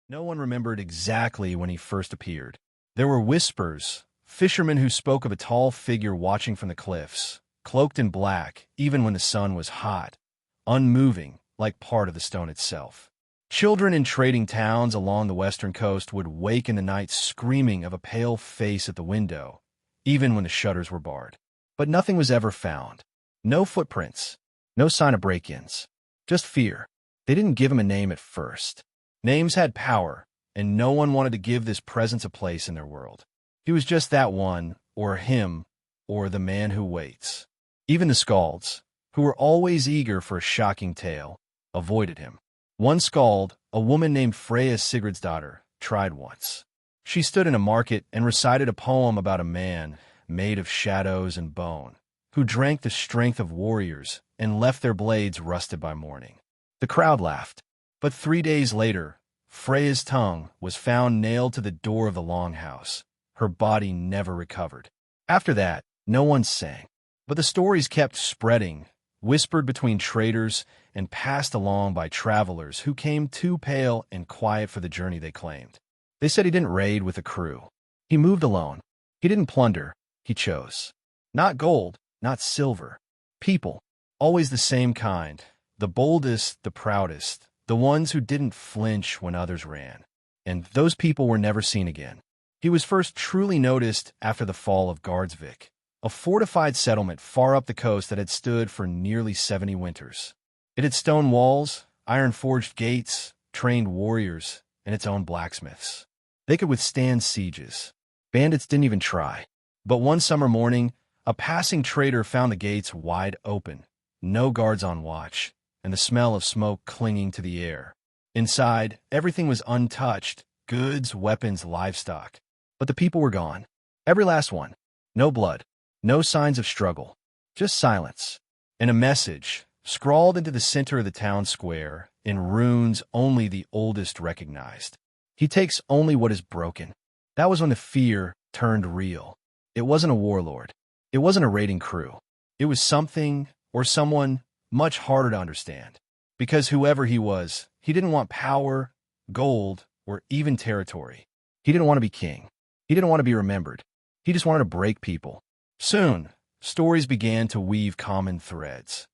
No one remembered exactly when he first appeared. There were whispers, fishermen who spoke of a tall figure watching from the cliffs, cloaked in black, even when the sun was hot, unmoving, like part of the stone itself. Children in trading towns along the western coast would wake in the night screaming of a pale face at the window, even when the shutters were barred. But nothing was ever found. No footprints, no sign of break-ins, just fear. They didn't give him a name at first. Names had power, and no one wanted to give this presence a place in their world. He was just that one, or him, or the man who waits. Even the Skalds, who were always eager for a shocking tale, avoided him. One Skald, a woman named Freya Sigurdsdottir, tried once. She stood in a market and recited a poem about a man made of shadows and bone, who drank the strength of warriors and left their blades rusted by morning. The crowd laughed, but 3 days later, Freya's tongue was found nailed to the door of the longhouse. Her body never recovered. After that, no one sang. But the stories kept spreading, whispered between traders and passed along by travelers who came too pale and quiet for the journey they claimed. They said he didn't raid with a crew. He moved alone. He didn't plunder. He chose. Not gold, not silver. People, always the same kind, the boldest, the proudest, the ones who didn't flinch when others ran. And those people were never seen again. He was first truly noticed after the fall of Gardsvik, a fortified settlement far up the coast that had stood for nearly 70 winters. It had stone walls, iron-forged gates, trained warriors, and its own blacksmiths. They could withstand sieges. Bandits didn't even try. But one summer morning, a passing trader found the gates wide open, no guards on watch, and the smell of smoke clinging to the air. Inside, everything was untouched, goods, weapons, livestock. But the people were gone. Every last one. No blood. No signs of struggle. Just silence. And a message, scrawled into the center of the town square, in runes only the oldest recognized. He takes only what is broken. That was when the fear turned real. It wasn't a warlord. It wasn't a raiding crew. It was something, or someone, much harder to understand. Because whoever he was, he didn't want power, gold, or even territory. He didn't want to be king. He didn't want to be remembered. He just wanted to break people. Soon, stories began to weave common threads.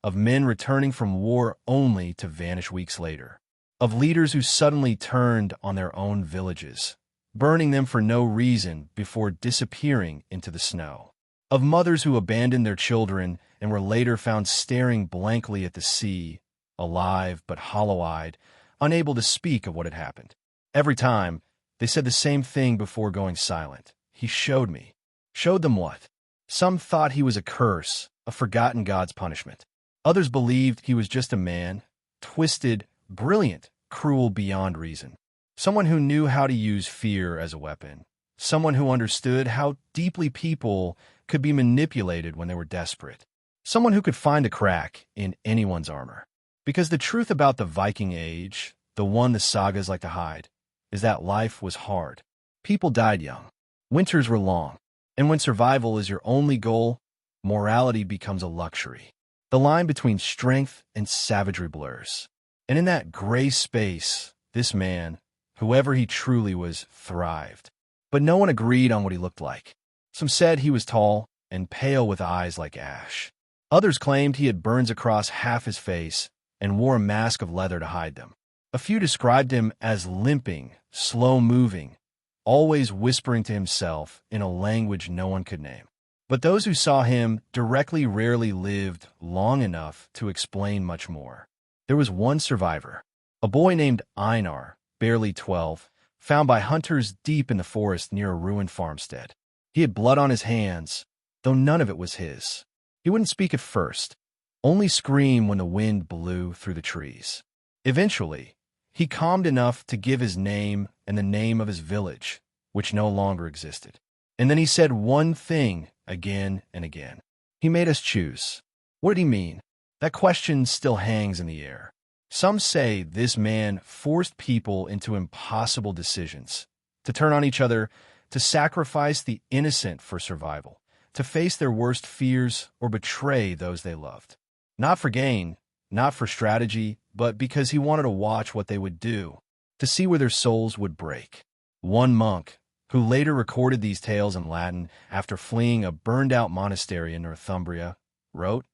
Of men returning from war only to vanish weeks later. Of leaders who suddenly turned on their own villages, burning them for no reason before disappearing into the snow. Of mothers who abandoned their children and were later found staring blankly at the sea, alive but hollow-eyed, unable to speak of what had happened. Every time, they said the same thing before going silent. He showed me. Showed them what? Some thought he was a curse, a forgotten God's punishment. Others believed he was just a man, twisted, brilliant, cruel beyond reason. Someone who knew how to use fear as a weapon. Someone who understood how deeply people could be manipulated when they were desperate. Someone who could find a crack in anyone's armor. Because the truth about the Viking Age, the one the sagas like to hide, is that life was hard. People died young. Winters were long. And when survival is your only goal, morality becomes a luxury. The line between strength and savagery blurs. And in that gray space, this man, whoever he truly was, thrived. But no one agreed on what he looked like. Some said he was tall and pale with eyes like ash. Others claimed he had burns across half his face and wore a mask of leather to hide them. A few described him as limping, slow-moving, always whispering to himself in a language no one could name. But those who saw him directly rarely lived long enough to explain much more. There was one survivor, a boy named Einar, barely 12, found by hunters deep in the forest near a ruined farmstead. He had blood on his hands, though none of it was his. He wouldn't speak at first, only scream when the wind blew through the trees. Eventually, he calmed enough to give his name and the name of his village, which no longer existed. And then he said one thing again and again. He made us choose. What did he mean? That question still hangs in the air. Some say this man forced people into impossible decisions, to turn on each other, to sacrifice the innocent for survival, to face their worst fears or betray those they loved. Not for gain, not for strategy, but because he wanted to watch what they would do, to see where their souls would break. One monk, who later recorded these tales in Latin after fleeing a burned-out monastery in Northumbria, wrote,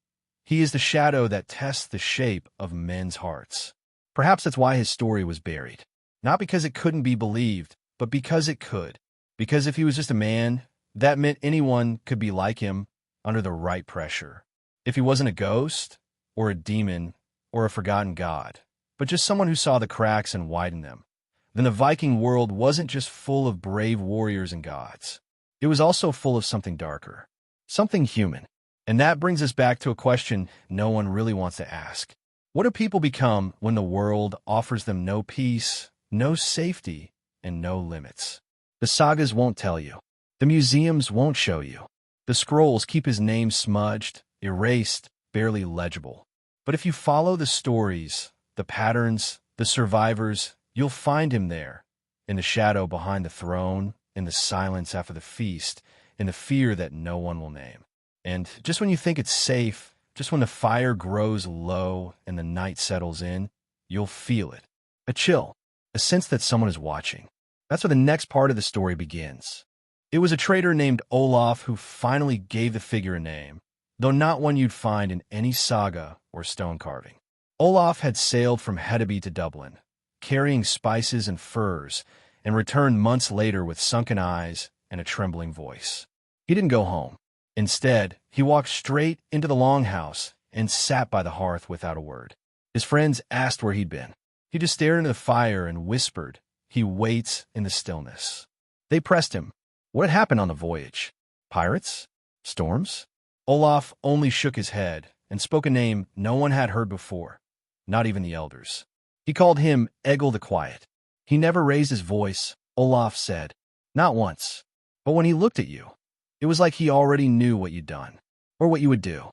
"He is the shadow that tests the shape of men's hearts." Perhaps that's why his story was buried. Not because it couldn't be believed, but because it could. Because if he was just a man, that meant anyone could be like him under the right pressure. If he wasn't a ghost, or a demon, or a forgotten god, but just someone who saw the cracks and widened them, then the Viking world wasn't just full of brave warriors and gods. It was also full of something darker, something human. And that brings us back to a question no one really wants to ask. What do people become when the world offers them no peace, no safety, and no limits? The sagas won't tell you. The museums won't show you. The scrolls keep his name smudged, erased, barely legible. But if you follow the stories, the patterns, the survivors, you'll find him there, in the shadow behind the throne, in the silence after the feast, in the fear that no one will name. And just when you think it's safe, just when the fire grows low and the night settles in, you'll feel it. A chill, a sense that someone is watching. That's where the next part of the story begins. It was a trader named Olaf who finally gave the figure a name, though not one you'd find in any saga or stone carving. Olaf had sailed from Hedeby to Dublin, carrying spices and furs, and returned months later with sunken eyes and a trembling voice. He didn't go home. Instead, he walked straight into the longhouse and sat by the hearth without a word. His friends asked where he'd been. He just stared into the fire and whispered, "He waits in the stillness." They pressed him. What had happened on the voyage? Pirates? Storms? Olaf only shook his head and spoke a name no one had heard before, not even the elders. He called him Egil the Quiet. He never raised his voice, Olaf said. Not once. But when he looked at you, it was like he already knew what you'd done, or what you would do.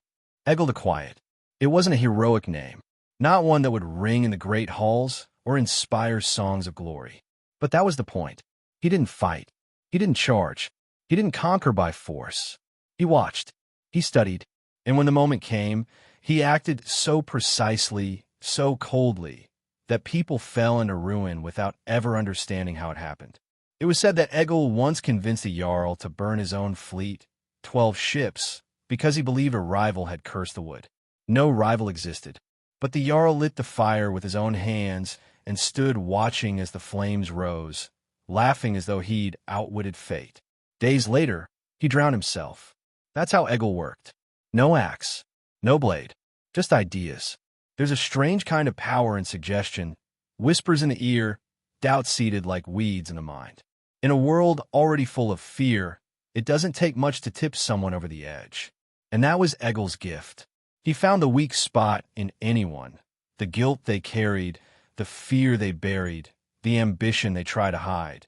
Egil the Quiet. It wasn't a heroic name, not one that would ring in the great halls or inspire songs of glory. But that was the point. He didn't fight. He didn't charge. He didn't conquer by force. He watched. He studied. And when the moment came, he acted so precisely, so coldly, that people fell into ruin without ever understanding how it happened. It was said that Egil once convinced a Jarl to burn his own fleet, 12 ships, because he believed a rival had cursed the wood. No rival existed, but the Jarl lit the fire with his own hands and stood watching as the flames rose, laughing as though he'd outwitted fate. Days later, he drowned himself. That's how Egil worked. No axe, no blade, just ideas. There's a strange kind of power in suggestion, whispers in the ear, doubt seated like weeds in the mind. In a world already full of fear, it doesn't take much to tip someone over the edge. And that was Egil's gift. He found the weak spot in anyone, the guilt they carried, the fear they buried, the ambition they tried to hide,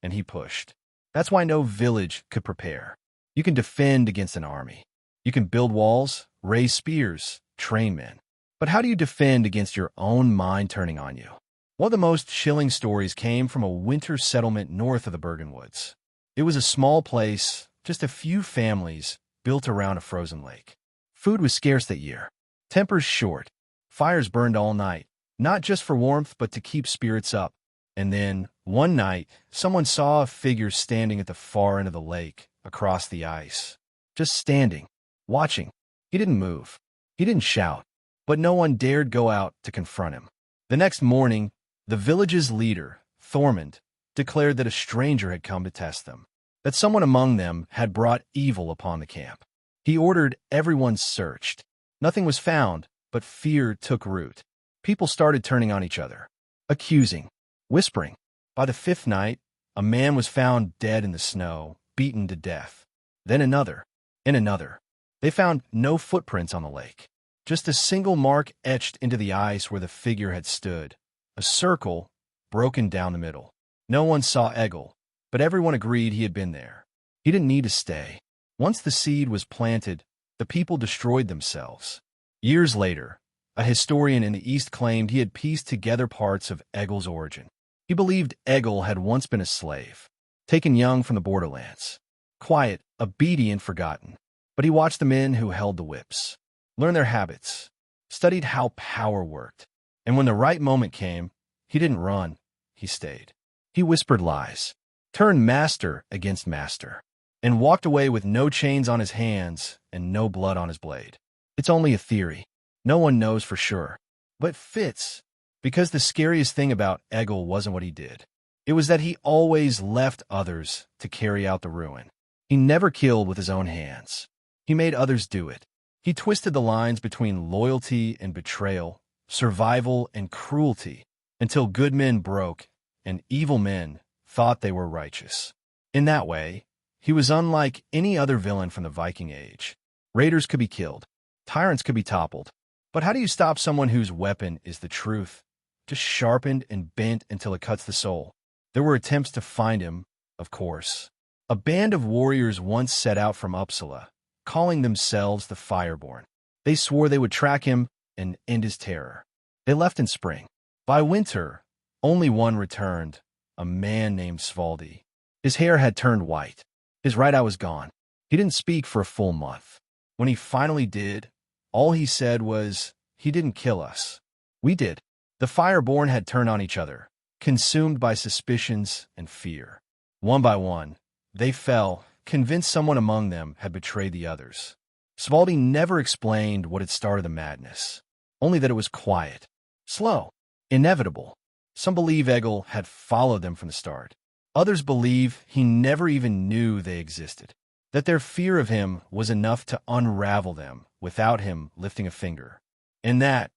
and he pushed. That's why no village could prepare. You can defend against an army. You can build walls, raise spears, train men. But how do you defend against your own mind turning on you? One of the most chilling stories came from a winter settlement north of the Bergen Woods. It was a small place, just a few families, built around a frozen lake. Food was scarce that year. Tempers short. Fires burned all night, not just for warmth, but to keep spirits up. And then, one night, someone saw a figure standing at the far end of the lake, across the ice. Just standing, watching. He didn't move. He didn't shout. But no one dared go out to confront him. The next morning, the village's leader, Thormund, declared that a stranger had come to test them, that someone among them had brought evil upon the camp. He ordered everyone searched. Nothing was found, but fear took root. People started turning on each other, accusing, whispering. By the fifth night, a man was found dead in the snow, beaten to death. Then another, and another. They found no footprints on the lake. Just a single mark etched into the ice where the figure had stood, a circle broken down the middle. No one saw Egil, but everyone agreed he had been there. He didn't need to stay. Once the seed was planted, the people destroyed themselves. Years later, a historian in the East claimed he had pieced together parts of Egil's origin. He believed Egil had once been a slave, taken young from the borderlands, quiet, obedient, forgotten. But he watched the men who held the whips, learned their habits, studied how power worked. And when the right moment came, he didn't run. he stayed. He whispered lies, turned master against master, and walked away with no chains on his hands and no blood on his blade. It's only a theory. No one knows for sure. But fits, because the scariest thing about Egil wasn't what he did. It was that he always left others to carry out the ruin. He never killed with his own hands. He made others do it. He twisted the lines between loyalty and betrayal, survival and cruelty, until good men broke and evil men thought they were righteous. In that way, he was unlike any other villain from the Viking Age. Raiders could be killed. Tyrants could be toppled. But how do you stop someone whose weapon is the truth, just sharpened and bent until it cuts the soul? There were attempts to find him, of course. A band of warriors once set out from Uppsala, calling themselves the Fireborn. They swore they would track him and end his terror. They left in spring. By winter, only one returned, a man named Svaldi. His hair had turned white. His right eye was gone. He didn't speak for a full month. When he finally did, all he said was, "He didn't kill us. We did." The Fireborn had turned on each other, consumed by suspicions and fear. One by one, they fell, convinced someone among them had betrayed the others. Svaldi never explained what had started the madness, only that it was quiet, slow, inevitable. Some believe Egil had followed them from the start. Others believe he never even knew they existed, that their fear of him was enough to unravel them without him lifting a finger. And that,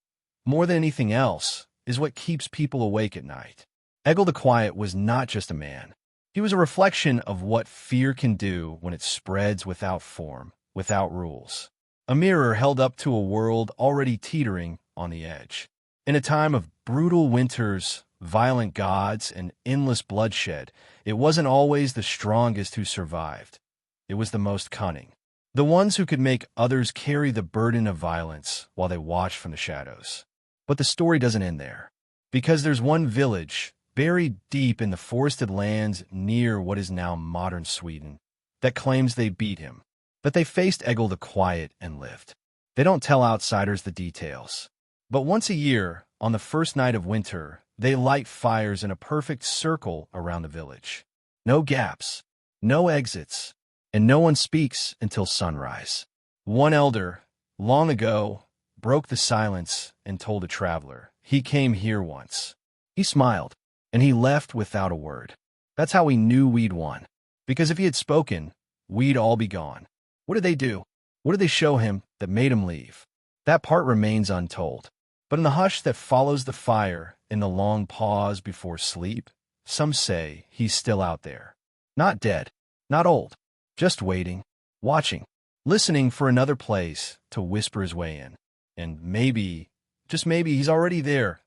more than anything else, is what keeps people awake at night. Egil the Quiet was not just a man. He was a reflection of what fear can do when it spreads without form, without rules. A mirror held up to a world already teetering on the edge. In a time of brutal winters, violent gods, and endless bloodshed, it wasn't always the strongest who survived. It was the most cunning. The ones who could make others carry the burden of violence while they watched from the shadows. But the story doesn't end there. Because there's one village, buried deep in the forested lands near what is now modern Sweden, that claims they beat him, that they faced Egil the Quiet and lived. They don't tell outsiders the details. But once a year, on the first night of winter, they light fires in a perfect circle around the village. No gaps, no exits, and no one speaks until sunrise. One elder, long ago, broke the silence and told a traveler, "He came here once." He smiled, and he left without a word. That's how we knew we'd won. Because if he had spoken, we'd all be gone. What did they do? What did they show him that made him leave? That part remains untold. But in the hush that follows the fire, in the long pause before sleep, some say he's still out there. Not dead, not old, just waiting, watching, listening for another place to whisper his way in. And maybe, just maybe, he's already there,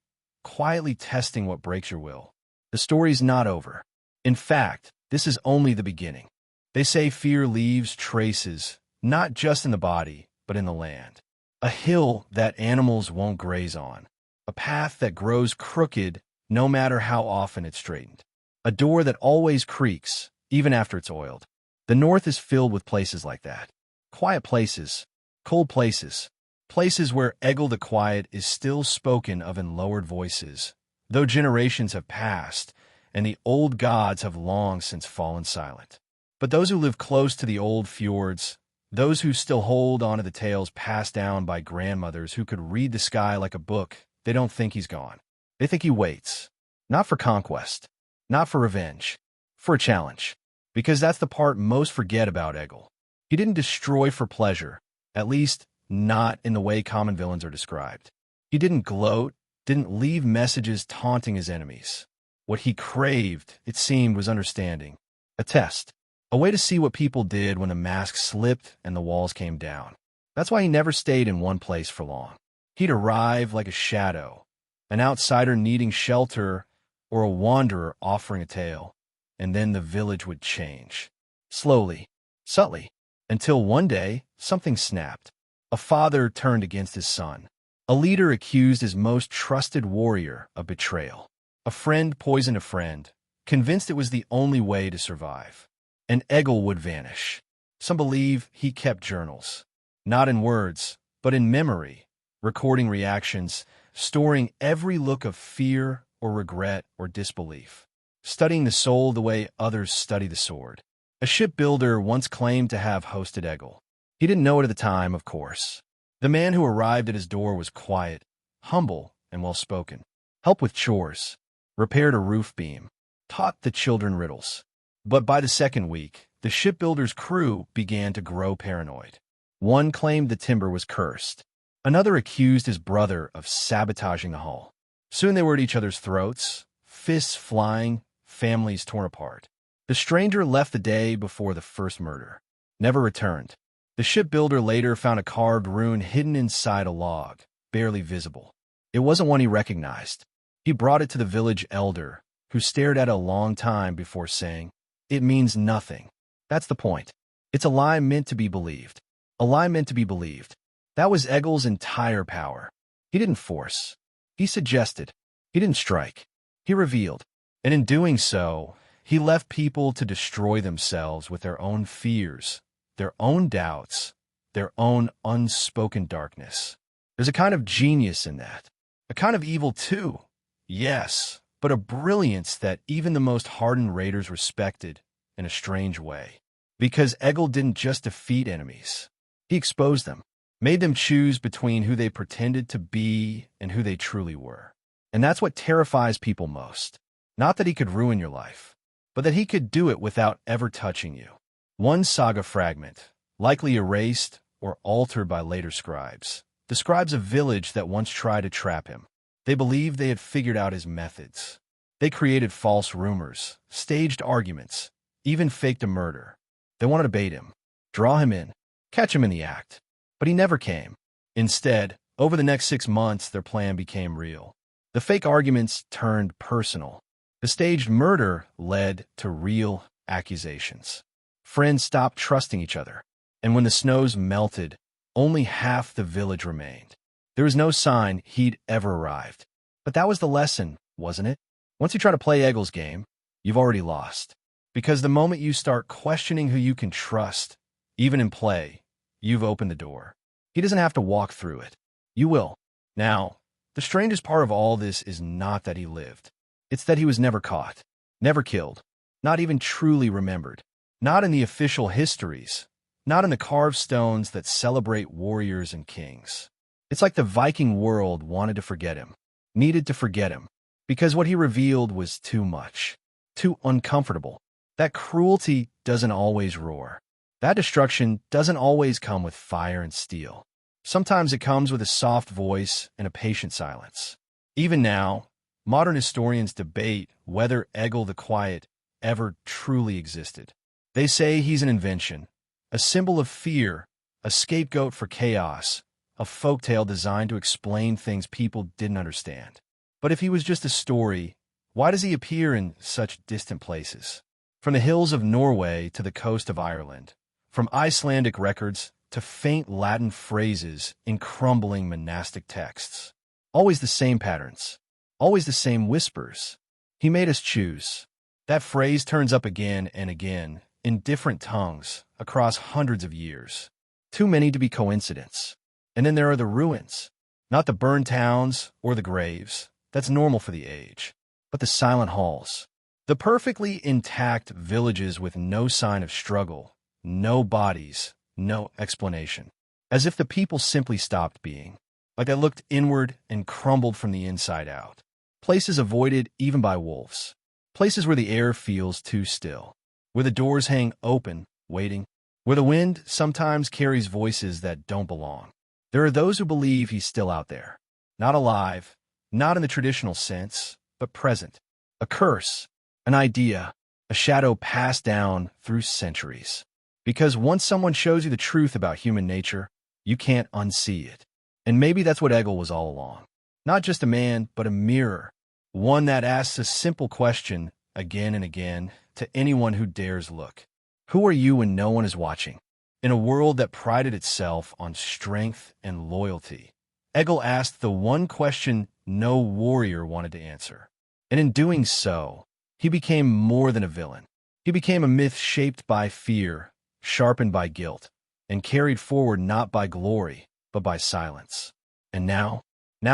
quietly testing what breaks your will. The story's not over. In fact, this is only the beginning. They say fear leaves traces, not just in the body, but in the land. A hill that animals won't graze on. A path that grows crooked no matter how often it's straightened. A door that always creaks, even after it's oiled. The North is filled with places like that. Quiet places, cold places, places where Egil the Quiet is still spoken of in lowered voices, though generations have passed and the old gods have long since fallen silent. But those who live close to the old fjords, those who still hold on to the tales passed down by grandmothers who could read the sky like a book, they don't think he's gone. They think he waits. Not for conquest, not for revenge, for a challenge. Because that's the part most forget about Egil. He didn't destroy for pleasure, at least not in the way common villains are described. He didn't gloat, didn't leave messages taunting his enemies. What he craved, it seemed, was understanding. A test. A way to see what people did when the mask slipped and the walls came down. That's why he never stayed in one place for long. He'd arrive like a shadow, an outsider needing shelter or a wanderer offering a tale. And then the village would change. Slowly, subtly, until one day, something snapped. A father turned against his son. A leader accused his most trusted warrior of betrayal. A friend poisoned a friend, convinced it was the only way to survive. And Egil would vanish. Some believe he kept journals, not in words, but in memory, recording reactions, storing every look of fear, or regret or disbelief, studying the soul the way others study the sword. A shipbuilder once claimed to have hosted Egil. He didn't know it at the time, of course. The man who arrived at his door was quiet, humble, and well-spoken. Helped with chores, repaired a roof beam, taught the children riddles. But by the second week, the shipbuilder's crew began to grow paranoid. One claimed the timber was cursed. Another accused his brother of sabotaging the hull. Soon they were at each other's throats, fists flying, families torn apart. The stranger left the day before the first murder. Never returned. The shipbuilder later found a carved rune hidden inside a log, barely visible. It wasn't one he recognized. He brought it to the village elder, who stared at it a long time before saying, "It means nothing." That's the point. It's a lie meant to be believed. A lie meant to be believed. That was Egil's entire power. He didn't force. He suggested. He didn't strike. He revealed. And in doing so, he left people to destroy themselves with their own fears, their own doubts, their own unspoken darkness. There's a kind of genius in that. A kind of evil, too. Yes, but a brilliance that even the most hardened raiders respected in a strange way. Because Egil didn't just defeat enemies. He exposed them, made them choose between who they pretended to be and who they truly were. And that's what terrifies people most. Not that he could ruin your life, but that he could do it without ever touching you. One saga fragment, likely erased or altered by later scribes, describes a village that once tried to trap him. They believed they had figured out his methods. They created false rumors, staged arguments, even faked a murder. They wanted to bait him, draw him in, catch him in the act. But he never came. Instead, over the next 6 months, their plan became real. The fake arguments turned personal. The staged murder led to real accusations. Friends stopped trusting each other. And when the snows melted, only half the village remained. There was no sign he'd ever arrived. But that was the lesson, wasn't it? Once you try to play Egil's game, you've already lost. Because the moment you start questioning who you can trust, even in play, you've opened the door. He doesn't have to walk through it. You will. Now, the strangest part of all this is not that he lived. It's that he was never caught, never killed, not even truly remembered. Not in the official histories, not in the carved stones that celebrate warriors and kings. It's like the Viking world wanted to forget him, needed to forget him, because what he revealed was too much, too uncomfortable. That cruelty doesn't always roar. That destruction doesn't always come with fire and steel. Sometimes it comes with a soft voice and a patient silence. Even now, modern historians debate whether Egil the Quiet ever truly existed. They say he's an invention, a symbol of fear, a scapegoat for chaos, a folktale designed to explain things people didn't understand. But if he was just a story, why does he appear in such distant places? From the hills of Norway to the coast of Ireland, from Icelandic records to faint Latin phrases in crumbling monastic texts. Always the same patterns, always the same whispers. He made us choose. That phrase turns up again and again, in different tongues, across hundreds of years. Too many to be coincidence. And then there are the ruins. Not the burned towns or the graves. That's normal for the age. But the silent halls. The perfectly intact villages with no sign of struggle, no bodies, no explanation. As if the people simply stopped being. Like they looked inward and crumbled from the inside out. Places avoided even by wolves. Places where the air feels too still. Where the doors hang open, waiting. Where the wind sometimes carries voices that don't belong. There are those who believe he's still out there. Not alive, not in the traditional sense, but present. A curse, an idea, a shadow passed down through centuries. Because once someone shows you the truth about human nature, you can't unsee it. And maybe that's what Egil was all along. Not just a man, but a mirror. One that asks a simple question again and again to anyone who dares look. Who are you when no one is watching? In a world that prided itself on strength and loyalty, Egil asked the one question no warrior wanted to answer. And in doing so, he became more than a villain. He became a myth shaped by fear, sharpened by guilt, and carried forward not by glory, but by silence. And now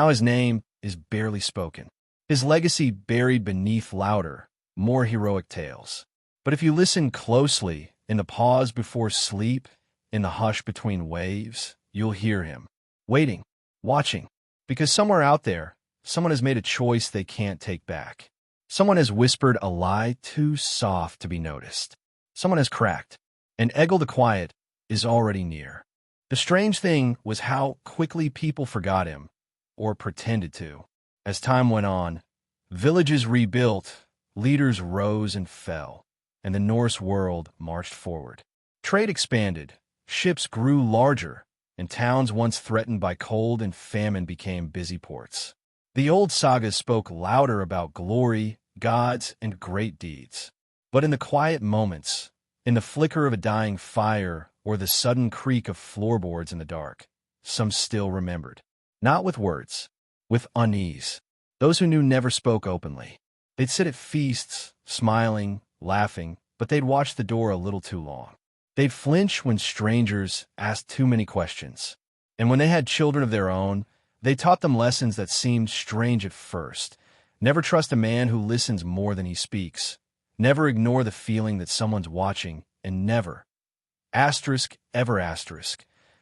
his name is barely spoken. His legacy buried beneath louder, more heroic tales. But if you listen closely, in the pause before sleep, in the hush between waves, you'll hear him. Waiting, watching. Because somewhere out there, someone has made a choice they can't take back. Someone has whispered a lie too soft to be noticed. Someone has cracked. And Egil the Quiet is already near. The strange thing was how quickly people forgot him, or pretended to. As time went on, villages rebuilt, leaders rose and fell, and the Norse world marched forward. Trade expanded, ships grew larger, and towns once threatened by cold and famine became busy ports. The old sagas spoke louder about glory, gods, and great deeds. But in the quiet moments, in the flicker of a dying fire or the sudden creak of floorboards in the dark, some still remembered. Not with words, with unease. Those who knew never spoke openly. They'd sit at feasts, smiling, laughing, but they'd watch the door a little too long. They'd flinch when strangers asked too many questions. And when they had children of their own, they taught them lessons that seemed strange at first. Never trust a man who listens more than he speaks. Never ignore the feeling that someone's watching, and never, ever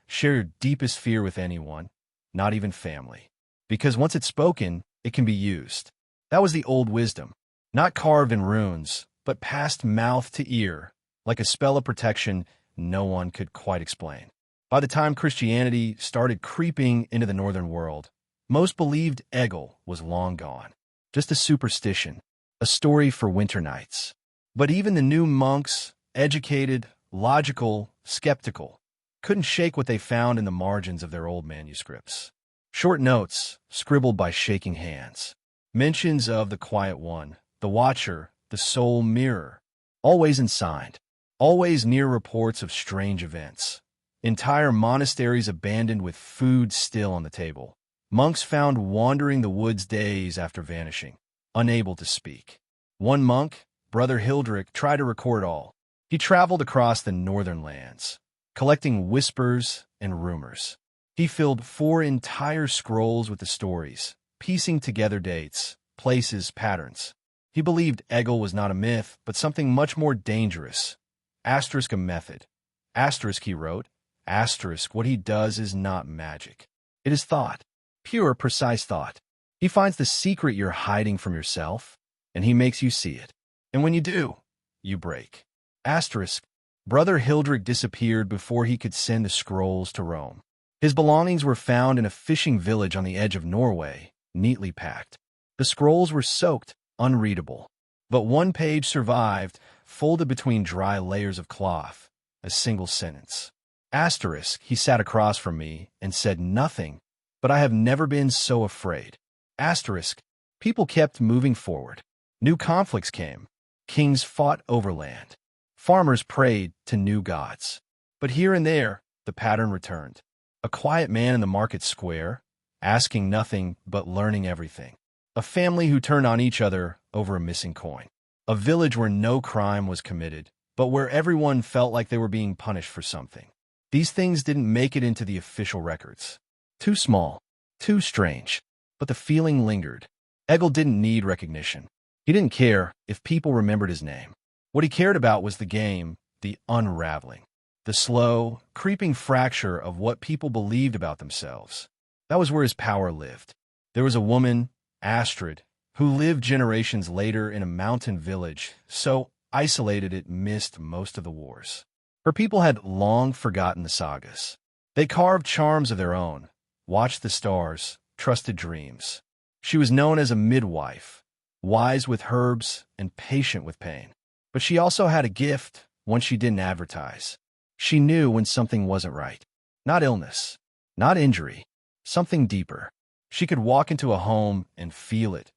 share your deepest fear with anyone, not even family. Because once it's spoken, it can be used. That was the old wisdom, not carved in runes, but passed mouth to ear, like a spell of protection no one could quite explain. By the time Christianity started creeping into the northern world, most believed Egil was long gone. Just a superstition, a story for winter nights. But even the new monks, educated, logical, skeptical, couldn't shake what they found in the margins of their old manuscripts. Short notes, scribbled by shaking hands. Mentions of the Quiet One, the Watcher, the Soul Mirror. Always ensigned. Always near reports of strange events. Entire monasteries abandoned with food still on the table. Monks found wandering the woods days after vanishing, unable to speak. One monk, Brother Hildrick, tried to record all. He traveled across the northern lands, collecting whispers and rumors. He filled 4 entire scrolls with the stories, piecing together dates, places, patterns. He believed Egil was not a myth, but something much more dangerous. Asterisk a method. Asterisk, he wrote. Asterisk, what he does is not magic. It is thought. Pure, precise thought. He finds the secret you're hiding from yourself, and he makes you see it. And when you do, you break. Asterisk, Brother Hildrick disappeared before he could send the scrolls to Rome. His belongings were found in a fishing village on the edge of Norway, neatly packed. The scrolls were soaked, unreadable. But one page survived, folded between dry layers of cloth, a single sentence. Asterisk, he sat across from me and said nothing, but I have never been so afraid. Asterisk, people kept moving forward. New conflicts came. Kings fought over land. Farmers prayed to new gods. But here and there, the pattern returned. A quiet man in the market square, asking nothing but learning everything. A family who turned on each other over a missing coin. A village where no crime was committed, but where everyone felt like they were being punished for something. These things didn't make it into the official records. Too small, too strange, but the feeling lingered. Egil didn't need recognition. He didn't care if people remembered his name. What he cared about was the game, the unraveling, the slow, creeping fracture of what people believed about themselves. That was where his power lived. There was a woman, Astrid, who lived generations later in a mountain village, so isolated it missed most of the wars. Her people had long forgotten the sagas. They carved charms of their own, watched the stars, trusted dreams. She was known as a midwife, wise with herbs and patient with pain. But she also had a gift, one she didn't advertise. She knew when something wasn't right. Not illness, not injury, something deeper. She could walk into a home and feel it.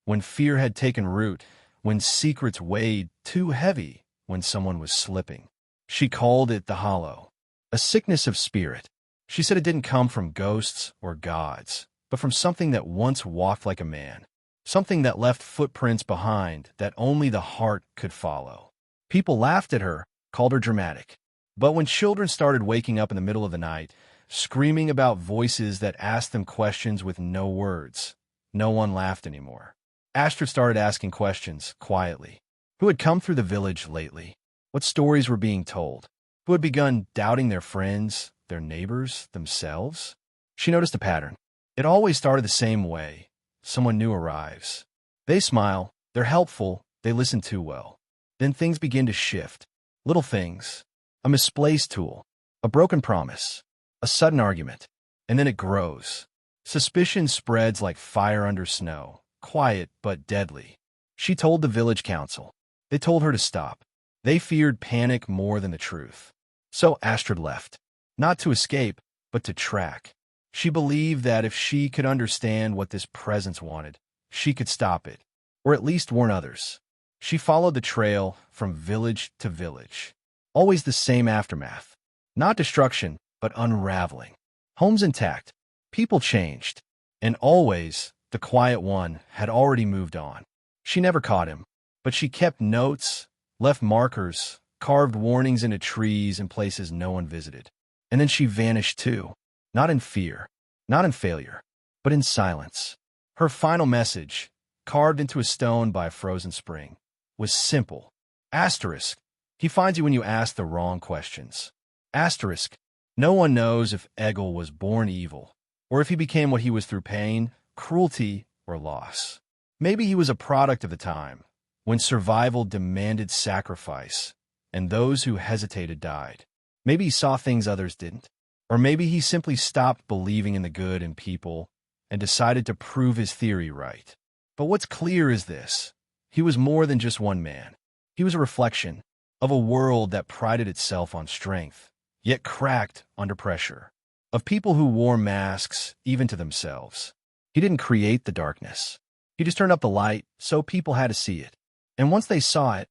When fear had taken root, when secrets weighed too heavy, when someone was slipping. She called it the hollow, a sickness of spirit. She said it didn't come from ghosts or gods, but from something that once walked like a man, something that left footprints behind that only the heart could follow. People laughed at her, called her dramatic. But when children started waking up in the middle of the night, screaming about voices that asked them questions with no words, no one laughed anymore. Astrid started asking questions, quietly. Who had come through the village lately? What stories were being told? Who had begun doubting their friends, their neighbors, themselves? She noticed a pattern. It always started the same way. Someone new arrives. They smile, they're helpful, they listen too well. Then things begin to shift. Little things. A misplaced tool. A broken promise. A sudden argument. And then it grows. Suspicion spreads like fire under snow, quiet but deadly. She told the village council. They told her to stop. They feared panic more than the truth. So Astrid left. Not to escape, but to track. She believed that if she could understand what this presence wanted, she could stop it, or at least warn others. She followed the trail from village to village. Always the same aftermath. Not destruction, but unraveling. Homes intact. People changed. And always, the quiet one had already moved on. She never caught him, but she kept notes, left markers, carved warnings into trees and places no one visited. And then she vanished too. Not in fear, not in failure, but in silence. Her final message, carved into a stone by a frozen spring, was simple. Asterisk. He finds you when you ask the wrong questions. Asterisk. No one knows if Egil was born evil, or if he became what he was through pain, cruelty, or loss. Maybe he was a product of the time, when survival demanded sacrifice, and those who hesitated died. Maybe he saw things others didn't. Or maybe he simply stopped believing in the good in people and decided to prove his theory right. But what's clear is this. He was more than just one man. He was a reflection of a world that prided itself on strength, yet cracked under pressure. Of people who wore masks, even to themselves. He didn't create the darkness. He just turned up the light so people had to see it. And once they saw it,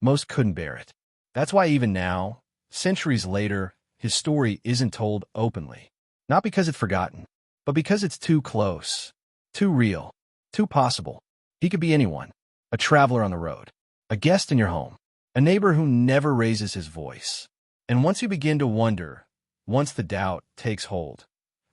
most couldn't bear it. That's why even now, centuries later, his story isn't told openly. Not because it's forgotten, but because it's too close, too real, too possible. He could be anyone. A traveler on the road, a guest in your home, a neighbor who never raises his voice. And once you begin to wonder, once the doubt takes hold,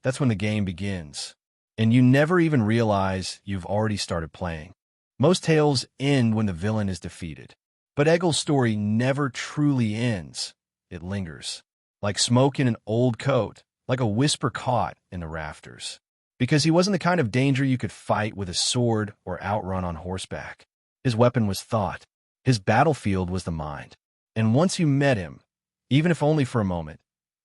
that's when the game begins. And you never even realize you've already started playing. Most tales end when the villain is defeated. But Egil's story never truly ends. It lingers. Like smoke in an old coat, like a whisper caught in the rafters. Because he wasn't the kind of danger you could fight with a sword or outrun on horseback. His weapon was thought. His battlefield was the mind. And once you met him, even if only for a moment,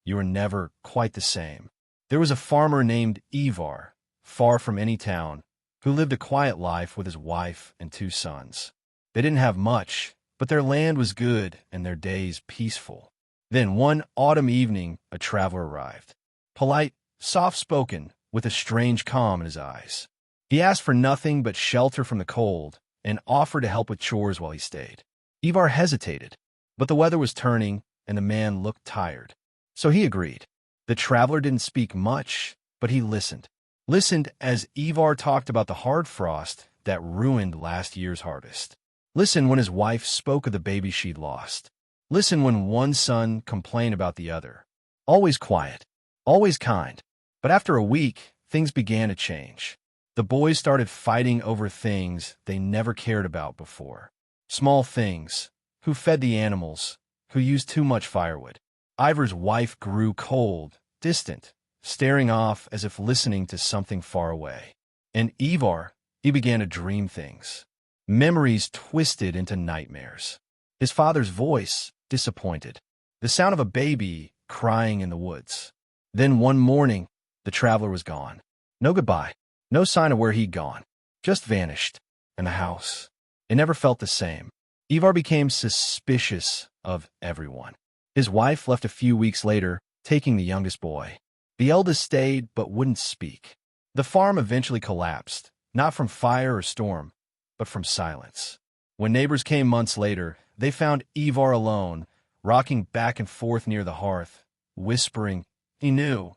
you were never quite the same. There was a farmer named Ivar, far from any town, who lived a quiet life with his wife and 2 sons. They didn't have much, but their land was good and their days peaceful. Then one autumn evening, a traveler arrived. Polite, soft-spoken, with a strange calm in his eyes. He asked for nothing but shelter from the cold and offered to help with chores while he stayed. Ivar hesitated, but the weather was turning and the man looked tired. So he agreed. The traveler didn't speak much, but he listened. Listened as Ivar talked about the hard frost that ruined last year's harvest. Listened when his wife spoke of the baby she'd lost. Listen when one son complained about the other. Always quiet, always kind. But after a week, things began to change. The boys started fighting over things they never cared about before. Small things. Who fed the animals? Who used too much firewood? Ivar's wife grew cold, distant, staring off as if listening to something far away. And Ivar, he began to dream things. Memories twisted into nightmares. His father's voice, disappointed. The sound of a baby crying in the woods. Then one morning, the traveler was gone. No goodbye. No sign of where he'd gone. Just vanished. And the house. It never felt the same. Ivar became suspicious of everyone. His wife left a few weeks later, taking the youngest boy. The eldest stayed but wouldn't speak. The farm eventually collapsed, not from fire or storm, but from silence. When neighbors came months later, they found Ivar alone, rocking back and forth near the hearth, whispering, he knew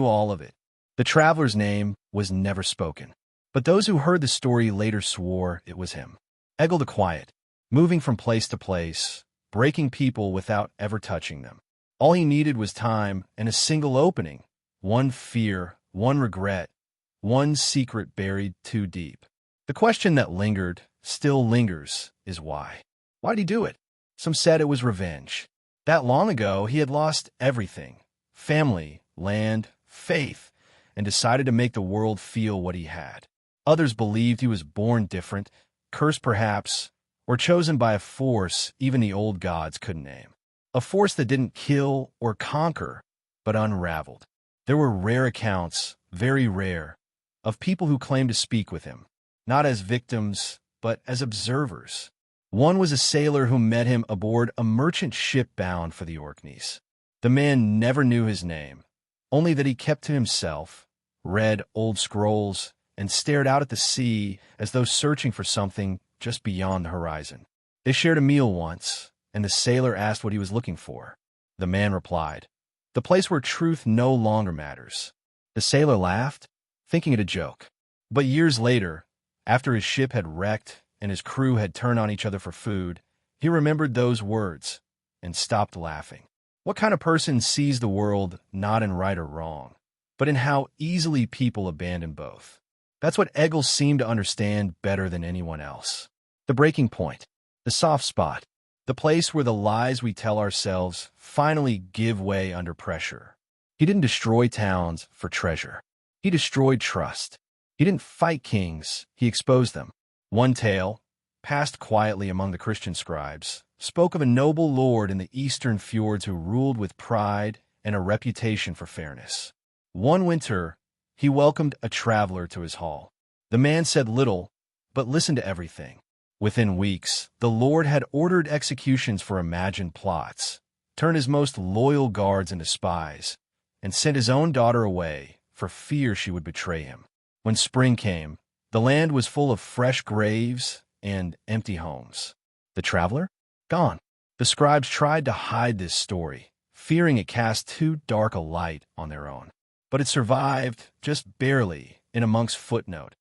all of it. The traveler's name was never spoken, but those who heard the story later swore it was him. Egil the Quiet, moving from place to place, breaking people without ever touching them. All he needed was time and a single opening, one fear, one regret, one secret buried too deep. The question that lingered, still lingers, is why? Why'd he do it? Some said it was revenge. That long ago, he had lost everything: family, land, faith, and decided to make the world feel what he had. Others believed he was born different, cursed perhaps, or chosen by a force even the old gods couldn't name. A force that didn't kill or conquer, but unraveled. There were rare accounts, very rare, of people who claimed to speak with him, not as victims, but as observers. One was a sailor who met him aboard a merchant ship bound for the Orkneys. The man never knew his name, only that he kept to himself, read old scrolls, and stared out at the sea as though searching for something just beyond the horizon. They shared a meal once, and the sailor asked what he was looking for. The man replied, "The place where truth no longer matters." The sailor laughed, thinking it a joke. But years later, after his ship had wrecked and his crew had turned on each other for food, he remembered those words and stopped laughing. What kind of person sees the world not in right or wrong, but in how easily people abandon both? That's what Egil seemed to understand better than anyone else. The breaking point, the soft spot, the place where the lies we tell ourselves finally give way under pressure. He didn't destroy towns for treasure. He destroyed trust. He didn't fight kings, he exposed them. One tale, passed quietly among the Christian scribes, spoke of a noble lord in the eastern fjords who ruled with pride and a reputation for fairness. One winter, he welcomed a traveler to his hall. The man said little, but listened to everything. Within weeks, the Lord had ordered executions for imagined plots, turned his most loyal guards into spies, and sent his own daughter away for fear she would betray him. When spring came, the land was full of fresh graves and empty homes. The traveler? Gone. The scribes tried to hide this story, fearing it cast too dark a light on their own. But it survived, just barely, in a monk's footnote.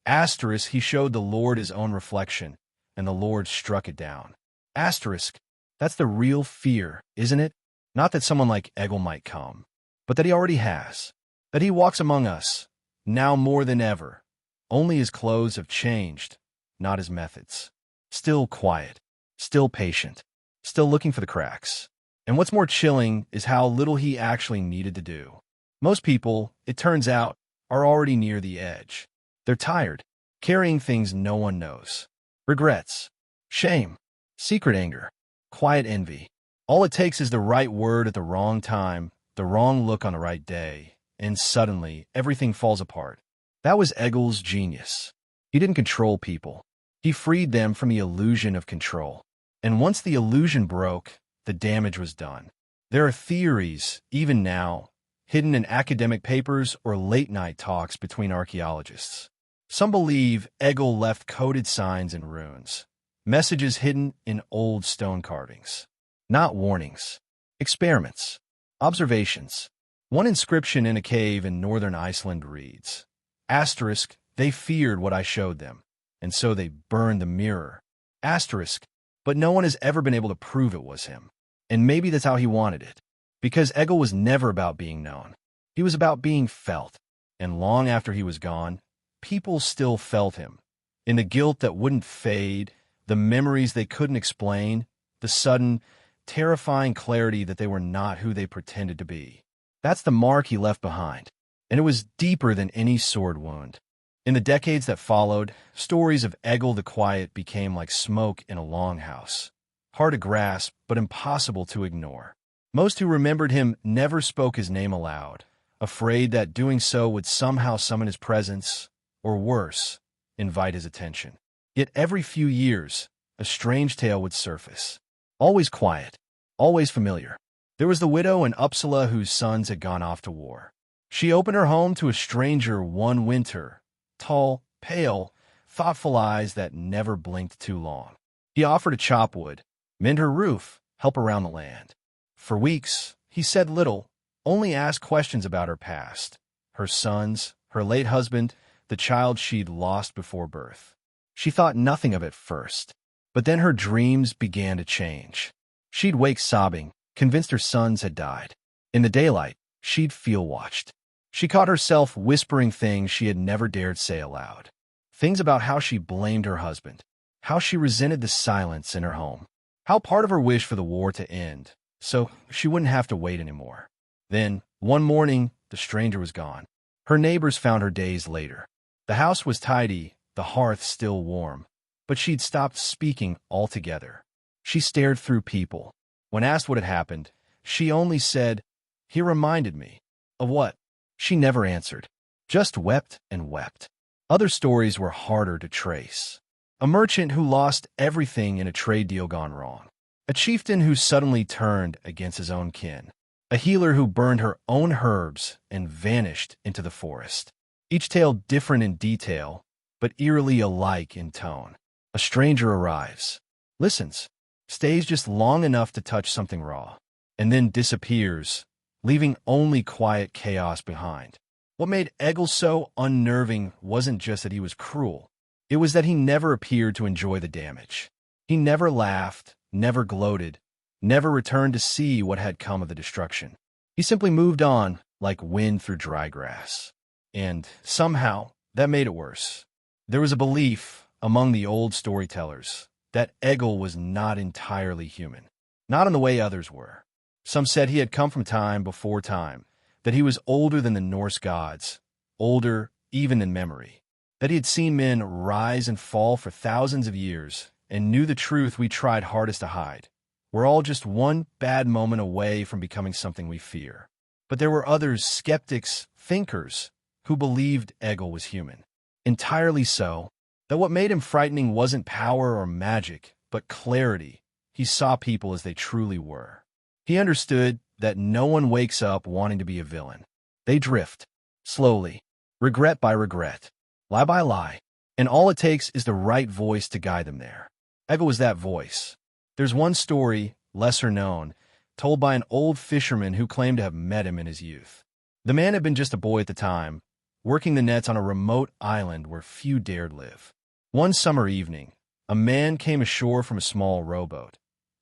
Asterisk, he showed the Lord his own reflection, and the Lord struck it down. Asterisk, that's the real fear, isn't it? Not that someone like Egil might come, but that he already has. That he walks among us, now more than ever. Only his clothes have changed, not his methods. Still quiet, still patient, still looking for the cracks. And what's more chilling is how little he actually needed to do. Most people, it turns out, are already near the edge. They're tired, carrying things no one knows. Regrets, shame, secret anger, quiet envy. All it takes is the right word at the wrong time, the wrong look on the right day, and suddenly everything falls apart. That was Egil's genius. He didn't control people. He freed them from the illusion of control. And once the illusion broke, the damage was done. There are theories, even now, hidden in academic papers or late-night talks between archaeologists. Some believe Egil left coded signs in runes, messages hidden in old stone carvings. Not warnings, experiments, observations. One inscription in a cave in northern Iceland reads, Asterisk, they feared what I showed them, and so they burned the mirror. Asterisk, but no one has ever been able to prove it was him. And maybe that's how he wanted it. Because Egil was never about being known. He was about being felt. And long after he was gone, people still felt him. In the guilt that wouldn't fade, the memories they couldn't explain, the sudden, terrifying clarity that they were not who they pretended to be. That's the mark he left behind. And it was deeper than any sword wound. In the decades that followed, stories of Egil the Quiet became like smoke in a longhouse. Hard to grasp, but impossible to ignore. Most who remembered him never spoke his name aloud, afraid that doing so would somehow summon his presence, or worse, invite his attention. Yet every few years, a strange tale would surface. Always quiet, always familiar. There was the widow in Uppsala whose sons had gone off to war. She opened her home to a stranger one winter, tall, pale, thoughtful eyes that never blinked too long. He offered to chop wood, mend her roof, help around the land. For weeks, he said little, only asked questions about her past, her sons, her late husband, the child she'd lost before birth. She thought nothing of it first, but then her dreams began to change. She'd wake sobbing, convinced her sons had died. In the daylight, she'd feel watched. She caught herself whispering things she had never dared say aloud. Things about how she blamed her husband, how she resented the silence in her home, how part of her wish for the war to end, so she wouldn't have to wait anymore. Then, one morning, the stranger was gone. Her neighbors found her days later. The house was tidy, the hearth still warm, but she'd stopped speaking altogether. She stared through people. When asked what had happened, she only said, "He reminded me." Of what? She never answered, just wept and wept. Other stories were harder to trace. A merchant who lost everything in a trade deal gone wrong. A chieftain who suddenly turned against his own kin. A healer who burned her own herbs and vanished into the forest. Each tale different in detail, but eerily alike in tone. A stranger arrives, listens, stays just long enough to touch something raw, and then disappears, leaving only quiet chaos behind. What made Egil so unnerving wasn't just that he was cruel. It was that he never appeared to enjoy the damage. He never laughed, never gloated, never returned to see what had come of the destruction. He simply moved on like wind through dry grass. And somehow, that made it worse. There was a belief among the old storytellers that Egil was not entirely human, not in the way others were. Some said he had come from time before time, that he was older than the Norse gods, older even than memory, that he had seen men rise and fall for thousands of years and knew the truth we tried hardest to hide. We're all just one bad moment away from becoming something we fear. But there were others, skeptics, thinkers, who believed Egil was human. Entirely so, that what made him frightening wasn't power or magic, but clarity. He saw people as they truly were. He understood that no one wakes up wanting to be a villain. They drift, slowly, regret by regret, lie by lie, and all it takes is the right voice to guide them there. Egil was that voice. There's one story, lesser known, told by an old fisherman who claimed to have met him in his youth. The man had been just a boy at the time, working the nets on a remote island where few dared live. One summer evening, a man came ashore from a small rowboat.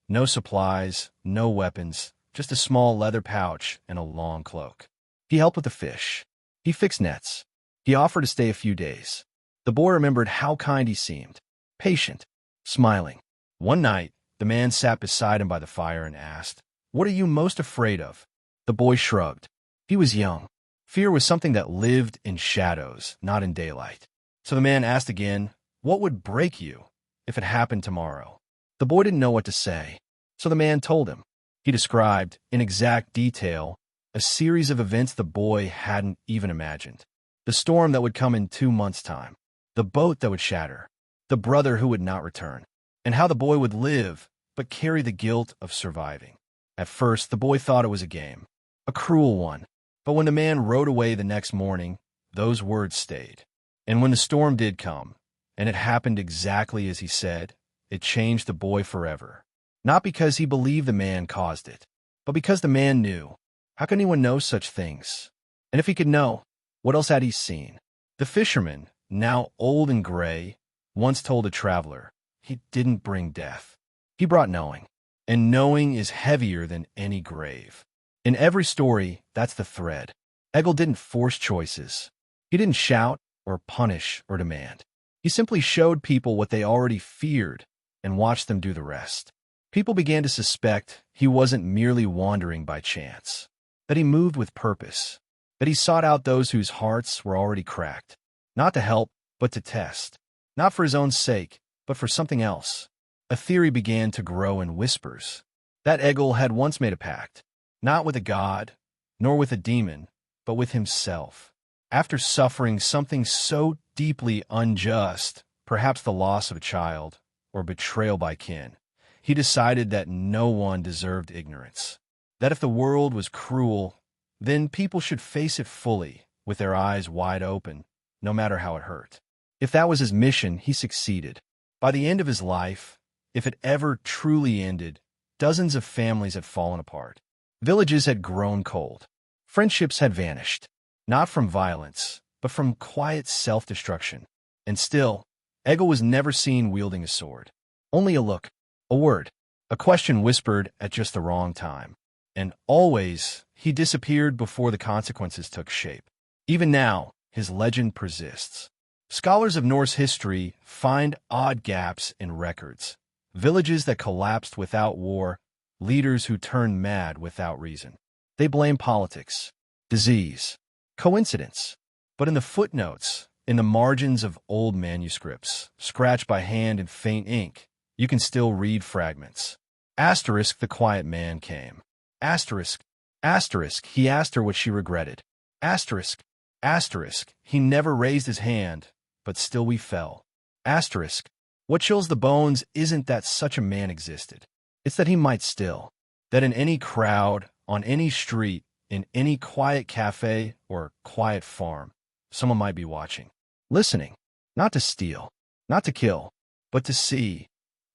No supplies, no weapons, just a small leather pouch and a long cloak. He helped with the fish. He fixed nets. He offered to stay a few days. The boy remembered how kind he seemed, patient, smiling. One night, the man sat beside him by the fire and asked, "What are you most afraid of?" The boy shrugged. He was young. Fear was something that lived in shadows, not in daylight. So the man asked again, "What would break you if it happened tomorrow?" The boy didn't know what to say, so the man told him. He described, in exact detail, a series of events the boy hadn't even imagined. The storm that would come in 2 months' time, the boat that would shatter, the brother who would not return, and how the boy would live but carry the guilt of surviving. At first, the boy thought it was a game, a cruel one, but when the man rode away the next morning, those words stayed. And when the storm did come, and it happened exactly as he said, it changed the boy forever. Not because he believed the man caused it, but because the man knew. How could anyone know such things? And if he could know, what else had he seen? The fisherman, now old and gray, once told a traveler, he didn't bring death. He brought knowing, and knowing is heavier than any grave. In every story, that's the thread. Egil didn't force choices. He didn't shout or punish or demand. He simply showed people what they already feared and watched them do the rest. People began to suspect he wasn't merely wandering by chance, that he moved with purpose, that he sought out those whose hearts were already cracked, not to help, but to test, not for his own sake, but for something else. A theory began to grow in whispers, that Egil had once made a pact, not with a god, nor with a demon, but with himself. After suffering something so deeply unjust, perhaps the loss of a child, or betrayal by kin, he decided that no one deserved ignorance, that if the world was cruel, then people should face it fully, with their eyes wide open, no matter how it hurt. If that was his mission, he succeeded. By the end of his life, if it ever truly ended, dozens of families had fallen apart. Villages had grown cold. Friendships had vanished, not from violence, but from quiet self-destruction. And still, Egil was never seen wielding a sword. Only a look, a word, a question whispered at just the wrong time. And always, he disappeared before the consequences took shape. Even now, his legend persists. Scholars of Norse history find odd gaps in records. Villages that collapsed without war, leaders who turned mad without reason. They blame politics, disease, coincidence. But in the footnotes, in the margins of old manuscripts, scratched by hand in faint ink, you can still read fragments. Asterisk, the quiet man came. Asterisk, asterisk, he asked her what she regretted. Asterisk, asterisk, he never raised his hand, but still we fell. Asterisk, what chills the bones isn't that such a man existed. It's that he might still. That in any crowd, on any street, in any quiet cafe or quiet farm, someone might be watching. Listening. Not to steal. Not to kill. But to see.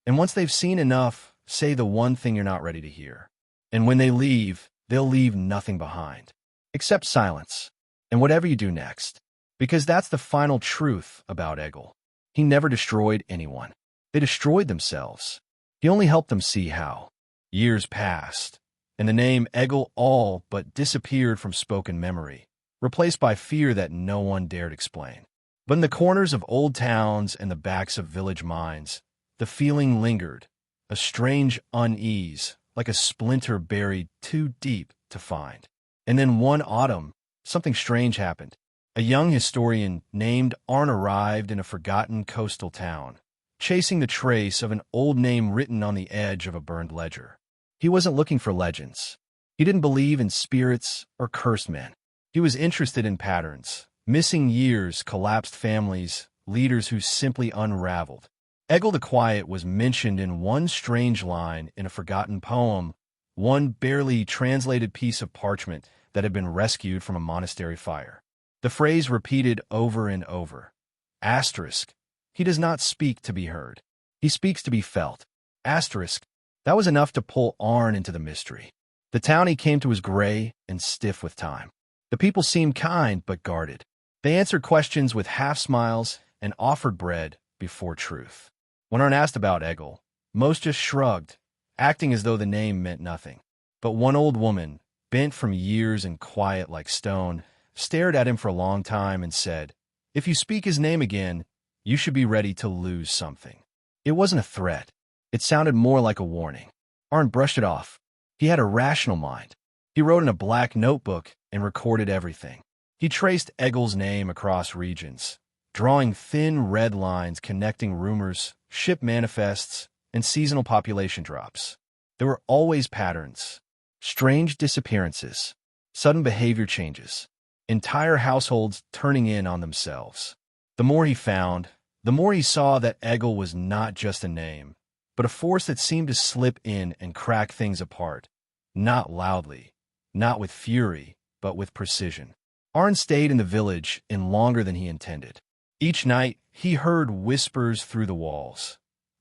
And once they've seen enough, say the one thing you're not ready to hear. And when they leave, they'll leave nothing behind. Except silence. And whatever you do next. Because that's the final truth about Egil. He never destroyed anyone. They destroyed themselves. He only helped them see how. Years passed, and the name Egil all but disappeared from spoken memory, replaced by fear that no one dared explain. But in the corners of old towns and the backs of village minds, the feeling lingered, a strange unease, like a splinter buried too deep to find. And then one autumn, something strange happened. A young historian named Arn arrived in a forgotten coastal town, chasing the trace of an old name written on the edge of a burned ledger. He wasn't looking for legends. He didn't believe in spirits or cursed men. He was interested in patterns, missing years, collapsed families, leaders who simply unraveled. Egil the Quiet was mentioned in one strange line in a forgotten poem, one barely translated piece of parchment that had been rescued from a monastery fire. The phrase repeated over and over. Asterisk. He does not speak to be heard. He speaks to be felt. Asterisk. That was enough to pull Arn into the mystery. The town he came to was gray and stiff with time. The people seemed kind but guarded. They answered questions with half-smiles and offered bread before truth. When Arn asked about Egil, most just shrugged, acting as though the name meant nothing. But one old woman, bent from years and quiet like stone, stared at him for a long time and said, "If you speak his name again, you should be ready to lose something." It wasn't a threat. It sounded more like a warning. Arn brushed it off. He had a rational mind. He wrote in a black notebook and recorded everything. He traced Egil's name across regions, drawing thin red lines connecting rumors, ship manifests, and seasonal population drops. There were always patterns, strange disappearances, sudden behavior changes, entire households turning in on themselves. The more he found, the more he saw that Egil was not just a name, but a force that seemed to slip in and crack things apart, not loudly, not with fury, but with precision. Arn stayed in the village in longer than he intended. Each night, he heard whispers through the walls,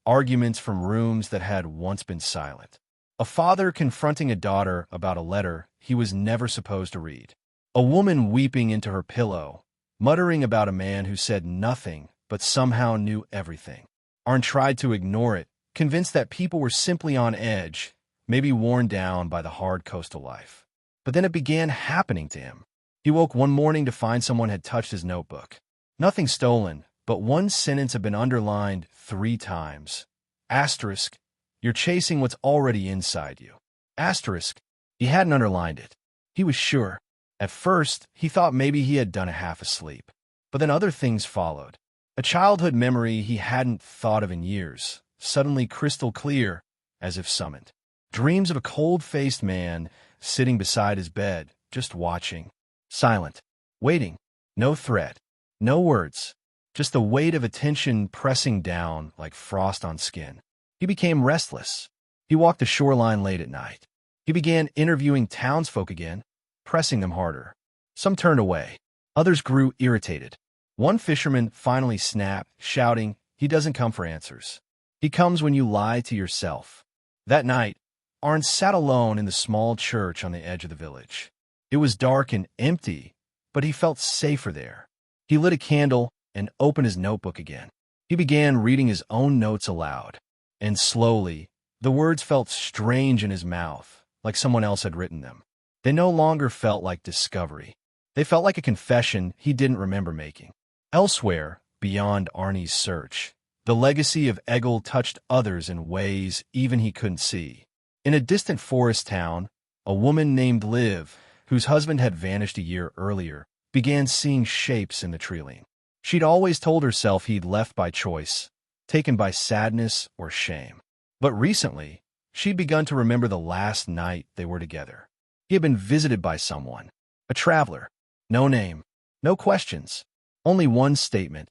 arguments from rooms that had once been silent. A father confronting a daughter about a letter he was never supposed to read. A woman weeping into her pillow, muttering about a man who said nothing but somehow knew everything. Arn tried to ignore it, convinced that people were simply on edge, maybe worn down by the hard coastal life. But then it began happening to him. He woke one morning to find someone had touched his notebook. Nothing stolen, but one sentence had been underlined 3 times. Asterisk, you're chasing what's already inside you. Asterisk, he hadn't underlined it. He was sure. At first, he thought maybe he had done it half asleep. But then other things followed. A childhood memory he hadn't thought of in years, suddenly crystal clear, as if summoned. Dreams of a cold-faced man sitting beside his bed, just watching. Silent. Waiting. No threat. No words. Just the weight of attention pressing down like frost on skin. He became restless. He walked the shoreline late at night. He began interviewing townsfolk again, pressing them harder. Some turned away. Others grew irritated. One fisherman finally snapped, shouting, "He doesn't come for answers. He comes when you lie to yourself." That night, Arn sat alone in the small church on the edge of the village. It was dark and empty, but he felt safer there. He lit a candle and opened his notebook again. He began reading his own notes aloud. And slowly, the words felt strange in his mouth, like someone else had written them. They no longer felt like discovery. They felt like a confession he didn't remember making. Elsewhere, beyond Arne's search. The legacy of Egil touched others in ways even he couldn't see. In a distant forest town, a woman named Liv, whose husband had vanished a year earlier, began seeing shapes in the treeline. She'd always told herself he'd left by choice, taken by sadness or shame. But recently, she'd begun to remember the last night they were together. He had been visited by someone, a traveler. No name, no questions, only one statement: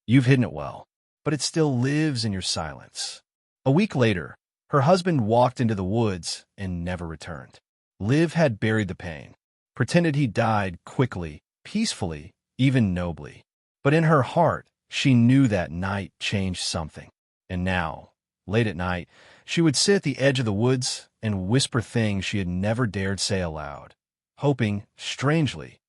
"You've hidden it well, but it still lives in your silence." A week later, her husband walked into the woods and never returned. Liv had buried the pain, pretended he died quickly, peacefully, even nobly. But in her heart, she knew that night changed something. And now, late at night, she would sit at the edge of the woods and whisper things she had never dared say aloud, hoping, strangely,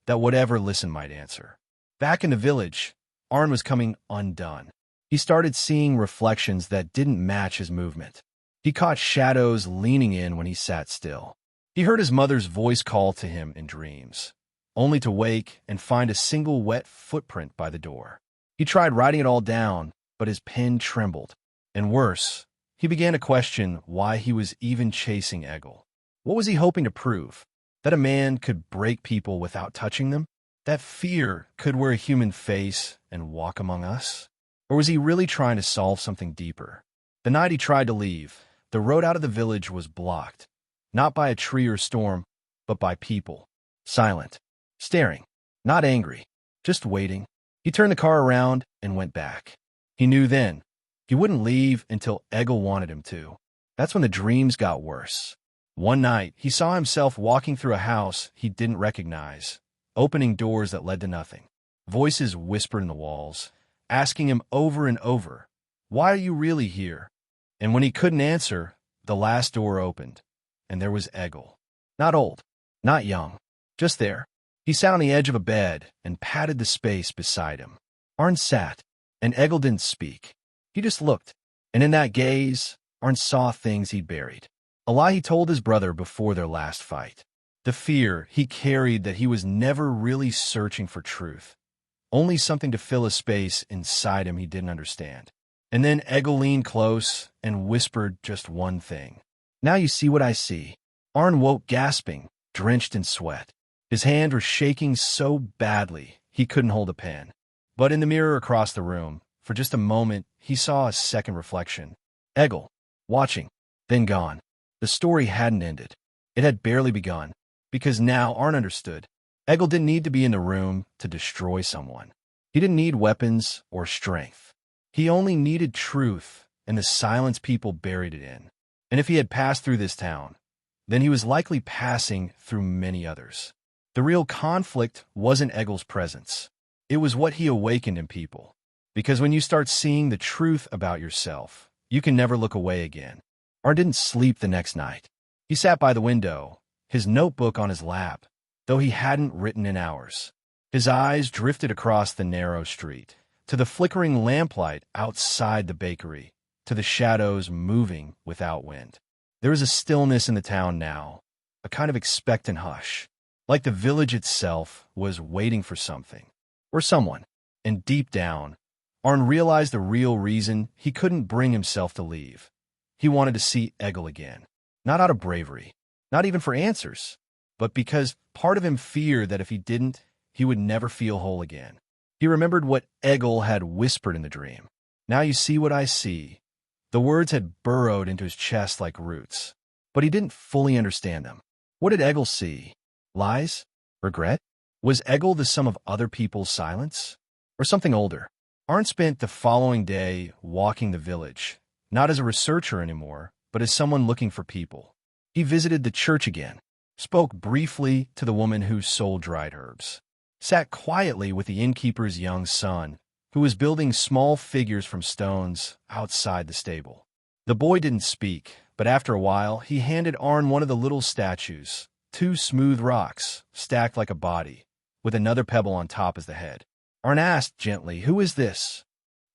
that whatever listened might answer. Back in the village, Arn was coming undone. He started seeing reflections that didn't match his movement. He caught shadows leaning in when he sat still. He heard his mother's voice call to him in dreams, only to wake and find a single wet footprint by the door. He tried writing it all down, but his pen trembled. And worse, he began to question why he was even chasing Egil. What was he hoping to prove? That a man could break people without touching them? That fear could wear a human face and walk among us? Or was he really trying to solve something deeper? The night he tried to leave, the road out of the village was blocked, not by a tree or storm, but by people. Silent. Staring. Not angry. Just waiting. He turned the car around and went back. He knew then he wouldn't leave until Egil wanted him to. That's when the dreams got worse. One night, he saw himself walking through a house he didn't recognize, opening doors that led to nothing. Voices whispered in the walls, asking him over and over, "Why are you really here?" And when he couldn't answer, the last door opened, and there was Egil. Not old, not young, just there. He sat on the edge of a bed and patted the space beside him. Arn sat, and Egil didn't speak. He just looked, and in that gaze, Arn saw things he'd buried. A lie he told his brother before their last fight. The fear he carried that he was never really searching for truth, only something to fill a space inside him he didn't understand. And then Egil leaned close and whispered just one thing. "Now you see what I see." Arn woke gasping, drenched in sweat. His hand was shaking so badly he couldn't hold a pen. But in the mirror across the room, for just a moment, he saw a second reflection. Egil, watching, then gone. The story hadn't ended. It had barely begun, because now Arn understood. Egil didn't need to be in the room to destroy someone. He didn't need weapons or strength. He only needed truth and the silence people buried it in. And if he had passed through this town, then he was likely passing through many others. The real conflict wasn't Egil's presence. It was what he awakened in people. Because when you start seeing the truth about yourself, you can never look away again. Arn didn't sleep the next night. He sat by the window, his notebook on his lap, though he hadn't written in hours. His eyes drifted across the narrow street, to the flickering lamplight outside the bakery, to the shadows moving without wind. There was a stillness in the town now, a kind of expectant hush, like the village itself was waiting for something, or someone. And deep down, Arn realized the real reason he couldn't bring himself to leave. He wanted to see Egil again, not out of bravery, not even for answers, but because part of him feared that if he didn't, he would never feel whole again. He remembered what Egil had whispered in the dream. "Now you see what I see." The words had burrowed into his chest like roots, but he didn't fully understand them. What did Egil see? Lies? Regret? Was Egil the sum of other people's silence? Or something older? Arn spent the following day walking the village, not as a researcher anymore, but as someone looking for people. He visited the church again, spoke briefly to the woman who sold dried herbs, sat quietly with the innkeeper's young son, who was building small figures from stones outside the stable. The boy didn't speak, but after a while he handed Arn one of the little statues, 2 smooth rocks, stacked like a body, with another pebble on top as the head. Arn asked gently, "Who is this?"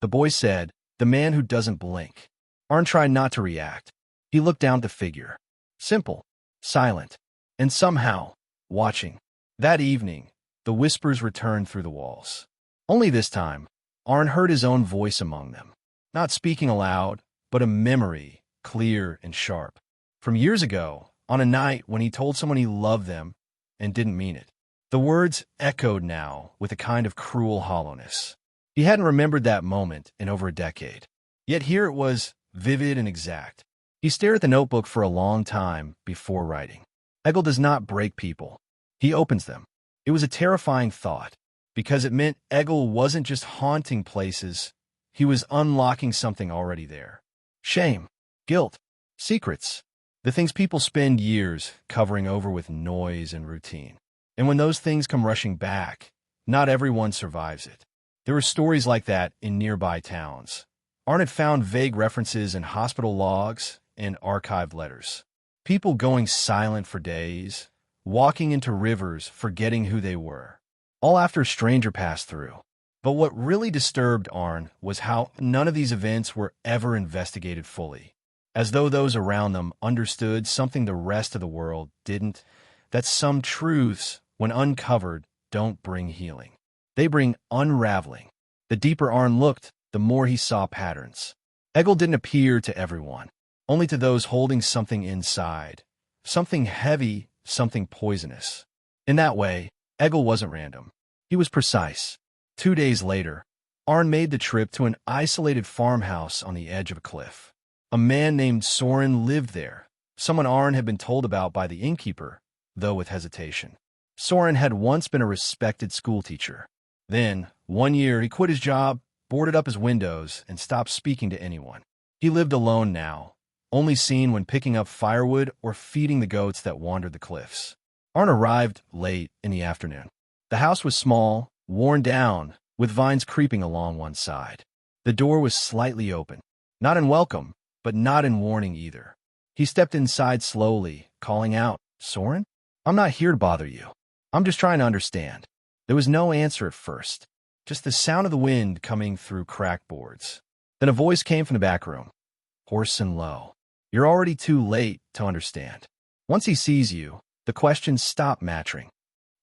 The boy said, "The man who doesn't blink." Arn tried not to react. He looked down at the figure. Simple, silent, and somehow watching. That evening, the whispers returned through the walls. Only this time, Arn heard his own voice among them, not speaking aloud, but a memory, clear and sharp, from years ago, on a night when he told someone he loved them and didn't mean it. The words echoed now with a kind of cruel hollowness. He hadn't remembered that moment in over a decade. Yet here it was, vivid and exact. He stared at the notebook for a long time before writing. Egil does not break people. He opens them. It was a terrifying thought, because it meant Egil wasn't just haunting places, he was unlocking something already there. Shame, guilt, secrets, the things people spend years covering over with noise and routine. And when those things come rushing back, not everyone survives it. There were stories like that in nearby towns. Arn had found vague references in hospital logs and archived letters. People going silent for days, walking into rivers forgetting who they were, all after a stranger passed through. But what really disturbed Arn was how none of these events were ever investigated fully, as though those around them understood something the rest of the world didn't, that some truths, when uncovered, don't bring healing. They bring unraveling. The deeper Arn looked, the more he saw patterns. Egil didn't appear to everyone, only to those holding something inside, something heavy, something poisonous. In that way, Egil wasn't random. He was precise. 2 days later, Arn made the trip to an isolated farmhouse on the edge of a cliff. A man named Soren lived there, someone Arn had been told about by the innkeeper, though with hesitation. Soren had once been a respected schoolteacher. Then, one year, he quit his job, boarded up his windows, and stopped speaking to anyone. He lived alone now, only seen when picking up firewood or feeding the goats that wandered the cliffs. Arn arrived late in the afternoon. The house was small, worn down, with vines creeping along one side. The door was slightly open, not in welcome, but not in warning either. He stepped inside slowly, calling out, "Soren? I'm not here to bother you. I'm just trying to understand." There was no answer at first, just the sound of the wind coming through cracked boards. Then a voice came from the back room, hoarse and low. "You're already too late to understand." Once he sees you, the questions stop mattering.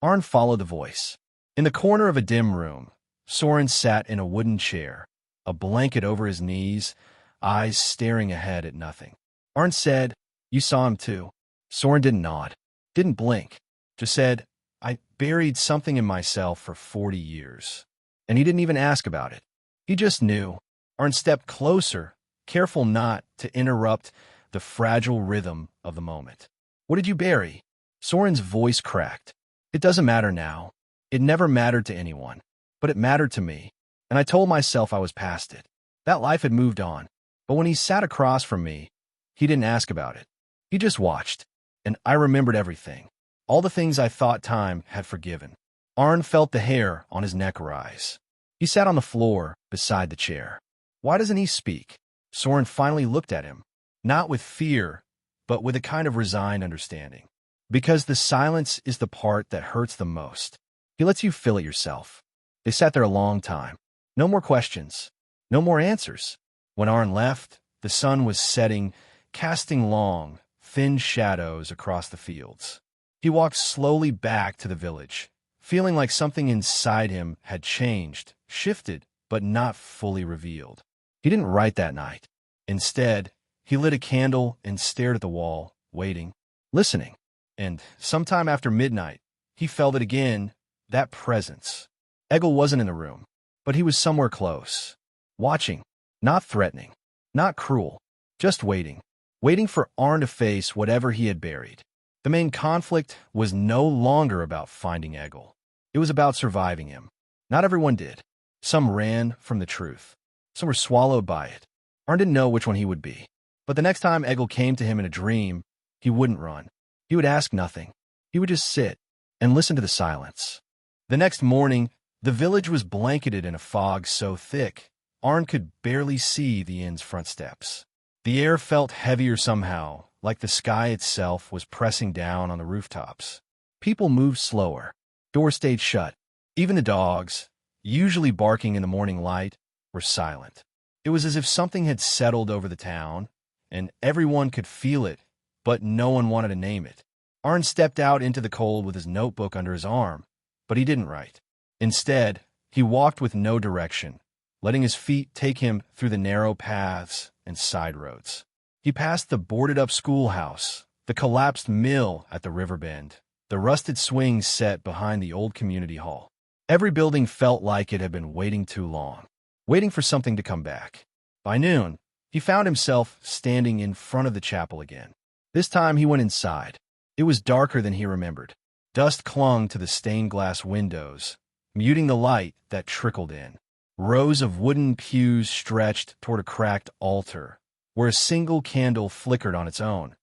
Arn followed the voice. In the corner of a dim room, Soren sat in a wooden chair, a blanket over his knees, eyes staring ahead at nothing. Arn said, "You saw him too." Soren didn't nod, didn't blink, just said, "I buried something in myself for 40 years. And he didn't even ask about it. He just knew. Arn stepped closer, careful not to interrupt the fragile rhythm of the moment. "What did you bury?" Soren's voice cracked. "It doesn't matter now. It never mattered to anyone. But it mattered to me. And I told myself I was past it. That life had moved on. But when he sat across from me, he didn't ask about it. He just watched. And I remembered everything. All the things I thought time had forgiven." Arn felt the hair on his neck rise. He sat on the floor beside the chair. "Why doesn't he speak?" Soren finally looked at him, not with fear, but with a kind of resigned understanding. "Because the silence is the part that hurts the most. He lets you feel it yourself." They sat there a long time. No more questions. No more answers. When Arn left, the sun was setting, casting long, thin shadows across the fields. He walked slowly back to the village, feeling like something inside him had changed, shifted, but not fully revealed. He didn't write that night. Instead, he lit a candle and stared at the wall, waiting, listening. And sometime after midnight, he felt it again, that presence. Egil wasn't in the room, but he was somewhere close. Watching, not threatening, not cruel, just waiting. Waiting for Arn to face whatever he had buried. The main conflict was no longer about finding Egil. It was about surviving him. Not everyone did. Some ran from the truth. Some were swallowed by it. Arn didn't know which one he would be. But the next time Egil came to him in a dream, he wouldn't run. He would ask nothing. He would just sit and listen to the silence. The next morning, the village was blanketed in a fog so thick, Arn could barely see the inn's front steps. The air felt heavier somehow, like the sky itself was pressing down on the rooftops. People moved slower. Doors stayed shut. Even the dogs, usually barking in the morning light, were silent. It was as if something had settled over the town, and everyone could feel it, but no one wanted to name it. Arn stepped out into the cold with his notebook under his arm, but he didn't write. Instead, he walked with no direction, letting his feet take him through the narrow paths and side roads. He passed the boarded-up schoolhouse, the collapsed mill at the river bend, the rusted swings set behind the old community hall. Every building felt like it had been waiting too long, waiting for something to come back. By noon, he found himself standing in front of the chapel again. This time he went inside. It was darker than he remembered. Dust clung to the stained glass windows, muting the light that trickled in. Rows of wooden pews stretched toward a cracked altar, where a single candle flickered on its own,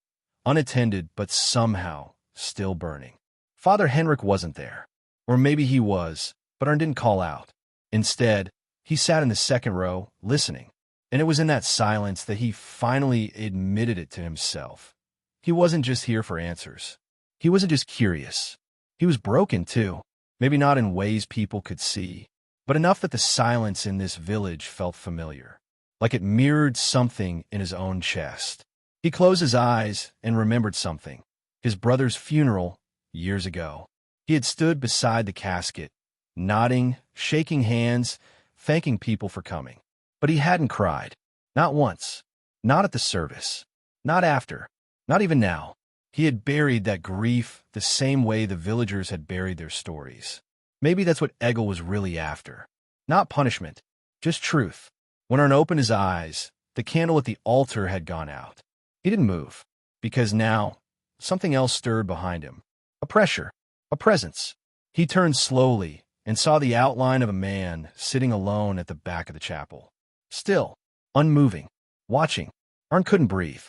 unattended but somehow still burning. Father Henrik wasn't there. Or maybe he was, but Arn didn't call out. Instead, he sat in the second row, listening. And it was in that silence that he finally admitted it to himself. He wasn't just here for answers. He wasn't just curious. He was broken, too. Maybe not in ways people could see, but enough that the silence in this village felt familiar, like it mirrored something in his own chest. He closed his eyes and remembered something. His brother's funeral, years ago. He had stood beside the casket, nodding, shaking hands, thanking people for coming. But he hadn't cried. Not once. Not at the service. Not after. Not even now. He had buried that grief the same way the villagers had buried their stories. Maybe that's what Egil was really after. Not punishment, just truth. When Arn opened his eyes, the candle at the altar had gone out. He didn't move, because now something else stirred behind him. A pressure, a presence. He turned slowly and saw the outline of a man sitting alone at the back of the chapel. Still, unmoving, watching. Arn couldn't breathe.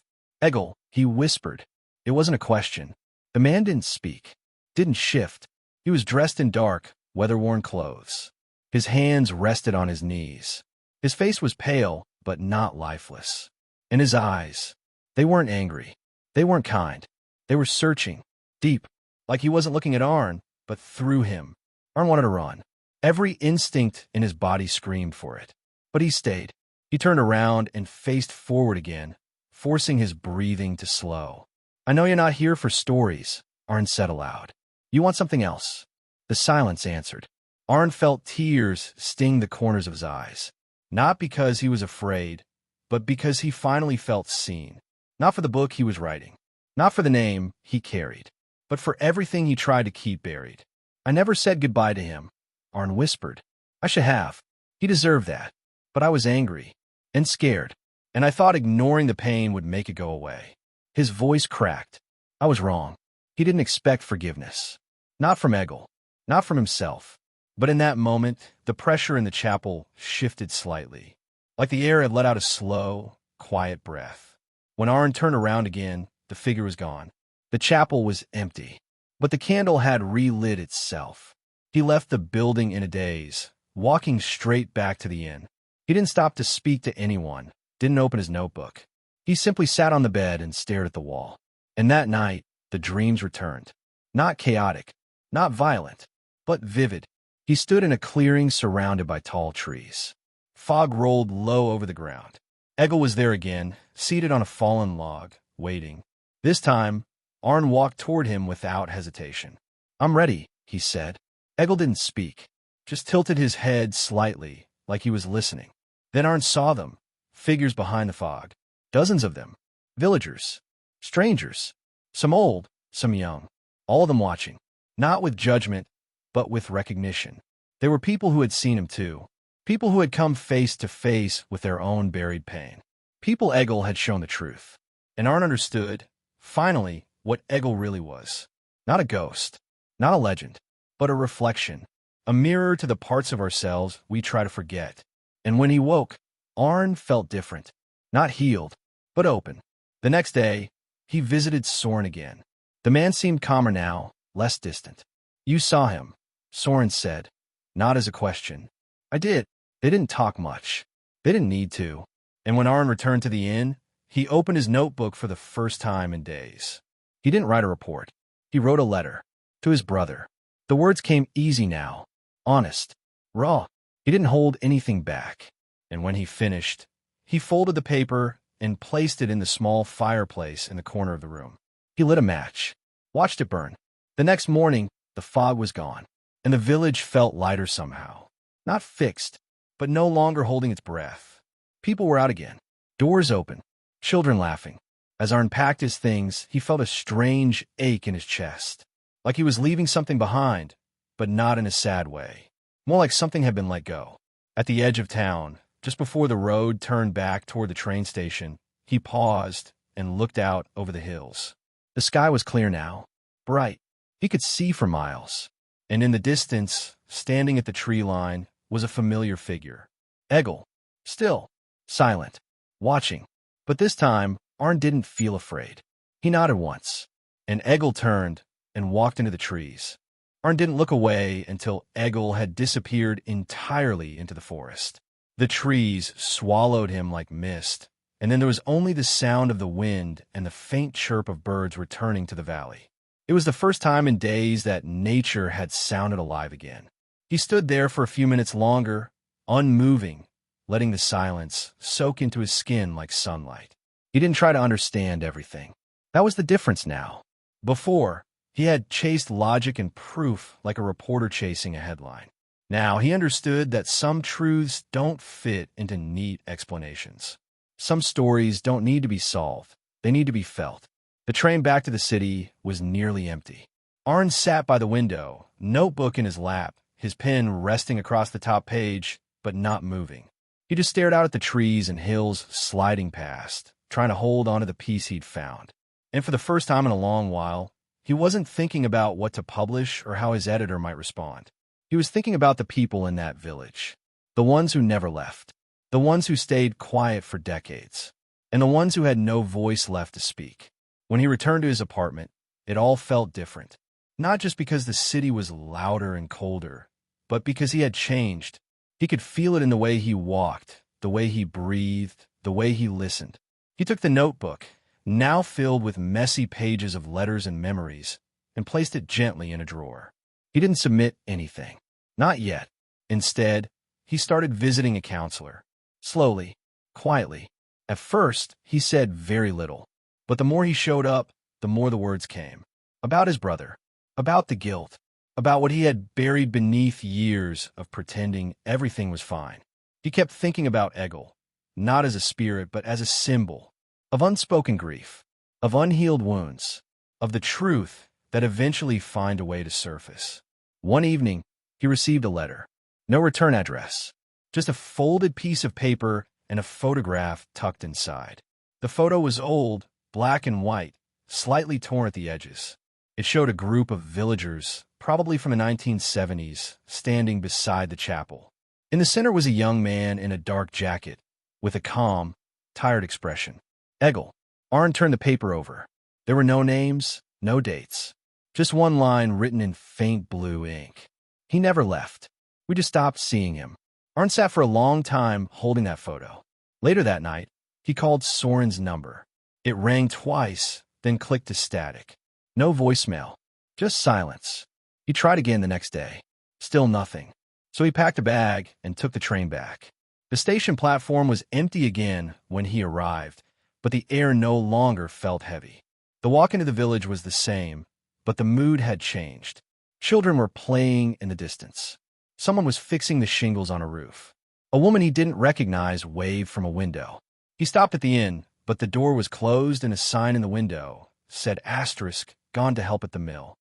Egil, he whispered. It wasn't a question. The man didn't speak, didn't shift. He was dressed in dark, weather-worn clothes. His hands rested on his knees. His face was pale, but not lifeless. And his eyes, they weren't angry. They weren't kind. They were searching, deep, like he wasn't looking at Arn, but through him. Arn wanted to run. Every instinct in his body screamed for it. But he stayed. He turned around and faced forward again, forcing his breathing to slow. I know you're not here for stories, Arn said aloud. You want something else. The silence answered. Arn felt tears sting the corners of his eyes. Not because he was afraid, but because he finally felt seen. Not for the book he was writing. Not for the name he carried. But for everything he tried to keep buried. I never said goodbye to him, Arn whispered. I should have. He deserved that. But I was angry. And scared. And I thought ignoring the pain would make it go away. His voice cracked. I was wrong. He didn't expect forgiveness. Not from Egil. Not from himself. But in that moment, the pressure in the chapel shifted slightly. Like the air had let out a slow, quiet breath. When Arn turned around again, the figure was gone. The chapel was empty. But the candle had relit itself. He left the building in a daze, walking straight back to the inn. He didn't stop to speak to anyone, didn't open his notebook. He simply sat on the bed and stared at the wall. And that night, the dreams returned. Not chaotic, not violent, but vivid. He stood in a clearing surrounded by tall trees. Fog rolled low over the ground. Egil was there again, seated on a fallen log, waiting. This time, Arn walked toward him without hesitation. I'm ready, he said. Egil didn't speak, just tilted his head slightly, like he was listening. Then Arn saw them, figures behind the fog. Dozens of them. Villagers. Strangers. Some old, some young. All of them watching. Not with judgment, but with recognition. There were people who had seen him too. People who had come face to face with their own buried pain. People Egil had shown the truth. And Arn understood, finally, what Egil really was. Not a ghost. Not a legend. But a reflection. A mirror to the parts of ourselves we try to forget. And when he woke, Arn felt different. Not healed, but open. The next day, he visited Soren again. The man seemed calmer now, less distant. You saw him, Soren said, not as a question. I did. They didn't talk much. They didn't need to. And when Arn returned to the inn, he opened his notebook for the first time in days. He didn't write a report. He wrote a letter. To his brother. The words came easy now. Honest. Raw. He didn't hold anything back. And when he finished, he folded the paper and placed it in the small fireplace in the corner of the room. He lit a match, watched it burn. The next morning, the fog was gone, and the village felt lighter somehow. Not fixed, but no longer holding its breath. People were out again. Doors open. Children laughing. As Arn packed his things, he felt a strange ache in his chest. Like he was leaving something behind, but not in a sad way. More like something had been let go. At the edge of town, just before the road turned back toward the train station, he paused and looked out over the hills. The sky was clear now, bright. He could see for miles. And in the distance, standing at the tree line, was a familiar figure. Egil, still, silent, watching. But this time, Arn didn't feel afraid. He nodded once, and Egil turned and walked into the trees. Arn didn't look away until Egil had disappeared entirely into the forest. The trees swallowed him like mist, and then there was only the sound of the wind and the faint chirp of birds returning to the valley. It was the first time in days that nature had sounded alive again. He stood there for a few minutes longer, unmoving, letting the silence soak into his skin like sunlight. He didn't try to understand everything. That was the difference now. Before, he had chased logic and proof like a reporter chasing a headline. Now he understood that some truths don't fit into neat explanations. Some stories don't need to be solved. They need to be felt. The train back to the city was nearly empty. Arn sat by the window, notebook in his lap, his pen resting across the top page, but not moving. He just stared out at the trees and hills sliding past, trying to hold on to the peace he'd found. And for the first time in a long while, he wasn't thinking about what to publish or how his editor might respond. He was thinking about the people in that village, the ones who never left, the ones who stayed quiet for decades, and the ones who had no voice left to speak. When he returned to his apartment, it all felt different, not just because the city was louder and colder, but because he had changed. He could feel it in the way he walked, the way he breathed, the way he listened. He took the notebook, now filled with messy pages of letters and memories, and placed it gently in a drawer. He didn't submit anything. Not yet. Instead, he started visiting a counselor. Slowly, quietly. At first, he said very little. But the more he showed up, the more the words came. About his brother. About the guilt. About what he had buried beneath years of pretending everything was fine. He kept thinking about Egil, not as a spirit, but as a symbol of unspoken grief, of unhealed wounds, of the truth that eventually find a way to surface. One evening, he received a letter. No return address. Just a folded piece of paper and a photograph tucked inside. The photo was old, black and white, slightly torn at the edges. It showed a group of villagers, probably from the 1970s, standing beside the chapel. In the center was a young man in a dark jacket, with a calm, tired expression. Egil. Arn turned the paper over. There were no names, no dates. Just one line written in faint blue ink. He never left. We just stopped seeing him. Arn sat for a long time holding that photo. Later that night, he called Soren's number. It rang twice, then clicked to static. No voicemail, just silence. He tried again the next day. Still nothing. So he packed a bag and took the train back. The station platform was empty again when he arrived, but the air no longer felt heavy. The walk into the village was the same, but the mood had changed. Children were playing in the distance. Someone was fixing the shingles on a roof. A woman he didn't recognize waved from a window. He stopped at the inn, but the door was closed and a sign in the window said asterisk, gone to help at the mill.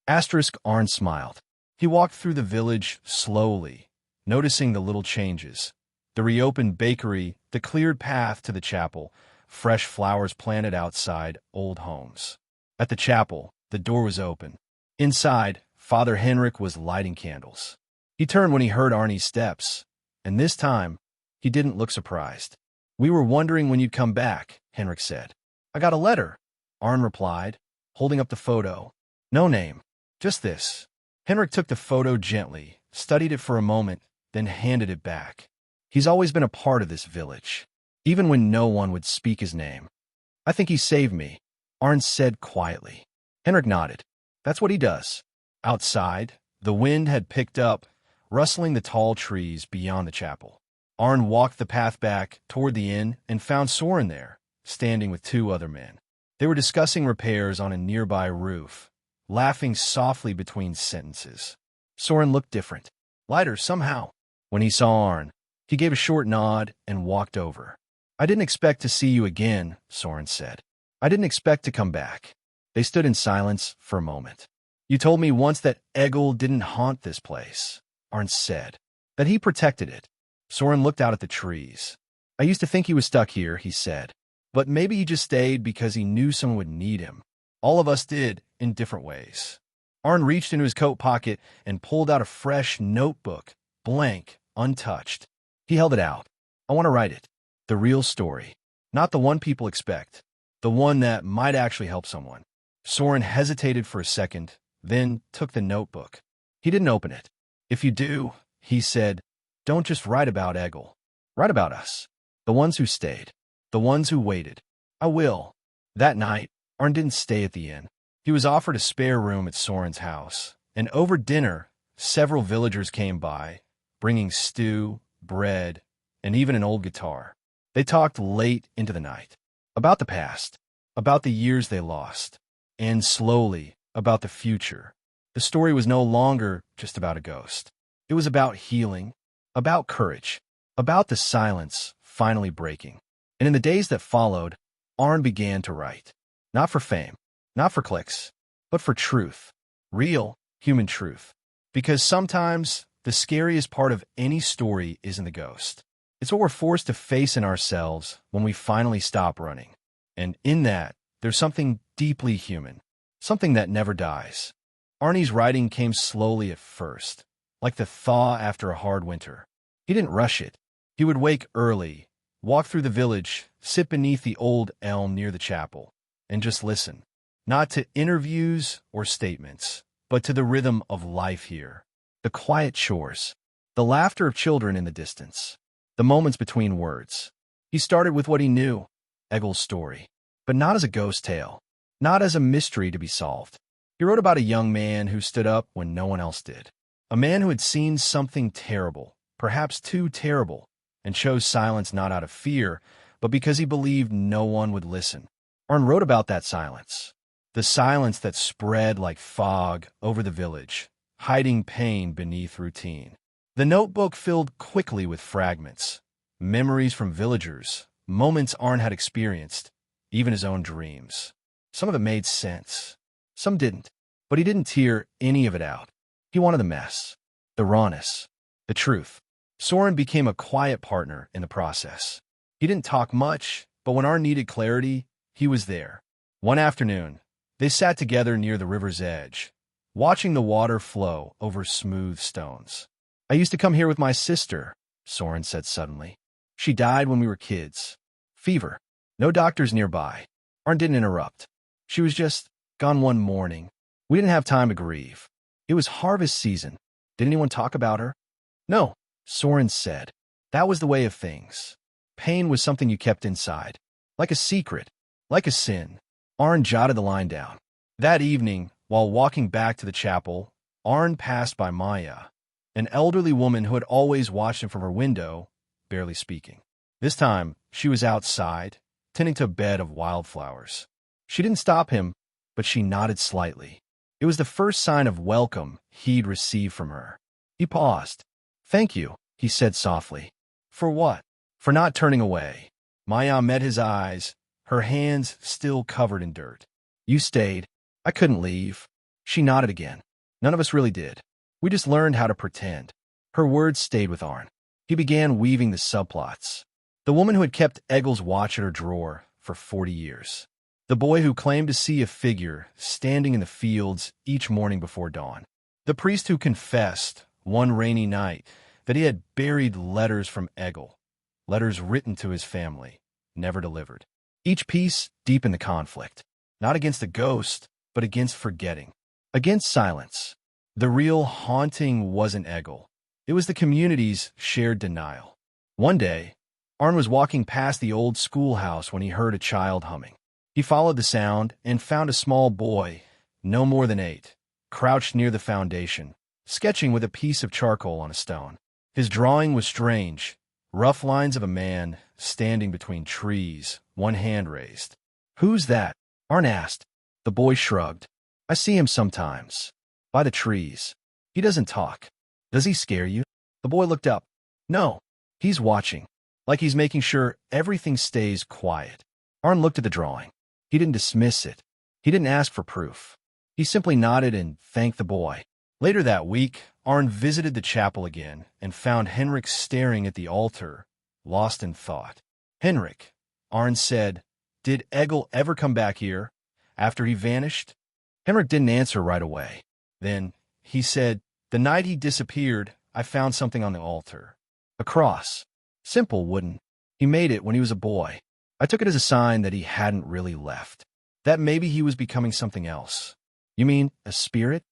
Asterisk. Arn smiled. He walked through the village slowly, noticing the little changes. The reopened bakery, the cleared path to the chapel, fresh flowers planted outside old homes. At the chapel, the door was open. Inside, Father Henrik was lighting candles. He turned when he heard Arnie's steps, and this time, he didn't look surprised. "We were wondering when you'd come back," Henrik said. "I got a letter," Arn replied, holding up the photo. "No name, just this." Henrik took the photo gently, studied it for a moment, then handed it back. "He's always been a part of this village, even when no one would speak his name." "I think he saved me," Arn said quietly. Henrik nodded. "That's what he does." Outside, the wind had picked up, rustling the tall trees beyond the chapel. Arn walked the path back toward the inn and found Soren there, standing with two other men. They were discussing repairs on a nearby roof, laughing softly between sentences. Soren looked different, lighter somehow. When he saw Arn, He gave a short nod and walked over. I didn't expect to see you again, Soren said. I didn't expect to come back. They stood in silence for a moment. You told me once that Egil didn't haunt this place, Arn said. That he protected it. Soren looked out at the trees. I used to think he was stuck here, he said. But maybe he just stayed because he knew someone would need him. All of us did, in different ways. Arn reached into his coat pocket and pulled out a fresh notebook, blank, untouched. He held it out. I want to write it. The real story. Not the one people expect. The one that might actually help someone. Soren hesitated for a second, then took the notebook. He didn't open it. If you do, he said, don't just write about Egil. Write about us. The ones who stayed. The ones who waited. I will. That night, Arn didn't stay at the inn. He was offered a spare room at Soren's house, and over dinner, several villagers came by, bringing stew, bread, and even an old guitar. They talked late into the night. About the past, about the years they lost, and slowly, about the future. The story was no longer just about a ghost. It was about healing, about courage, about the silence finally breaking. And in the days that followed, Arn began to write. Not for fame, not for clicks, but for truth. Real, human truth. Because sometimes the scariest part of any story isn't the ghost. It's what we're forced to face in ourselves when we finally stop running. And in that, there's something deeply human, something that never dies. Arnie's writing came slowly at first, like the thaw after a hard winter. He didn't rush it. He would wake early, walk through the village, sit beneath the old elm near the chapel, and just listen. Not to interviews or statements, but to the rhythm of life here. The quiet chores, the laughter of children in the distance, the moments between words. He started with what he knew, Egil's story, but not as a ghost tale, not as a mystery to be solved. He wrote about a young man who stood up when no one else did, a man who had seen something terrible, perhaps too terrible, and chose silence not out of fear, but because he believed no one would listen. Arn wrote about that silence, the silence that spread like fog over the village, hiding pain beneath routine. The notebook filled quickly with fragments, memories from villagers, moments Arn had experienced, even his own dreams. Some of it made sense. Some didn't, but he didn't tear any of it out. He wanted the mess, the rawness, the truth. Soren became a quiet partner in the process. He didn't talk much, but when Arn needed clarity, he was there. One afternoon, they sat together near the river's edge, watching the water flow over smooth stones. I used to come here with my sister, Soren said suddenly. She died when we were kids. Fever. No doctors nearby. Arn didn't interrupt. She was just gone one morning. We didn't have time to grieve. It was harvest season. Did anyone talk about her? No, Soren said. That was the way of things. Pain was something you kept inside. Like a secret. Like a sin. Arn jotted the line down. That evening, while walking back to the chapel, Arn passed by Maya, an elderly woman who had always watched him from her window, barely speaking. This time, she was outside, tending to a bed of wildflowers. She didn't stop him, but she nodded slightly. It was the first sign of welcome he'd received from her. He paused. Thank you, he said softly. For what? For not turning away. Maya met his eyes, her hands still covered in dirt. You stayed. I couldn't leave. She nodded again. None of us really did. We just learned how to pretend. Her words stayed with Arn. He began weaving the subplots. The woman who had kept Egil's watch at her drawer for 40 years. The boy who claimed to see a figure standing in the fields each morning before dawn. The priest who confessed, one rainy night, that he had buried letters from Egil, letters written to his family, never delivered. Each piece deep in the conflict, not against the ghost, but against forgetting, against silence. The real haunting wasn't Egil. It was the community's shared denial. One day, Arn was walking past the old schoolhouse when he heard a child humming. He followed the sound and found a small boy, no more than 8, crouched near the foundation, sketching with a piece of charcoal on a stone. His drawing was strange, rough lines of a man standing between trees, one hand raised. Who's that? Arn asked. The boy shrugged. I see him sometimes. By the trees. He doesn't talk. Does he scare you? The boy looked up. No. He's watching, like he's making sure everything stays quiet. Arn looked at the drawing. He didn't dismiss it. He didn't ask for proof. He simply nodded and thanked the boy. Later that week, Arn visited the chapel again and found Henrik staring at the altar, lost in thought. "Henrik," Arn said, "did Egil ever come back here after he vanished?" Henrik didn't answer right away. Then he said, "The night he disappeared, I found something on the altar. A cross. Simple wooden. He made it when he was a boy. I took it as a sign that he hadn't really left. That maybe he was becoming something else." "You mean a spirit?"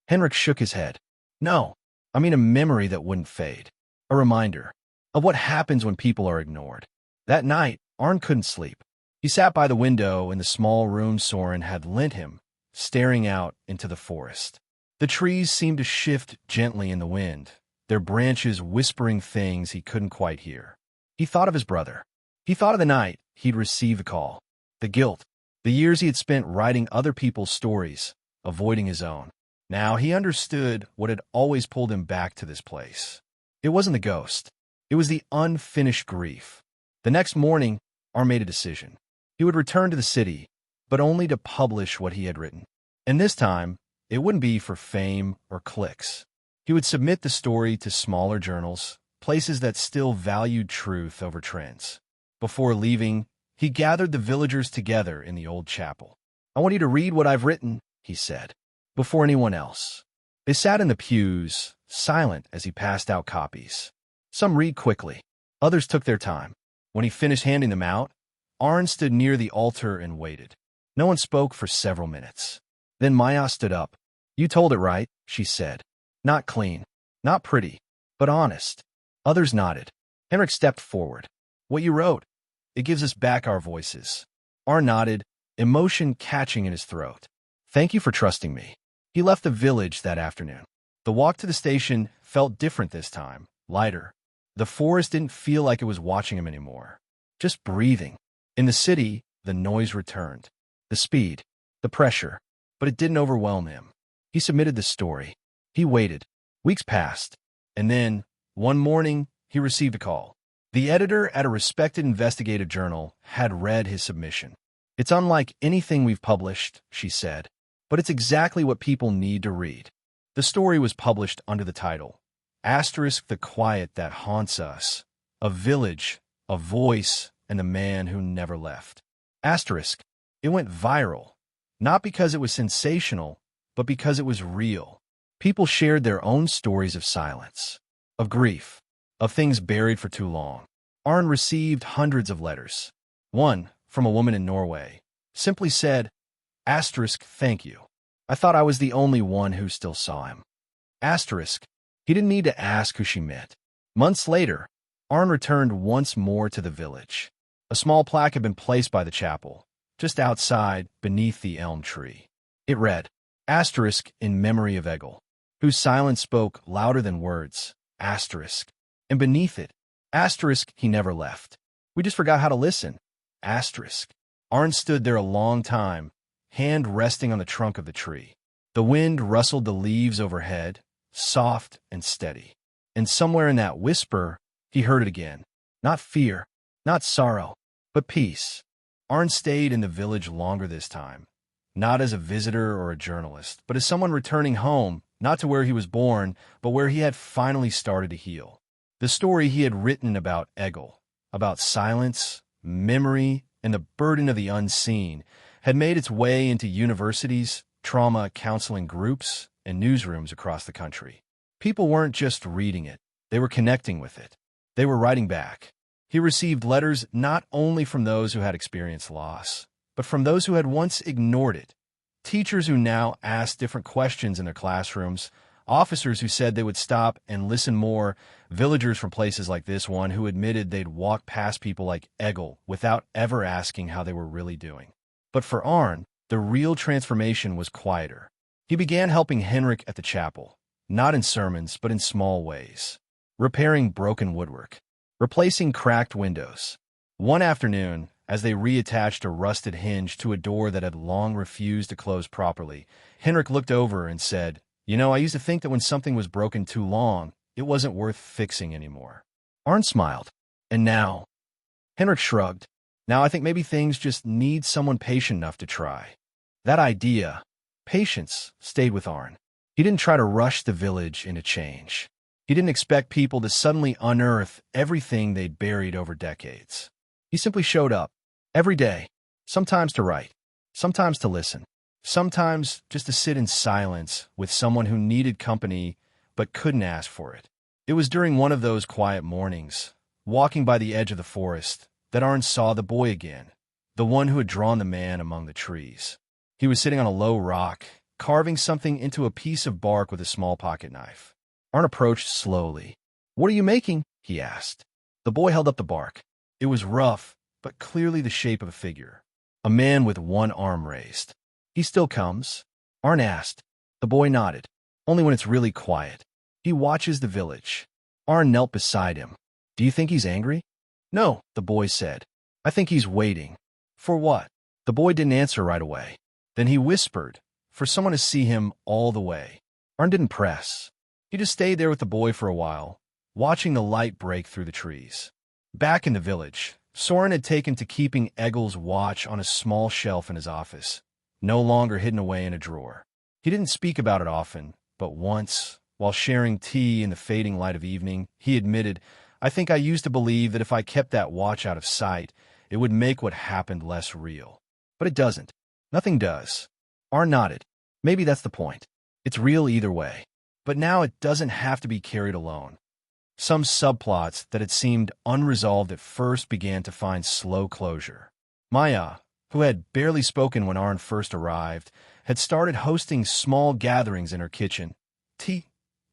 Henrik shook his head. "No, I mean a memory that wouldn't fade. A reminder of what happens when people are ignored." That night, Arn couldn't sleep. He sat by the window in the small room Soren had lent him, staring out into the forest. The trees seemed to shift gently in the wind, their branches whispering things he couldn't quite hear. He thought of his brother. He thought of the night he'd received the call, the guilt, the years he had spent writing other people's stories, avoiding his own. Now he understood what had always pulled him back to this place. It wasn't the ghost. It was the unfinished grief. The next morning, Arn made a decision. He would return to the city, but only to publish what he had written. And this time, it wouldn't be for fame or clicks. He would submit the story to smaller journals, places that still valued truth over trends. Before leaving, he gathered the villagers together in the old chapel. "I want you to read what I've written," he said, before anyone else. They sat in the pews, silent as he passed out copies. Some read quickly, others took their time. When he finished handing them out, Arn stood near the altar and waited. No one spoke for several minutes. Then Maya stood up. "You told it right," she said. "Not clean, not pretty, but honest." Others nodded. Henrik stepped forward. "What you wrote, it gives us back our voices." Arn nodded, emotion catching in his throat. "Thank you for trusting me." He left the village that afternoon. The walk to the station felt different this time, lighter. The forest didn't feel like it was watching him anymore, just breathing. In the city, the noise returned, the speed, the pressure, but it didn't overwhelm him. He submitted the story. He waited. Weeks passed, and then, one morning, he received a call. The editor at a respected investigative journal had read his submission. "It's unlike anything we've published," she said, "but it's exactly what people need to read." The story was published under the title, "The Quiet That Haunts Us, A Village, a Voice, and the Man Who Never Left." It went viral, not because it was sensational, but because it was real. People shared their own stories of silence, of grief, of things buried for too long. Arn received hundreds of letters. One, from a woman in Norway, simply said, "Thank you. I thought I was the only one who still saw him." He didn't need to ask who she meant. Months later, Arn returned once more to the village. A small plaque had been placed by the chapel, just outside, beneath the elm tree. It read, "In memory of Egil, whose silence spoke louder than words, and beneath it, he never left. We just forgot how to listen, Arn stood there a long time, hand resting on the trunk of the tree. The wind rustled the leaves overhead, soft and steady. And somewhere in that whisper, he heard it again. Not fear, not sorrow, but peace. Arn stayed in the village longer this time, not as a visitor or a journalist, but as someone returning home, not to where he was born, but where he had finally started to heal. The story he had written about Egil, about silence, memory, and the burden of the unseen, had made its way into universities, trauma counseling groups, and newsrooms across the country. People weren't just reading it, they were connecting with it. They were writing back. He received letters not only from those who had experienced loss, but from those who had once ignored it. Teachers who now asked different questions in their classrooms, officers who said they would stop and listen more, villagers from places like this one who admitted they'd walk past people like Egil without ever asking how they were really doing. But for Arn, the real transformation was quieter. He began helping Henrik at the chapel, not in sermons, but in small ways. Repairing broken woodwork, replacing cracked windows. One afternoon, as they reattached a rusted hinge to a door that had long refused to close properly, Henrik looked over and said, "You know, I used to think that when something was broken too long, it wasn't worth fixing anymore. Arn smiled. And now? Henrik shrugged. Now I think maybe things just need someone patient enough to try. That idea, patience, stayed with Arn. He didn't try to rush the village into change. He didn't expect people to suddenly unearth everything they'd buried over decades. He simply showed up, every day, sometimes to write, sometimes to listen, sometimes just to sit in silence with someone who needed company but couldn't ask for it. It was during one of those quiet mornings, walking by the edge of the forest, that Arn saw the boy again, the one who had drawn the man among the trees. He was sitting on a low rock, carving something into a piece of bark with a small pocket knife. Arn approached slowly. "What are you making?" he asked. The boy held up the bark. It was rough, but clearly the shape of a figure. A man with one arm raised. "He still comes?" Arn asked. The boy nodded. "Only when it's really quiet. He watches the village." Arn knelt beside him. "Do you think he's angry?" "No," the boy said. "I think he's waiting." "For what?" The boy didn't answer right away. Then he whispered, for someone to see him all the way. Arn didn't press. He just stayed there with the boy for a while, watching the light break through the trees. Back in the village, Soren had taken to keeping Egil's watch on a small shelf in his office, no longer hidden away in a drawer. He didn't speak about it often, but once, while sharing tea in the fading light of evening, he admitted, "I think I used to believe that if I kept that watch out of sight, it would make what happened less real. But it doesn't. Nothing does." Arn nodded. "Maybe that's the point. It's real either way. But now it doesn't have to be carried alone." Some subplots that had seemed unresolved at first began to find slow closure. Maya, who had barely spoken when Arn first arrived, had started hosting small gatherings in her kitchen. Tea,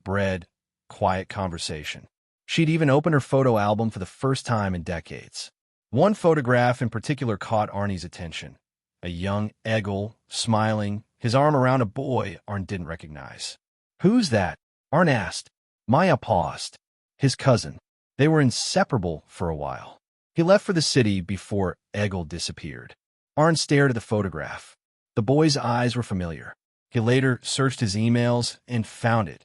bread, quiet conversation. She'd even opened her photo album for the first time in decades. One photograph in particular caught Arnie's attention. A young Egil, smiling, his arm around a boy Arn didn't recognize. "Who's that?" Arn asked. Maya paused. His cousin. They were inseparable for a while. He left for the city before Egil disappeared. Arn stared at the photograph. The boy's eyes were familiar. He later searched his emails and found it.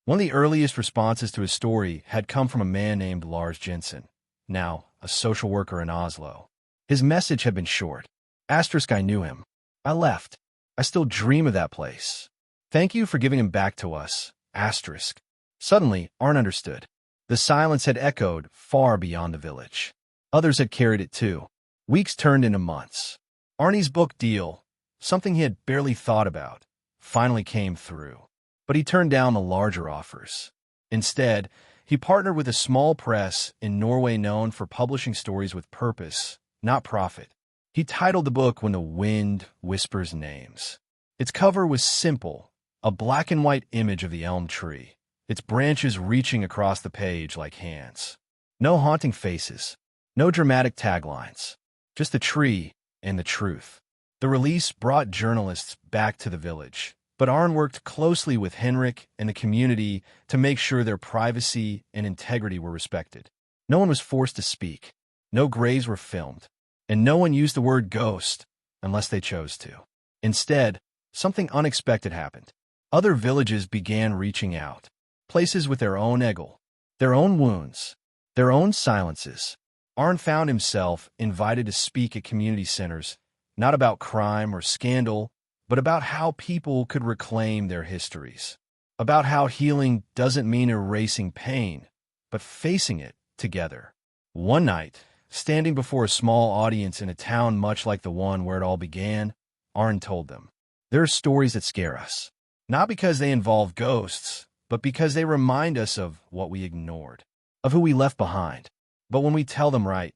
One of the earliest responses to his story had come from a man named Lars Jensen, now a social worker in Oslo. His message had been short. Asterisk, I knew him. I left. I still dream of that place. Thank you for giving him back to us. Asterisk. Suddenly, Arn understood. The silence had echoed far beyond the village. Others had carried it too. Weeks turned into months. Arnie's book deal, something he had barely thought about, finally came through. But he turned down the larger offers. Instead, he partnered with a small press in Norway known for publishing stories with purpose, not profit. He titled the book When the Wind Whispers Names. Its cover was simple, a black and white image of the elm tree, its branches reaching across the page like hands. No haunting faces, no dramatic taglines, just the tree and the truth. The release brought journalists back to the village, but Arn worked closely with Henrik and the community to make sure their privacy and integrity were respected. No one was forced to speak, no graves were filmed, and no one used the word ghost unless they chose to. Instead, something unexpected happened. Other villages began reaching out. Places with their own Egil, their own wounds, their own silences. Arn found himself invited to speak at community centers, not about crime or scandal, but about how people could reclaim their histories, about how healing doesn't mean erasing pain, but facing it together. One night, standing before a small audience in a town much like the one where it all began, Arn told them, "There are stories that scare us, not because they involve ghosts, but because they remind us of what we ignored, of who we left behind. But when we tell them right,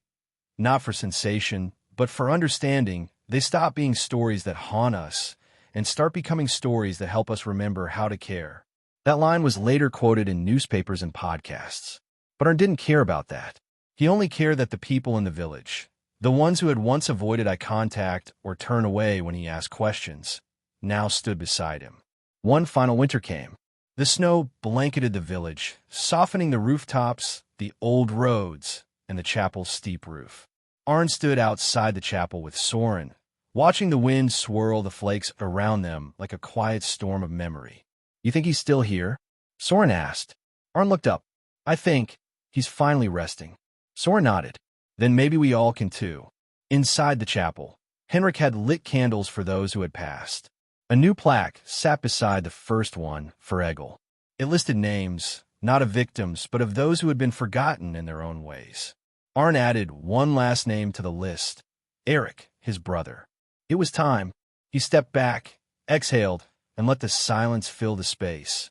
not for sensation, but for understanding, they stop being stories that haunt us and start becoming stories that help us remember how to care." That line was later quoted in newspapers and podcasts. But Arn didn't care about that. He only cared that the people in the village, the ones who had once avoided eye contact or turned away when he asked questions, now stood beside him. One final winter came. The snow blanketed the village, softening the rooftops, the old roads, and the chapel's steep roof. Arn stood outside the chapel with Soren, watching the wind swirl the flakes around them like a quiet storm of memory. "You think he's still here?" Soren asked. Arn looked up. "I think," He's finally resting. Soren nodded. Then maybe we all can too. Inside the chapel, Henrik had lit candles for those who had passed. A new plaque sat beside the first one for Egil. It listed names, not of victims, but of those who had been forgotten in their own ways. Arn added one last name to the list, Eric, his brother. It was time. He stepped back, exhaled, and let the silence fill the space.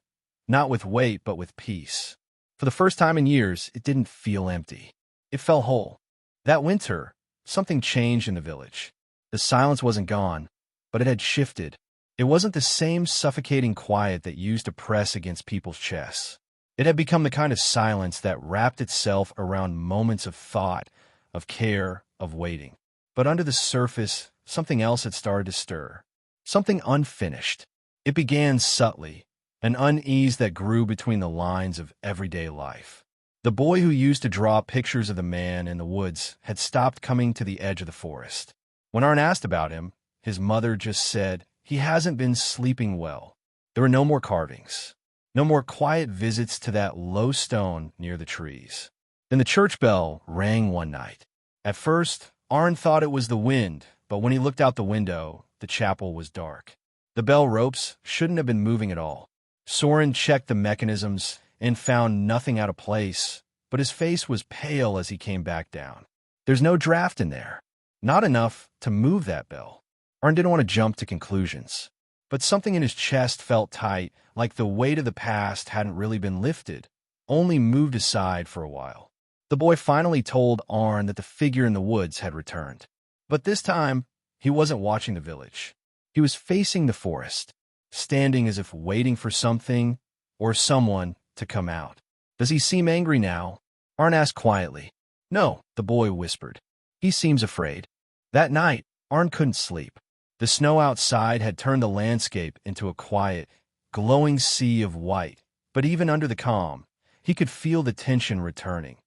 Not with weight, but with peace. For the first time in years, it didn't feel empty. It felt whole. That winter, something changed in the village. The silence wasn't gone, but it had shifted. It wasn't the same suffocating quiet that used to press against people's chests. It had become the kind of silence that wrapped itself around moments of thought, of care, of waiting. But under the surface, something else had started to stir. Something unfinished. It began subtly, an unease that grew between the lines of everyday life. The boy who used to draw pictures of the man in the woods had stopped coming to the edge of the forest. When Arn asked about him, his mother just said, "He hasn't been sleeping well." There were no more carvings, no more quiet visits to that low stone near the trees. Then the church bell rang one night. At first, Arn thought it was the wind, but when he looked out the window, the chapel was dark. The bell ropes shouldn't have been moving at all. Soren checked the mechanisms and found nothing out of place, but his face was pale as he came back down. There's no draft in there. Not enough to move that bell. Arn didn't want to jump to conclusions, but something in his chest felt tight, like the weight of the past hadn't really been lifted, only moved aside for a while. The boy finally told Arn that the figure in the woods had returned. But this time, he wasn't watching the village. He was facing the forest, standing as if waiting for something or someone to come out. "Does he seem angry now?" Arn asked quietly. "No," the boy whispered. "He seems afraid." That night, Arn couldn't sleep. The snow outside had turned the landscape into a quiet, glowing sea of white, but even under the calm, he could feel the tension returning,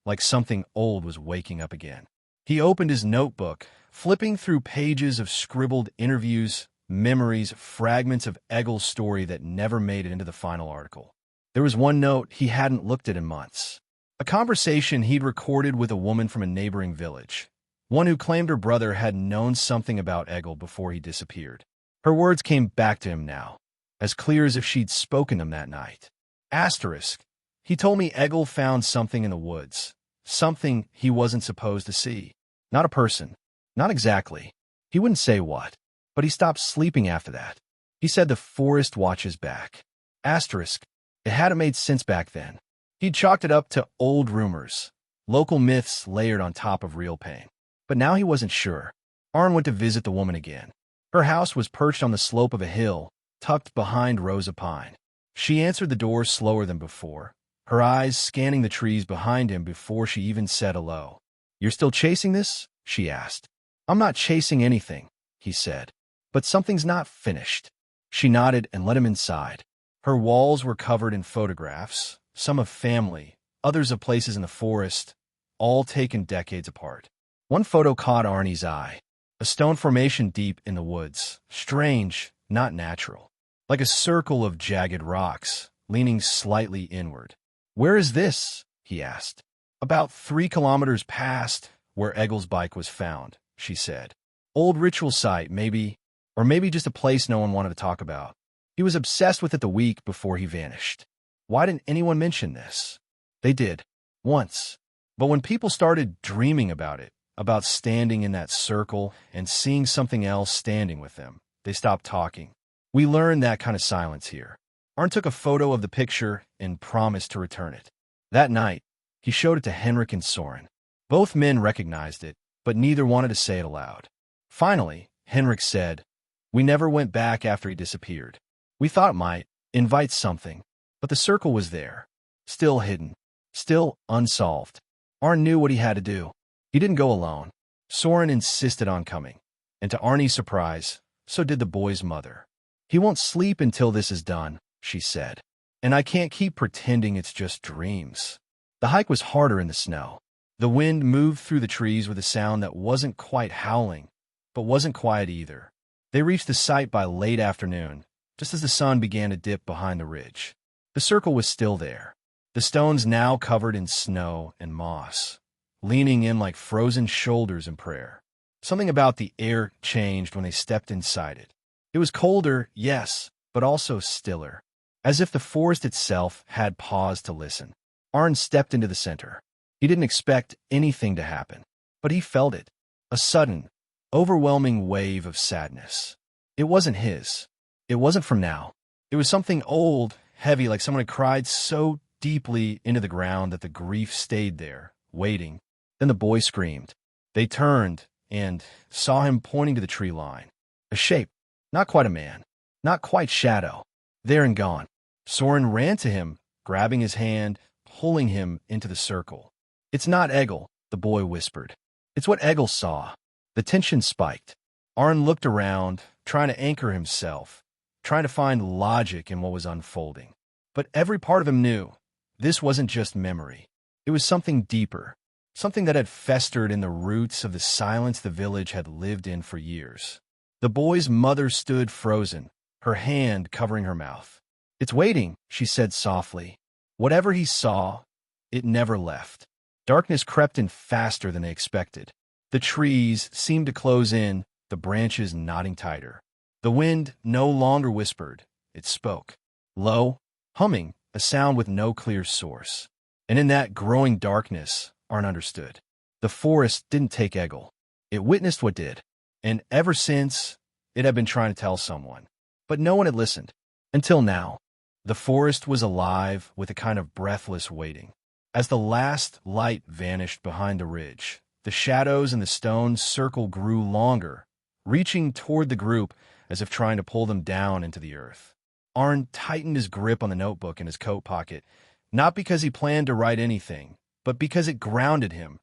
like something old was waking up again. He opened his notebook, flipping through pages of scribbled interviews, memories, fragments of Egil's story that never made it into the final article. There was one note he hadn't looked at in months. A conversation he'd recorded with a woman from a neighboring village, one who claimed her brother had known something about Egil before he disappeared. Her words came back to him now, as clear as if she'd spoken them that night. Asterisk. He told me Egil found something in the woods, something he wasn't supposed to see. Not a person. Not exactly. He wouldn't say what, but he stopped sleeping after that. He said the forest watches back. Asterisk. It hadn't made sense back then. He'd chalked it up to old rumors, local myths layered on top of real pain. But now he wasn't sure. Arn went to visit the woman again. Her house was perched on the slope of a hill, tucked behind rows of pine. She answered the door slower than before, her eyes scanning the trees behind him before she even said hello. "You're still chasing this?" she asked. "I'm not chasing anything," he said. "But something's not finished." She nodded and let him inside. Her walls were covered in photographs, some of family, others of places in the forest, all taken decades apart. One photo caught Arnie's eye. A stone formation deep in the woods, strange, not natural. Like a circle of jagged rocks, leaning slightly inward. "Where is this?" he asked. "About 3 kilometers past where Egil's bike was found," she said. "Old ritual site, maybe, or maybe just a place no one wanted to talk about. He was obsessed with it the week before he vanished." Why didn't anyone mention this? They did, once. But when people started dreaming about it, about standing in that circle and seeing something else standing with them, they stopped talking. We learned that kind of silence here. Arn took a photo of the picture and promised to return it. That night, he showed it to Henrik and Soren. Both men recognized it, but neither wanted to say it aloud. Finally, Henrik said, "We never went back after he disappeared. We thought it might invite something, but the circle was there, still hidden, still unsolved." Arn knew what he had to do. He didn't go alone. Soren insisted on coming, and to Arnie's surprise, so did the boy's mother. "He won't sleep until this is done," she said. "And I can't keep pretending it's just dreams." The hike was harder in the snow. The wind moved through the trees with a sound that wasn't quite howling, but wasn't quiet either. They reached the site by late afternoon, just as the sun began to dip behind the ridge. The circle was still there. the stones now covered in snow and moss, leaning in like frozen shoulders in prayer. Something about the air changed when they stepped inside it. It was colder, yes, but also stiller, as if the forest itself had paused to listen. Arn stepped into the center. He didn't expect anything to happen, but he felt it, a sudden, overwhelming wave of sadness. It wasn't his. It wasn't from now. It was something old, heavy, like someone had cried so deeply into the ground that the grief stayed there, waiting. Then the boy screamed. They turned and saw him pointing to the tree line. A shape, not quite a man, not quite Shadow. There and gone. Soren ran to him, grabbing his hand, pulling him into the circle. It's not Egil, the boy whispered. It's what Egil saw. The tension spiked. Arn looked around, trying to anchor himself, trying to find logic in what was unfolding. But every part of him knew this wasn't just memory. It was something deeper, something that had festered in the roots of the silence the village had lived in for years. The boy's mother stood frozen, her hand covering her mouth. It's waiting, she said softly. Whatever he saw, it never left. Darkness crept in faster than they expected. The trees seemed to close in, the branches knotting tighter. The wind no longer whispered, it spoke. Low, humming, a sound with no clear source. And in that growing darkness, Arn understood. The forest didn't take Egil. It witnessed what did. And ever since, it had been trying to tell someone. But no one had listened. Until now. The forest was alive with a kind of breathless waiting. As the last light vanished behind the ridge, the shadows in the stone circle grew longer, reaching toward the group as if trying to pull them down into the earth. Arn tightened his grip on the notebook in his coat pocket, not because he planned to write anything, but because it grounded him,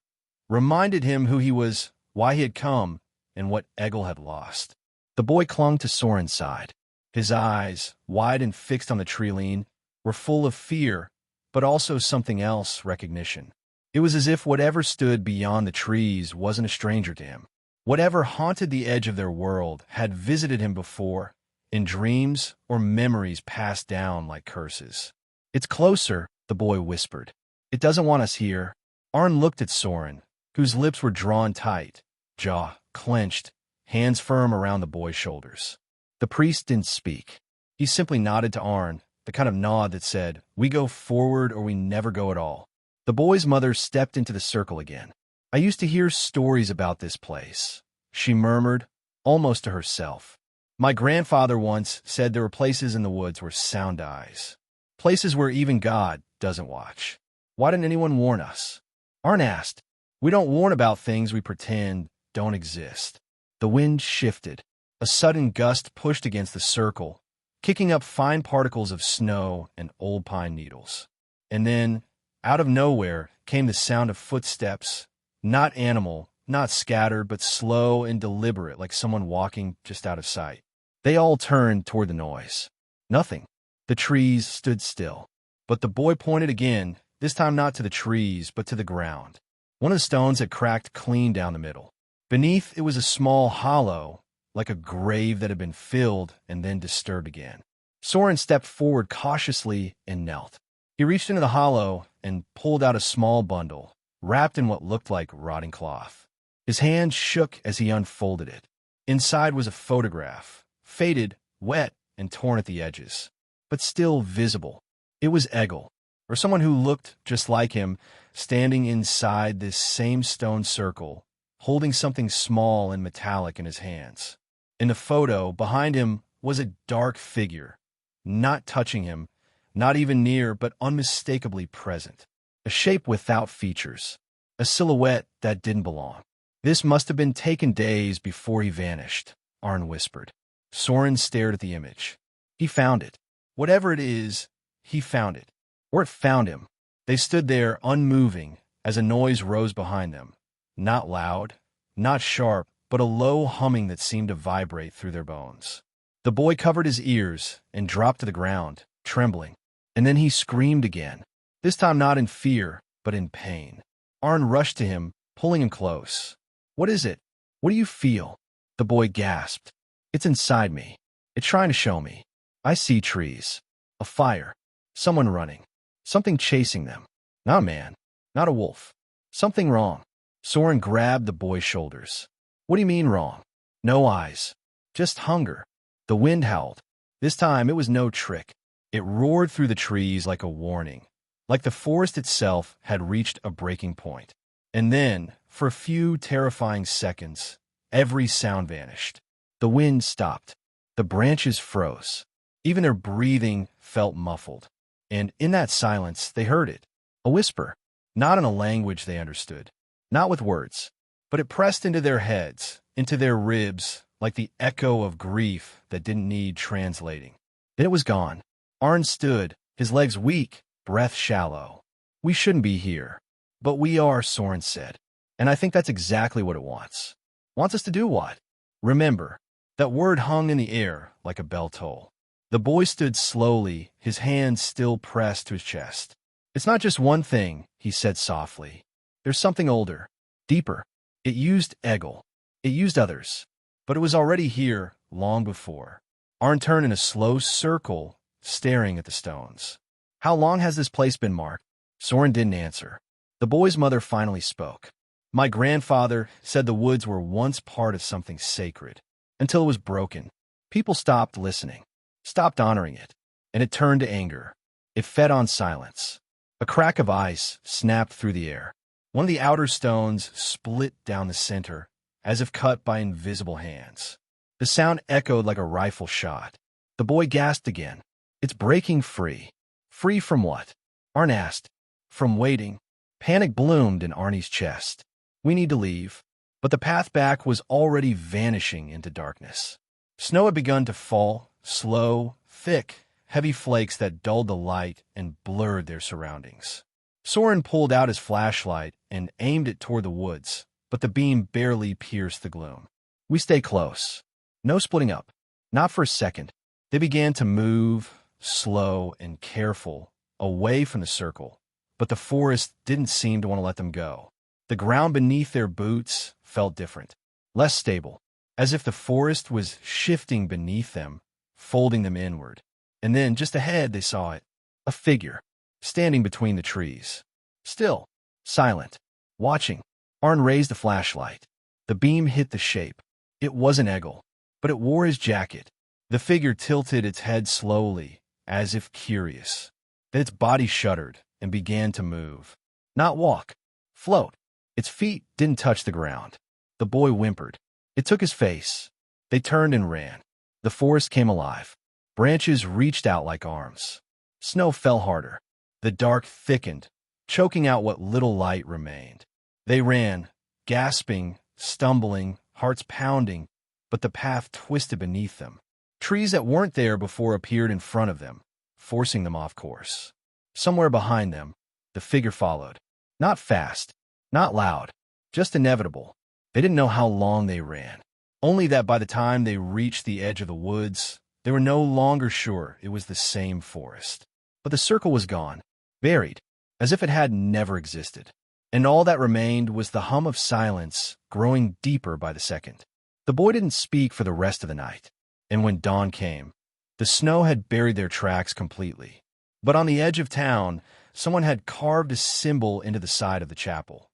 reminded him who he was, why he had come, and what Egil had lost. The boy clung to Soren's side. His eyes, wide and fixed on the tree line, were full of fear, but also something else, recognition. It was as if whatever stood beyond the trees wasn't a stranger to him. Whatever haunted the edge of their world had visited him before, in dreams or memories passed down like curses. It's closer, the boy whispered. It doesn't want us here. Arn looked at Soren, whose lips were drawn tight, jaw clenched, hands firm around the boy's shoulders. The priest didn't speak. He simply nodded to Arn, the kind of nod that said, we go forward or we never go at all. The boy's mother stepped into the circle again. I used to hear stories about this place, she murmured, almost to herself. My grandfather once said there were places in the woods where sound dies. Places where even God doesn't watch. Why didn't anyone warn us? Arn asked. We don't warn about things we pretend don't exist. The wind shifted. A sudden gust pushed against the circle, kicking up fine particles of snow and old pine needles. And then, out of nowhere, came the sound of footsteps, not animal, not scattered, but slow and deliberate, like someone walking just out of sight. They all turned toward the noise. Nothing. The trees stood still. But the boy pointed again, this time not to the trees, but to the ground. One of the stones had cracked clean down the middle. Beneath it was a small hollow, like a grave that had been filled and then disturbed again. Soren stepped forward cautiously and knelt. He reached into the hollow and pulled out a small bundle, wrapped in what looked like rotting cloth. His hand shook as he unfolded it. Inside was a photograph, faded, wet, and torn at the edges, but still visible. It was Egil, or someone who looked just like him, standing inside this same stone circle, holding something small and metallic in his hands. In the photo, behind him was a dark figure, not touching him, not even near, but unmistakably present. A shape without features, a silhouette that didn't belong. This must have been taken days before he vanished, Arn whispered. Soren stared at the image. He found it. Whatever it is, he found it. Or it found him. They stood there unmoving as a noise rose behind them. Not loud, not sharp, but a low humming that seemed to vibrate through their bones. The boy covered his ears and dropped to the ground, trembling. And then he screamed again, this time not in fear, but in pain. Arn rushed to him, pulling him close. What is it? What do you feel? The boy gasped. It's inside me. It's trying to show me. I see trees. A fire. Someone running. Something chasing them. Not a man. Not a wolf. Something wrong. Soren grabbed the boy's shoulders. What do you mean wrong? No eyes. Just hunger. The wind howled. This time it was no trick. It roared through the trees like a warning, like the forest itself had reached a breaking point. And then, for a few terrifying seconds, every sound vanished. The wind stopped. The branches froze. Even their breathing felt muffled. And in that silence, they heard it. A whisper, not in a language they understood, not with words, but it pressed into their heads, into their ribs, like the echo of grief that didn't need translating. Then it was gone. Arn stood, his legs weak, breath shallow. We shouldn't be here. But we are, Soren said. And I think that's exactly what it wants. Wants us to do what? Remember. That word hung in the air like a bell toll. The boy stood slowly, his hands still pressed to his chest. It's not just one thing, he said softly. There's something older, deeper. It used Egil. It used others. But it was already here long before. Arn turned in a slow circle, staring at the stones. How long has this place been marked? Soren didn't answer. The boy's mother finally spoke. My grandfather said the woods were once part of something sacred, until it was broken. People stopped listening, stopped honoring it, and it turned to anger. It fed on silence. A crack of ice snapped through the air. One of the outer stones split down the center, as if cut by invisible hands. The sound echoed like a rifle shot. The boy gasped again. It's breaking free. Free from what? Arn asked. From waiting. Panic bloomed in Arnie's chest. We need to leave. But the path back was already vanishing into darkness. Snow had begun to fall, slow, thick, heavy flakes that dulled the light and blurred their surroundings. Soren pulled out his flashlight and aimed it toward the woods, but the beam barely pierced the gloom. We stay close. No splitting up. Not for a second. They began to move, slow and careful, away from the circle, but the forest didn't seem to want to let them go. The ground beneath their boots felt different, less stable, as if the forest was shifting beneath them, folding them inward. And then, just ahead, they saw it, a figure, standing between the trees. Still, silent, watching. Arn raised the flashlight. The beam hit the shape. It wasn't Egil, but it wore his jacket. The figure tilted its head slowly, as if curious. Then its body shuddered and began to move. Not walk, float. Its feet didn't touch the ground. The boy whimpered. It took his face. They turned and ran. The forest came alive. Branches reached out like arms. Snow fell harder. The dark thickened, choking out what little light remained. They ran, gasping, stumbling, hearts pounding, but the path twisted beneath them. Trees that weren't there before appeared in front of them, forcing them off course. Somewhere behind them, the figure followed. Not fast, not loud, just inevitable. They didn't know how long they ran. Only that by the time they reached the edge of the woods, they were no longer sure it was the same forest. But the circle was gone, buried, as if it had never existed. And all that remained was the hum of silence, growing deeper by the second. The boy didn't speak for the rest of the night. And when dawn came, the snow had buried their tracks completely. But on the edge of town, someone had carved a symbol into the side of the chapel.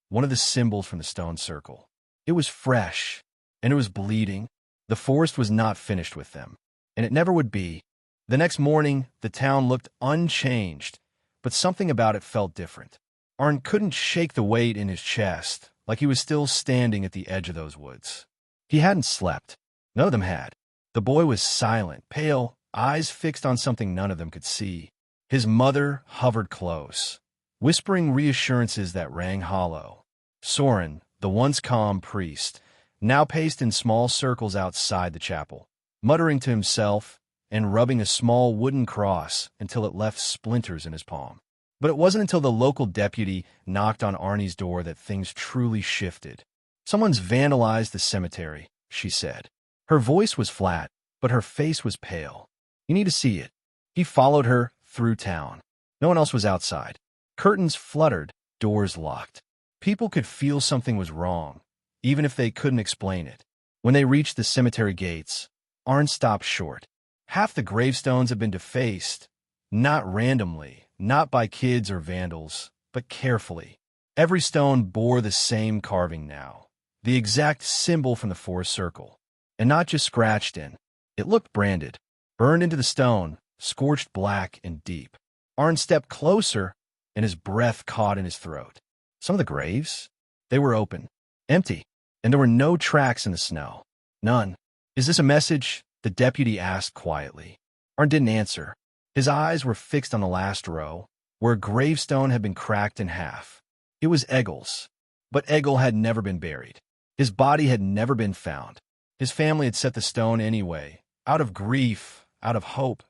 One of the symbols from the stone circle. It was fresh, and it was bleeding. The forest was not finished with them, and it never would be. The next morning, the town looked unchanged, but something about it felt different. Arn couldn't shake the weight in his chest, like he was still standing at the edge of those woods. He hadn't slept. None of them had. The boy was silent, pale, eyes fixed on something none of them could see. His mother hovered close, whispering reassurances that rang hollow. Soren, the once calm priest, now paced in small circles outside the chapel, muttering to himself and rubbing a small wooden cross until it left splinters in his palm. But it wasn't until the local deputy knocked on Arnie's door that things truly shifted. Someone's vandalized the cemetery, she said. Her voice was flat, but her face was pale. You need to see it. He followed her through town. No one else was outside. Curtains fluttered, doors locked. People could feel something was wrong, even if they couldn't explain it. When they reached the cemetery gates, Arn stopped short. Half the gravestones had been defaced, not randomly, not by kids or vandals, but carefully. Every stone bore the same carving now, the exact symbol from the forest circle, and not just scratched in. It looked branded, burned into the stone, scorched black and deep. Arn stepped closer, and his breath caught in his throat. Some of the graves? They were open, empty, and there were no tracks in the snow. None. "Is this a message?" the deputy asked quietly. Arn didn't answer. His eyes were fixed on the last row, where a gravestone had been cracked in half. It was Egil's, but Egil had never been buried. His body had never been found. His family had set the stone anyway, out of grief, out of hope,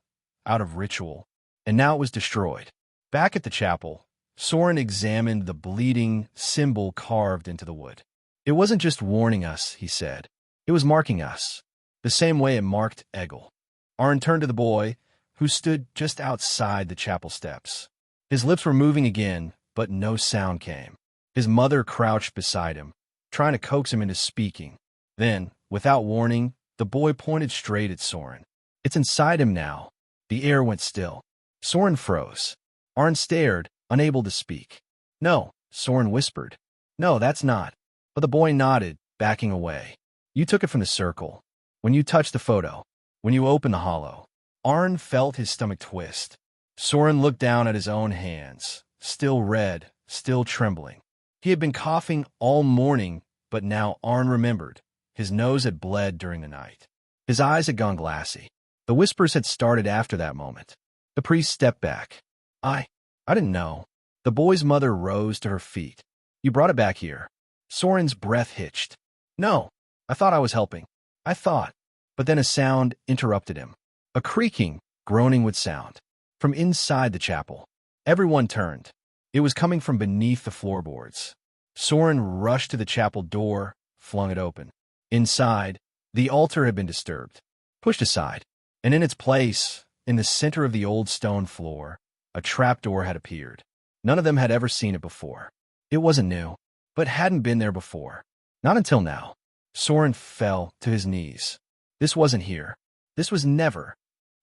out of ritual, and now it was destroyed. Back at the chapel, Soren examined the bleeding symbol carved into the wood. "It wasn't just warning us," he said. "It was marking us, the same way it marked Egil." Arn turned to the boy, who stood just outside the chapel steps. His lips were moving again, but no sound came. His mother crouched beside him, trying to coax him into speaking. Then, without warning, the boy pointed straight at Soren. "It's inside him now." The air went still. Soren froze. Arn stared, unable to speak. "No," Soren whispered. "No, that's not." But the boy nodded, backing away. "You took it from the circle. When you touched the photo. When you opened the hollow." Arn felt his stomach twist. Soren looked down at his own hands, still red, still trembling. He had been coughing all morning, but now Arn remembered. His nose had bled during the night. His eyes had gone glassy. The whispers had started after that moment. The priest stepped back. I didn't know." The boy's mother rose to her feet. "You brought it back here." Soren's breath hitched. "No, I thought I was helping. I thought." But then a sound interrupted him. A creaking, groaning wood sound. From inside the chapel. Everyone turned. It was coming from beneath the floorboards. Soren rushed to the chapel door, flung it open. Inside, the altar had been disturbed, pushed aside, and in its place, in the center of the old stone floor, a trapdoor had appeared. None of them had ever seen it before. It wasn't new, but hadn't been there before. Not until now. Soren fell to his knees. This wasn't here. This was never.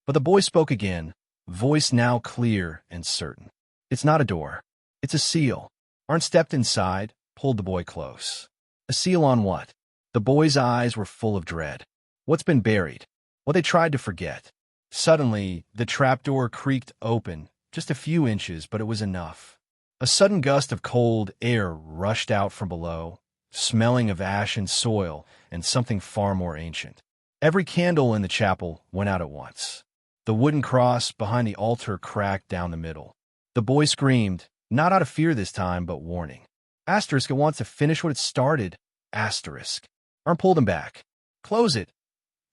But the boy spoke again, voice now clear and certain. "It's not a door. It's a seal." Arn stepped inside, pulled the boy close. "A seal on what?" The boy's eyes were full of dread. "What's been buried? What they tried to forget." Suddenly, the trapdoor creaked open, just a few inches, but it was enough. A sudden gust of cold air rushed out from below, smelling of ash and soil and something far more ancient. Every candle in the chapel went out at once. The wooden cross behind the altar cracked down the middle. The boy screamed, not out of fear this time, but warning. "Asterisk, it wants to finish what it started." Asterisk. Arn pulled him back. "Close it."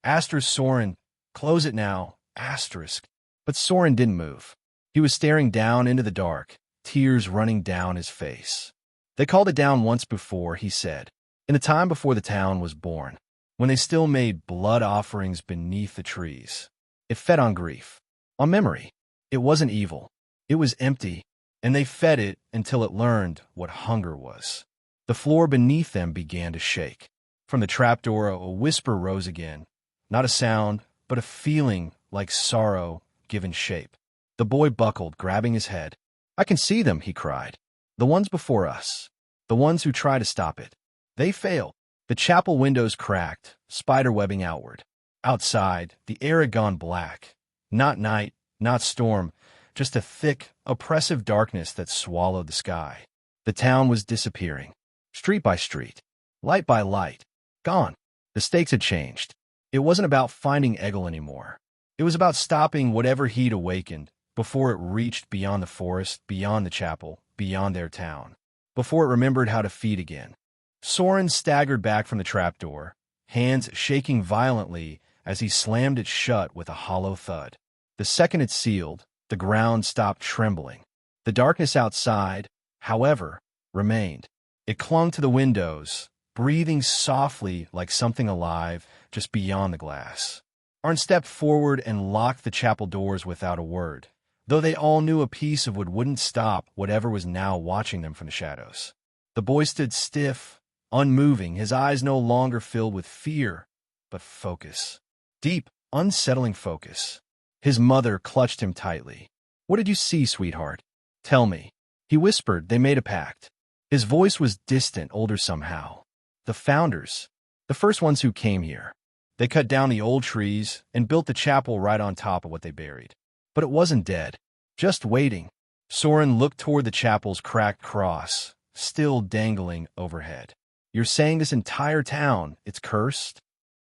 Asterisk, Soren. "Close it now." Asterisk. But Soren didn't move. He was staring down into the dark, tears running down his face. "They called it down once before," he said, "in the time before the town was born, when they still made blood offerings beneath the trees. It fed on grief, on memory. It wasn't evil. It was empty, and they fed it until it learned what hunger was." The floor beneath them began to shake. From the trapdoor, a whisper rose again. Not a sound, but a feeling like sorrow given shape. The boy buckled, grabbing his head. "I can see them," he cried. "The ones before us. The ones who try to stop it. They failed." The chapel windows cracked, spiderwebbing outward. Outside, the air had gone black. Not night, not storm, just a thick, oppressive darkness that swallowed the sky. The town was disappearing. Street by street, light by light, gone. The stakes had changed. It wasn't about finding Egil anymore. It was about stopping whatever he'd awakened before it reached beyond the forest, beyond the chapel, beyond their town, before it remembered how to feed again. Soren staggered back from the trapdoor, hands shaking violently as he slammed it shut with a hollow thud. The second it sealed, the ground stopped trembling. The darkness outside, however, remained. It clung to the windows, breathing softly like something alive just beyond the glass. Arn stepped forward and locked the chapel doors without a word, though they all knew a piece of wood wouldn't stop whatever was now watching them from the shadows. The boy stood stiff, unmoving, his eyes no longer filled with fear, but focus. Deep, unsettling focus. His mother clutched him tightly. "What did you see, sweetheart?" Tell me. He whispered. They made a pact. His voice was distant, older somehow. The founders. The first ones who came here. They cut down the old trees and built the chapel right on top of what they buried. But it wasn't dead. Just waiting. Soren looked toward the chapel's cracked cross, still dangling overhead. You're saying this entire town, it's cursed?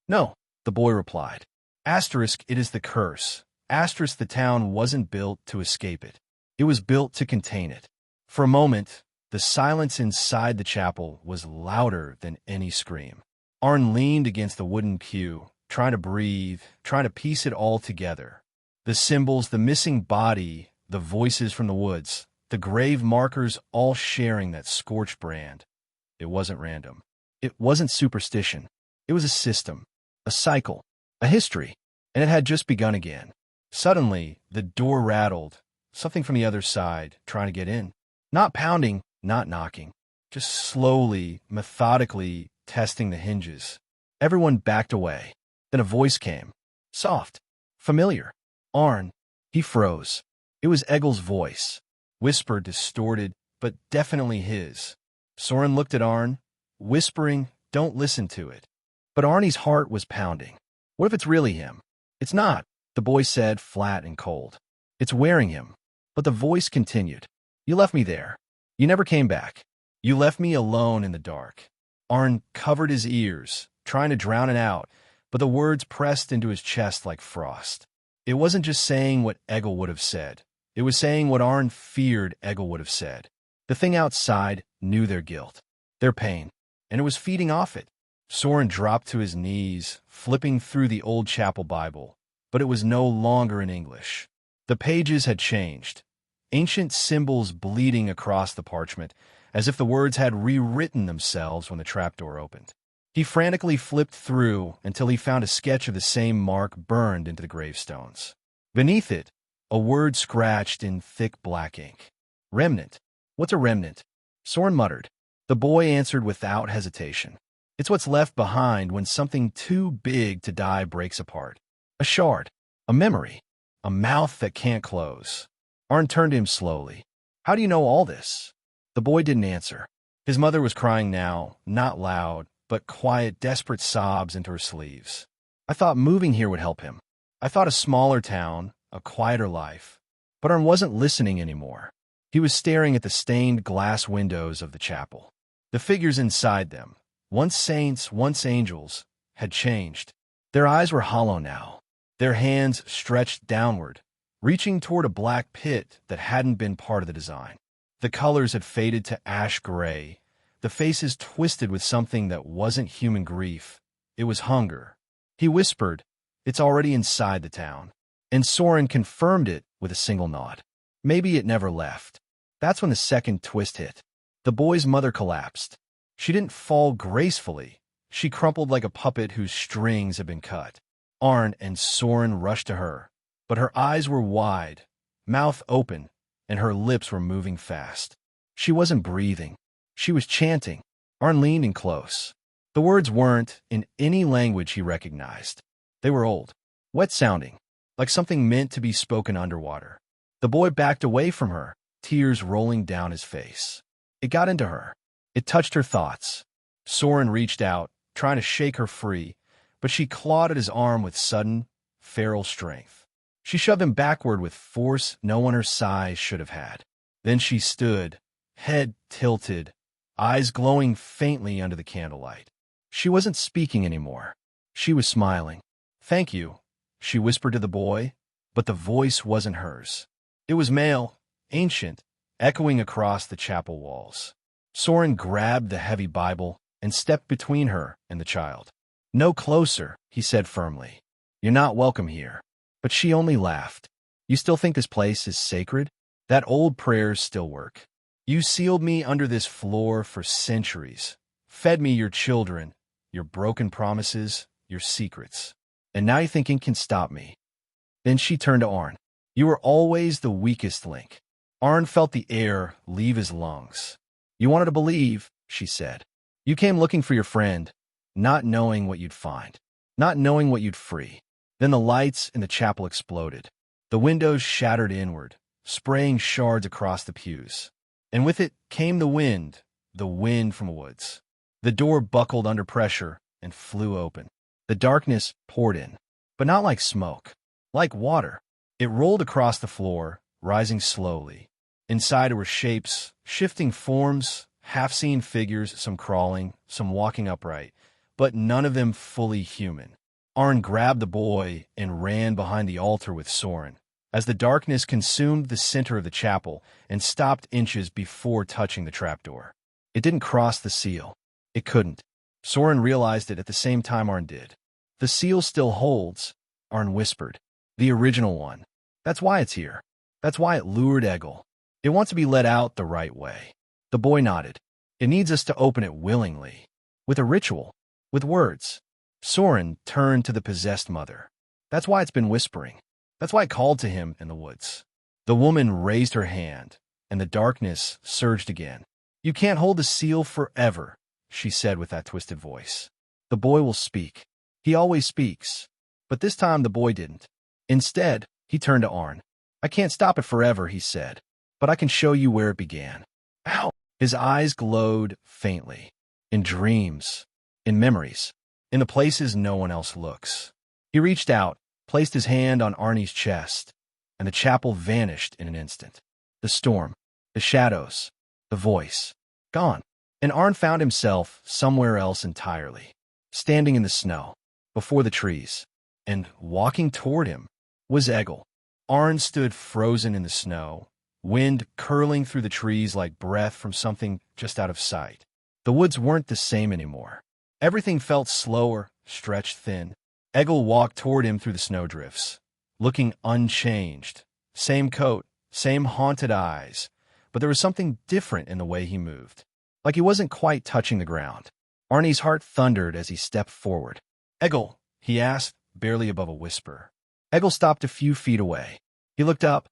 No, the boy replied. Asterisk, it is the curse. Asterisk, the town wasn't built to escape it. It was built to contain it. For a moment, the silence inside the chapel was louder than any scream. Arn leaned against the wooden pew, trying to breathe, trying to piece it all together. The symbols, the missing body, the voices from the woods, the grave markers all sharing that scorched brand. It wasn't random. It wasn't superstition. It was a system, a cycle, a history, and it had just begun again. Suddenly, the door rattled, something from the other side, trying to get in. Not pounding, not knocking, just slowly, methodically testing the hinges. Everyone backed away. Then a voice came. Soft, familiar. Arn. He froze. It was Egil's voice. Whispered, distorted, but definitely his. Soren looked at Arn, whispering, don't listen to it. But Arnie's heart was pounding. What if it's really him? It's not, the boy said, flat and cold. It's wearing him. But the voice continued. You left me there. You never came back. You left me alone in the dark. Arn covered his ears, trying to drown it out, but the words pressed into his chest like frost. It wasn't just saying what Egil would have said. It was saying what Arn feared Egil would have said. The thing outside knew their guilt, their pain, and it was feeding off it. Soren dropped to his knees, flipping through the old chapel Bible, but it was no longer in English. The pages had changed, ancient symbols bleeding across the parchment, as if the words had rewritten themselves when the trapdoor opened. He frantically flipped through until he found a sketch of the same mark burned into the gravestones. Beneath it, a word scratched in thick black ink. Remnant. What's a remnant? Soren muttered. The boy answered without hesitation. It's what's left behind when something too big to die breaks apart. A shard. A memory. A mouth that can't close. Arn turned to him slowly. How do you know all this? The boy didn't answer. His mother was crying now, not loud, but quiet, desperate sobs into her sleeves. I thought moving here would help him. I thought a smaller town, a quieter life. But Arn wasn't listening anymore. He was staring at the stained glass windows of the chapel. The figures inside them, once saints, once angels, had changed. Their eyes were hollow now, their hands stretched downward, reaching toward a black pit that hadn't been part of the design. The colors had faded to ash gray, the faces twisted with something that wasn't human grief. It was hunger. He whispered, it's already inside the town. And Soren confirmed it with a single nod. Maybe it never left. That's when the second twist hit. The boy's mother collapsed. She didn't fall gracefully. She crumpled like a puppet whose strings had been cut. Arn and Soren rushed to her, but her eyes were wide, mouth open, and her lips were moving fast. She wasn't breathing. She was chanting. Arn leaned in close. The words weren't in any language he recognized. They were old, wet-sounding, like something meant to be spoken underwater. The boy backed away from her, tears rolling down his face. It got into her. It touched her thoughts. Soren reached out, trying to shake her free, but she clawed at his arm with sudden, feral strength. She shoved him backward with force no one her size should have had. Then she stood, head tilted, eyes glowing faintly under the candlelight. She wasn't speaking anymore. She was smiling. Thank you, she whispered to the boy, but the voice wasn't hers. It was male, ancient, echoing across the chapel walls. Soren grabbed the heavy Bible and stepped between her and the child. No closer, he said firmly. You're not welcome here. But she only laughed. You still think this place is sacred? That old prayers still work. You sealed me under this floor for centuries, fed me your children, your broken promises, your secrets. And now you think it can stop me. Then she turned to Arn. You were always the weakest link. Arn felt the air leave his lungs. You wanted to believe, she said. You came looking for your friend, not knowing what you'd find, not knowing what you'd free. Then the lights in the chapel exploded. The windows shattered inward. spraying shards across the pews. And with it came the wind from the woods. The door buckled under pressure and flew open. The darkness poured in, but not like smoke, like water. It rolled across the floor, rising slowly. Inside were shapes, shifting forms, half-seen figures, some crawling, some walking upright, but none of them fully human. Arn grabbed the boy and ran behind the altar with Soren, as the darkness consumed the center of the chapel and stopped inches before touching the trapdoor. It didn't cross the seal. It couldn't. Soren realized it at the same time Arn did. The seal still holds, Arn whispered. The original one. That's why it's here. That's why it lured Egil. It wants to be let out the right way. The boy nodded. It needs us to open it willingly. With a ritual. With words. Soren turned to the possessed mother. That's why it's been whispering. That's why it called to him in the woods. The woman raised her hand, and the darkness surged again. You can't hold the seal forever, she said with that twisted voice. The boy will speak. He always speaks. But this time the boy didn't. Instead, he turned to Arn. I can't stop it forever, he said, but I can show you where it began. Ow! His eyes glowed faintly. In dreams. In memories. In the places no one else looks. He reached out, placed his hand on Arnie's chest, and the chapel vanished in an instant. The storm, the shadows, the voice, gone. And Arn found himself somewhere else entirely, standing in the snow, before the trees, and walking toward him was Egil. Arn stood frozen in the snow, wind curling through the trees like breath from something just out of sight. The woods weren't the same anymore. Everything felt slower, stretched thin. Egil walked toward him through the snowdrifts, looking unchanged. Same coat, same haunted eyes, but there was something different in the way he moved. Like he wasn't quite touching the ground. Arnie's heart thundered as he stepped forward. Egil, he asked, barely above a whisper. Egil stopped a few feet away. He looked up,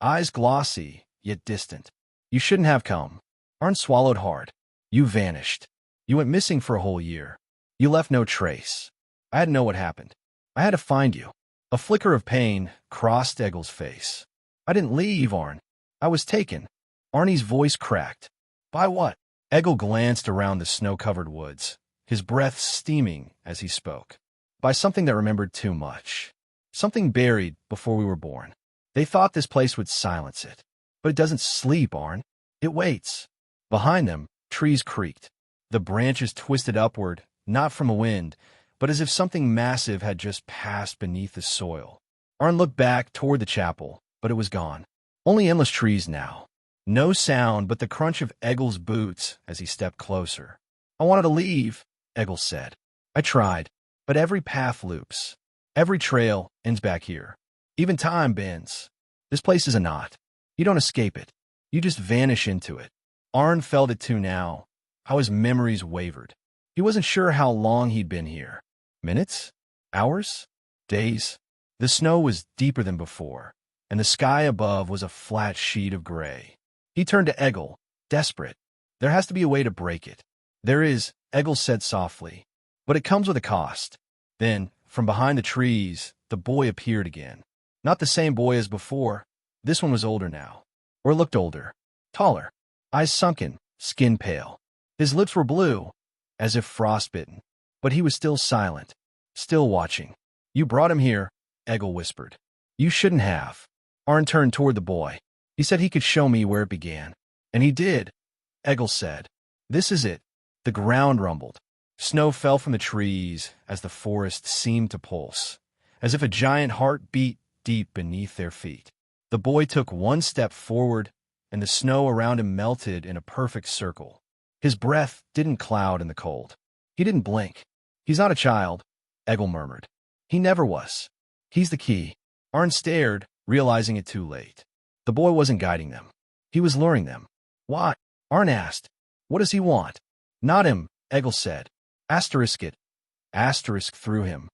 eyes glossy, yet distant. You shouldn't have come. Arn swallowed hard. You vanished. You went missing for a whole year. You left no trace. I had to know what happened. I had to find you. A flicker of pain crossed Egil's face. I didn't leave, Arn. I was taken. Arnie's voice cracked. By what? Egil glanced around the snow-covered woods, his breath steaming as he spoke. By something that remembered too much. Something buried before we were born. They thought this place would silence it. But it doesn't sleep, Arn. It waits. Behind them, trees creaked. The branches twisted upward, not from a wind, but as if something massive had just passed beneath the soil. Arn looked back toward the chapel, but it was gone. Only endless trees now. No sound but the crunch of Egil's boots as he stepped closer. I wanted to leave, Egil said. I tried, but every path loops. Every trail ends back here. Even time bends. This place is a knot. You don't escape it. You just vanish into it. Arn felt it too now, how his memories wavered. He wasn't sure how long he'd been here. Minutes? Hours? Days? The snow was deeper than before, and the sky above was a flat sheet of gray. He turned to Egil, desperate. There has to be a way to break it. There is, Egil said softly, but it comes with a cost. Then, from behind the trees, the boy appeared again. Not the same boy as before. This one was older now, or looked older, taller, eyes sunken, skin pale. His lips were blue, as if frostbitten, but he was still silent, still watching. You brought him here, Egil whispered. You shouldn't have. Arn turned toward the boy. He said he could show me where it began. And he did, Egil said. This is it. The ground rumbled. Snow fell from the trees as the forest seemed to pulse, as if a giant heart beat deep beneath their feet. The boy took one step forward, and the snow around him melted in a perfect circle. His breath didn't cloud in the cold. He didn't blink. He's not a child, Egil murmured. He never was. He's the key. Arn stared, realizing it too late. The boy wasn't guiding them. He was luring them. Why? Arn asked. What does he want? Not him, Egil said. Asterisk it. Asterisk through him.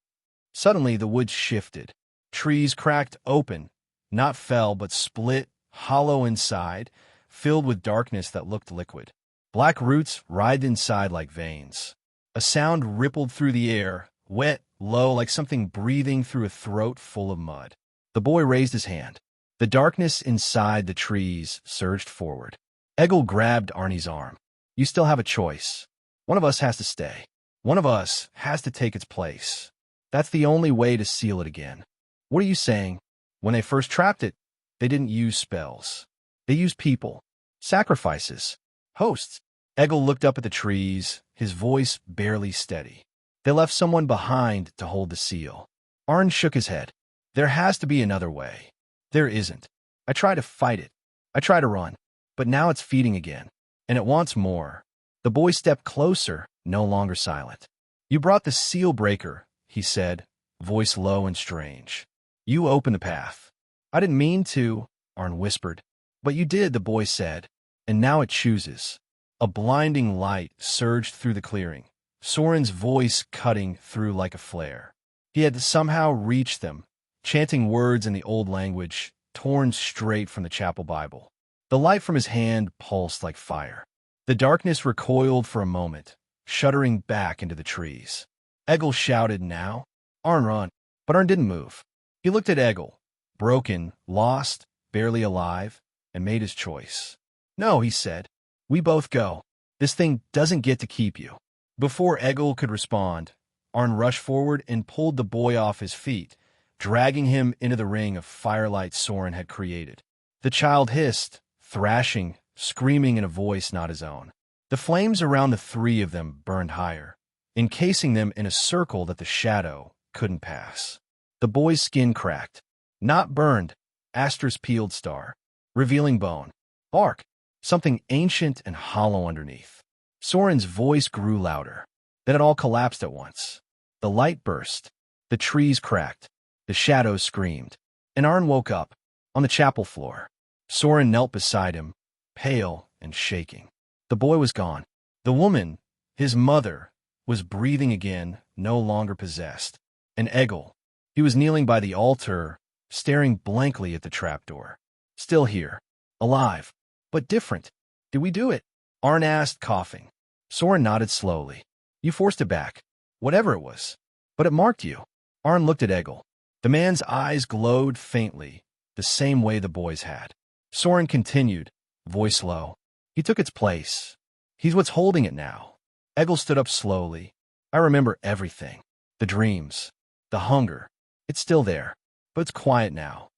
Suddenly the woods shifted. Trees cracked open, not fell but split, hollow inside, filled with darkness that looked liquid. Black roots writhed inside like veins. A sound rippled through the air, wet, low, like something breathing through a throat full of mud. The boy raised his hand. The darkness inside the trees surged forward. Egil grabbed Arnie's arm. You still have a choice. One of us has to stay. One of us has to take its place. That's the only way to seal it again. What are you saying? When they first trapped it, they didn't use spells. They used people. Sacrifices. Hosts. Egil looked up at the trees, his voice barely steady. They left someone behind to hold the seal. Arn shook his head. There has to be another way. There isn't. I try to fight it. I try to run. But now it's feeding again. And it wants more. The boy stepped closer, no longer silent. You brought the seal breaker, he said, voice low and strange. You opened the path. I didn't mean to, Arn whispered. But you did, the boy said. And now it chooses. A blinding light surged through the clearing, Soren's voice cutting through like a flare. He had somehow reached them, chanting words in the old language, torn straight from the chapel Bible. The light from his hand pulsed like fire. The darkness recoiled for a moment, shuddering back into the trees. Egil shouted now. Arn run. But Arn didn't move. He looked at Egil, broken, lost, barely alive, and made his choice. No, he said. We both go. This thing doesn't get to keep you. Before Egil could respond, Arn rushed forward and pulled the boy off his feet, dragging him into the ring of firelight Soren had created. The child hissed, thrashing, screaming in a voice not his own. The flames around the three of them burned higher, encasing them in a circle that the shadow couldn't pass. The boy's skin cracked. Not burned, Astra's peeled star, revealing bone, bark, something ancient and hollow underneath. Soren's voice grew louder. Then it all collapsed at once. The light burst. The trees cracked. The shadows screamed. And Arn woke up, on the chapel floor. Soren knelt beside him, pale and shaking. The boy was gone. The woman, his mother, was breathing again, no longer possessed. And Egil, he was kneeling by the altar, staring blankly at the trapdoor. Still here. Alive. But different. Did we do it? Arn asked, coughing. Soren nodded slowly. You forced it back. Whatever it was. But it marked you. Arn looked at Egil. The man's eyes glowed faintly, the same way the boy's had. Soren continued, voice low. He took its place. He's what's holding it now. Egil stood up slowly. I remember everything. The dreams. The hunger. It's still there. But it's quiet now.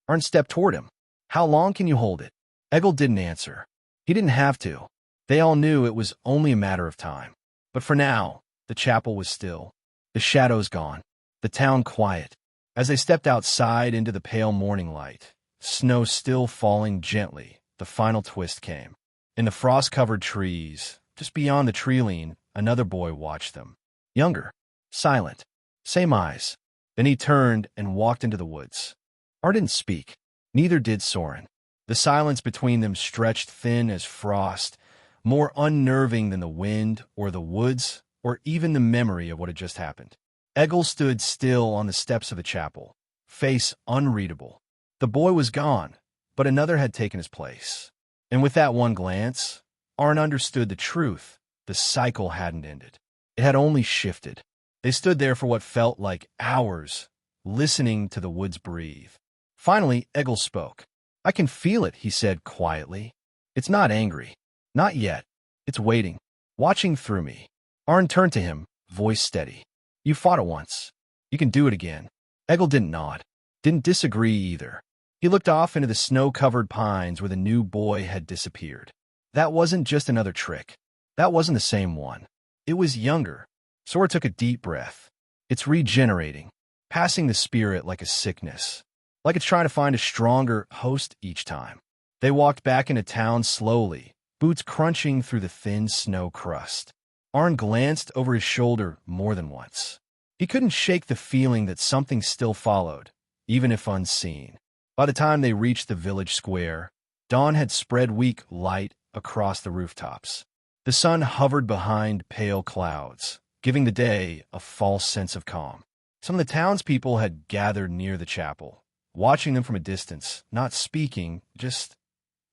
Arn stepped toward him. How long can you hold it? Egil didn't answer. He didn't have to. They all knew it was only a matter of time. But for now, the chapel was still. The shadows gone. The town quiet. As they stepped outside into the pale morning light, snow still falling gently, the final twist came. In the frost-covered trees, just beyond the tree-line, another boy watched them. Younger. Silent. Same eyes. Then he turned and walked into the woods. Arn didn't speak. Neither did Soren. The silence between them stretched thin as frost, more unnerving than the wind or the woods or even the memory of what had just happened. Egil stood still on the steps of the chapel, face unreadable. The boy was gone, but another had taken his place. And with that one glance, Arn understood the truth. The cycle hadn't ended. It had only shifted. They stood there for what felt like hours, listening to the woods breathe. Finally, Egil spoke. I can feel it, he said quietly. It's not angry. Not yet. It's waiting. Watching through me. Arn turned to him, voice steady. You fought it once. You can do it again. Egil didn't nod. Didn't disagree either. He looked off into the snow-covered pines where the new boy had disappeared. That wasn't just another trick. That wasn't the same one. It was younger. Sora took a deep breath. It's regenerating, passing the spirit like a sickness. Like it's trying to find a stronger host each time. They walked back into town slowly, boots crunching through the thin snow crust. Arn glanced over his shoulder more than once. He couldn't shake the feeling that something still followed, even if unseen. By the time they reached the village square, dawn had spread weak light across the rooftops. The sun hovered behind pale clouds, giving the day a false sense of calm. Some of the townspeople had gathered near the chapel, watching them from a distance, not speaking, just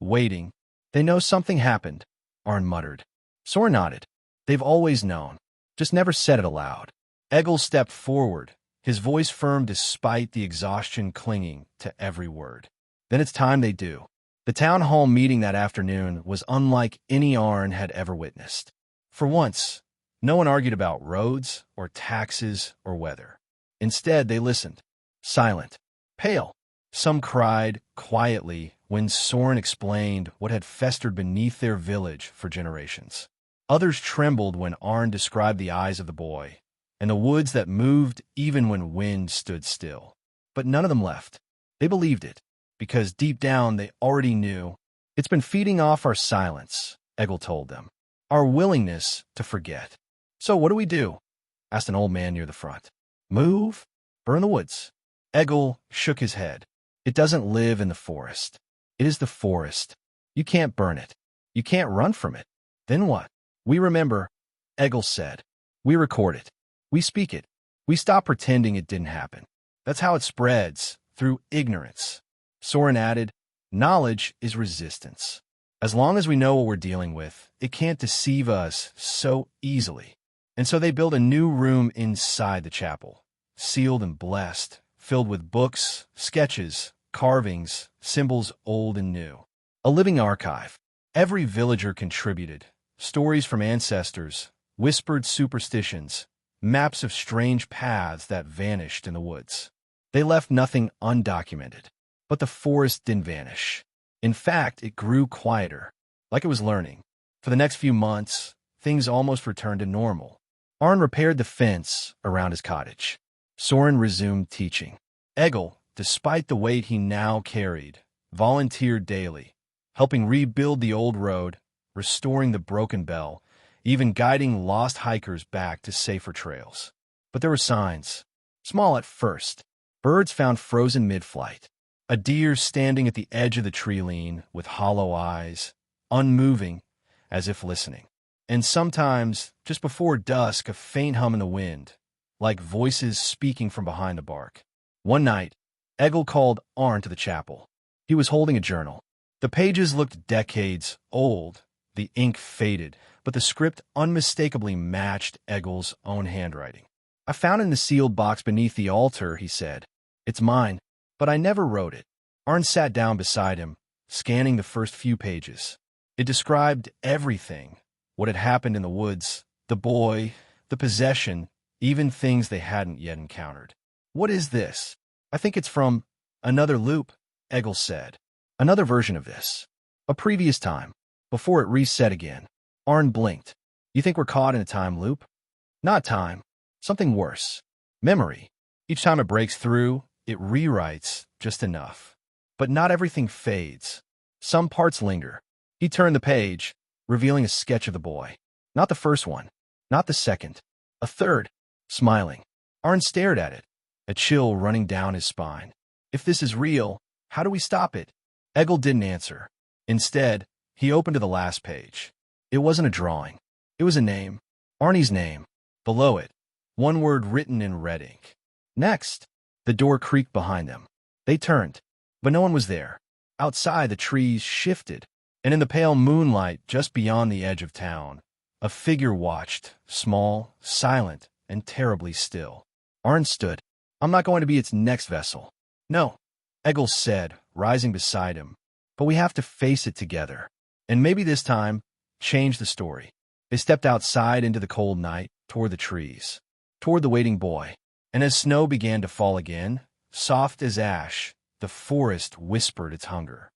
waiting. They know something happened, Arn muttered. Soren nodded. They've always known, just never said it aloud. Egil stepped forward, his voice firm despite the exhaustion clinging to every word. Then it's time they do. The town hall meeting that afternoon was unlike any Arn had ever witnessed. For once, no one argued about roads or taxes or weather. Instead, they listened, silent, pale. Some cried quietly when Soren explained what had festered beneath their village for generations. Others trembled when Arn described the eyes of the boy, and the woods that moved even when wind stood still. But none of them left. They believed it, because deep down they already knew. It's been feeding off our silence, Egil told them, our willingness to forget. So what do we do? Asked an old man near the front. Move? Burn the woods? Egil shook his head. It doesn't live in the forest. It is the forest. You can't burn it. You can't run from it. Then what? We remember, Egil said. We record it. We speak it. We stop pretending it didn't happen. That's how it spreads, through ignorance. Soren added, knowledge is resistance. As long as we know what we're dealing with, it can't deceive us so easily. And so they built a new room inside the chapel, sealed and blessed, filled with books, sketches, carvings, symbols old and new. A living archive. Every villager contributed. Stories from ancestors, whispered superstitions, maps of strange paths that vanished in the woods. They left nothing undocumented. But the forest didn't vanish. In fact, it grew quieter, like it was learning. For the next few months, things almost returned to normal. Arn repaired the fence around his cottage. Soren resumed teaching. Egil, despite the weight he now carried, volunteered daily, helping rebuild the old road, restoring the broken bell, even guiding lost hikers back to safer trails. But there were signs, small at first. Birds found frozen mid-flight. A deer standing at the edge of the tree lean with hollow eyes, unmoving, as if listening. And sometimes, just before dusk, a faint hum in the wind, like voices speaking from behind the bark. One night, Egil called Arn to the chapel. He was holding a journal. The pages looked decades old, the ink faded, but the script unmistakably matched Egil's own handwriting. I found it in the sealed box beneath the altar, he said. It's mine, but I never wrote it. Arn sat down beside him, scanning the first few pages. It described everything, what had happened in the woods, the boy, the possession, even things they hadn't yet encountered. What is this? I think it's from another loop, Egil said. Another version of this. A previous time, before it reset again. Arn blinked. You think we're caught in a time loop? Not time. Something worse. Memory. Each time it breaks through, it rewrites just enough. But not everything fades. Some parts linger. He turned the page, revealing a sketch of the boy. Not the first one. Not the second. A third. Smiling. Arn stared at it, a chill running down his spine. If this is real, how do we stop it? Egil didn't answer. Instead, he opened to the last page. It wasn't a drawing. It was a name. Arnie's name. Below it, one word written in red ink. Next. The door creaked behind them. They turned, but no one was there. Outside, the trees shifted, and in the pale moonlight just beyond the edge of town, a figure watched, small, silent, and terribly still. Arn stood. I'm not going to be its next vessel. No, Egil said, rising beside him. But we have to face it together. And maybe this time, change the story. They stepped outside into the cold night, toward the trees, toward the waiting boy. And as snow began to fall again, soft as ash, the forest whispered its hunger.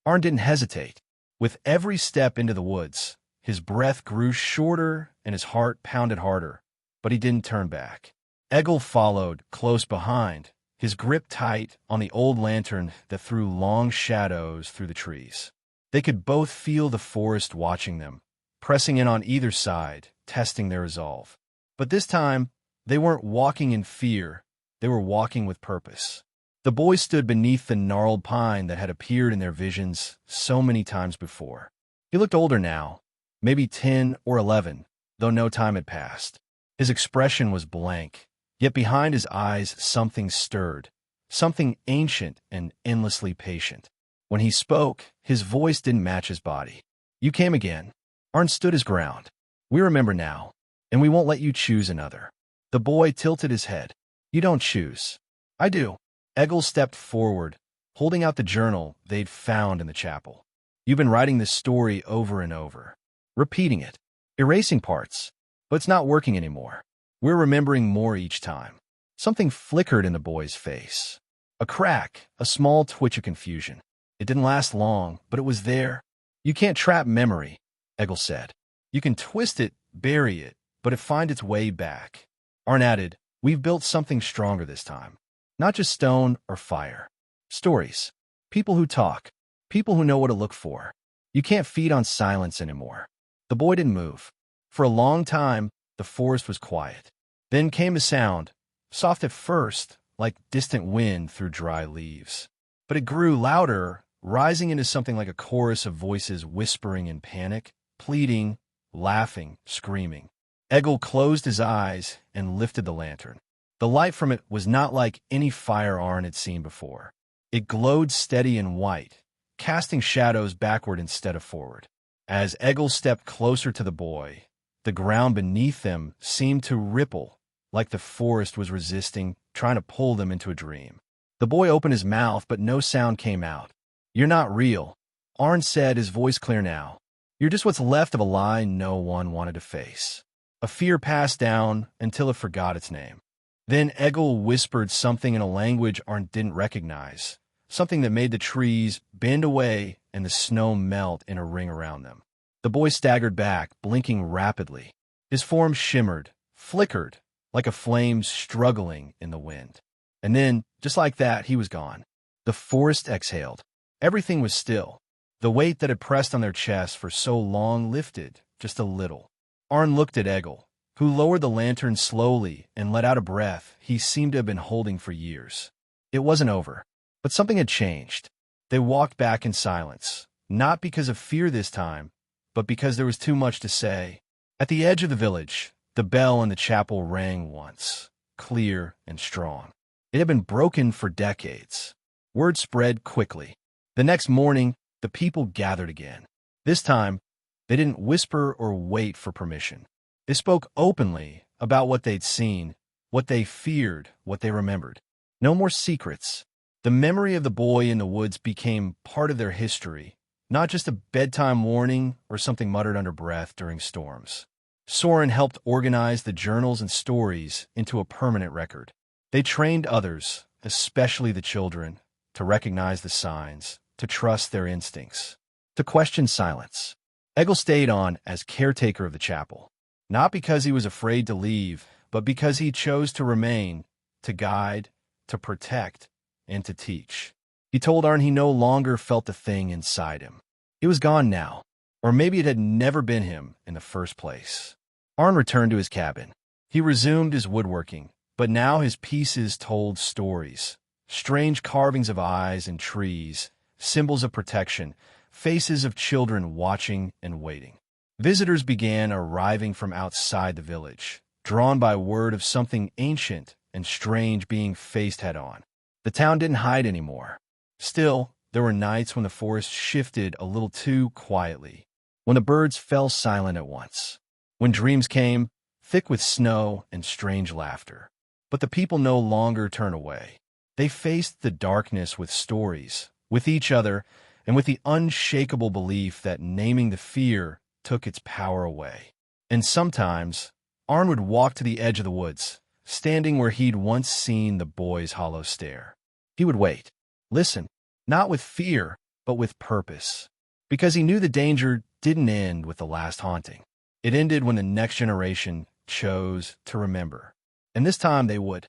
Arn didn't hesitate. With every step into the woods, his breath grew shorter and his heart pounded harder, but he didn't turn back. Egil followed, close behind, his grip tight on the old lantern that threw long shadows through the trees. They could both feel the forest watching them, pressing in on either side, testing their resolve. But this time, they weren't walking in fear, they were walking with purpose. The boy stood beneath the gnarled pine that had appeared in their visions so many times before. He looked older now, maybe 10 or 11, though no time had passed. His expression was blank, yet behind his eyes something stirred, something ancient and endlessly patient. When he spoke, his voice didn't match his body. You came again. Arn stood his ground. We remember now, and we won't let you choose another. The boy tilted his head. You don't choose. I do. Egil stepped forward, holding out the journal they'd found in the chapel. "You've been writing this story over and over, repeating it, erasing parts, but it's not working anymore. We're remembering more each time." Something flickered in the boy's face. A crack, a small twitch of confusion. It didn't last long, but it was there. "You can't trap memory," Egil said. "You can twist it, bury it, but it finds its way back." Arn added, "We've built something stronger this time. Not just stone or fire. Stories. People who talk. People who know what to look for. You can't feed on silence anymore." The boy didn't move. For a long time, the forest was quiet. Then came a sound, soft at first, like distant wind through dry leaves. But it grew louder, rising into something like a chorus of voices whispering in panic, pleading, laughing, screaming. Egil closed his eyes and lifted the lantern. The light from it was not like any fire Arn had seen before. It glowed steady and white, casting shadows backward instead of forward. As Egil stepped closer to the boy, the ground beneath them seemed to ripple, like the forest was resisting, trying to pull them into a dream. The boy opened his mouth, but no sound came out. "You're not real," Arn said, his voice clear now. "You're just what's left of a lie no one wanted to face." A fear passed down until it forgot its name. Then Egil whispered something in a language Arn didn't recognize, something that made the trees bend away and the snow melt in a ring around them. The boy staggered back, blinking rapidly. His form shimmered, flickered, like a flame struggling in the wind. And then, just like that, he was gone. The forest exhaled. Everything was still. The weight that had pressed on their chests for so long lifted, just a little. Arn looked at Egil, who lowered the lantern slowly and let out a breath he seemed to have been holding for years. It wasn't over, but something had changed. They walked back in silence, not because of fear this time, but because there was too much to say. At the edge of the village, the bell in the chapel rang once, clear and strong. It had been broken for decades. Word spread quickly. The next morning, the people gathered again. This time, they didn't whisper or wait for permission. They spoke openly about what they'd seen, what they feared, what they remembered. No more secrets. The memory of the boy in the woods became part of their history, not just a bedtime warning or something muttered under breath during storms. Soren helped organize the journals and stories into a permanent record. They trained others, especially the children, to recognize the signs, to trust their instincts, to question silence. Egil stayed on as caretaker of the chapel, not because he was afraid to leave, but because he chose to remain, to guide, to protect, and to teach. He told Arn he no longer felt the thing inside him. It was gone now, or maybe it had never been him in the first place. Arn returned to his cabin. He resumed his woodworking, but now his pieces told stories, strange carvings of eyes and trees, symbols of protection, faces of children watching and waiting. Visitors began arriving from outside the village, drawn by word of something ancient and strange being faced head-on. The town didn't hide anymore. Still, there were nights when the forest shifted a little too quietly, when the birds fell silent at once, when dreams came, thick with snow and strange laughter. But the people no longer turned away. They faced the darkness with stories, with each other, and with the unshakable belief that naming the fear took its power away. And sometimes, Arn would walk to the edge of the woods, standing where he'd once seen the boy's hollow stare. He would wait, listen, not with fear, but with purpose, because he knew the danger didn't end with the last haunting. It ended when the next generation chose to remember. And this time they would.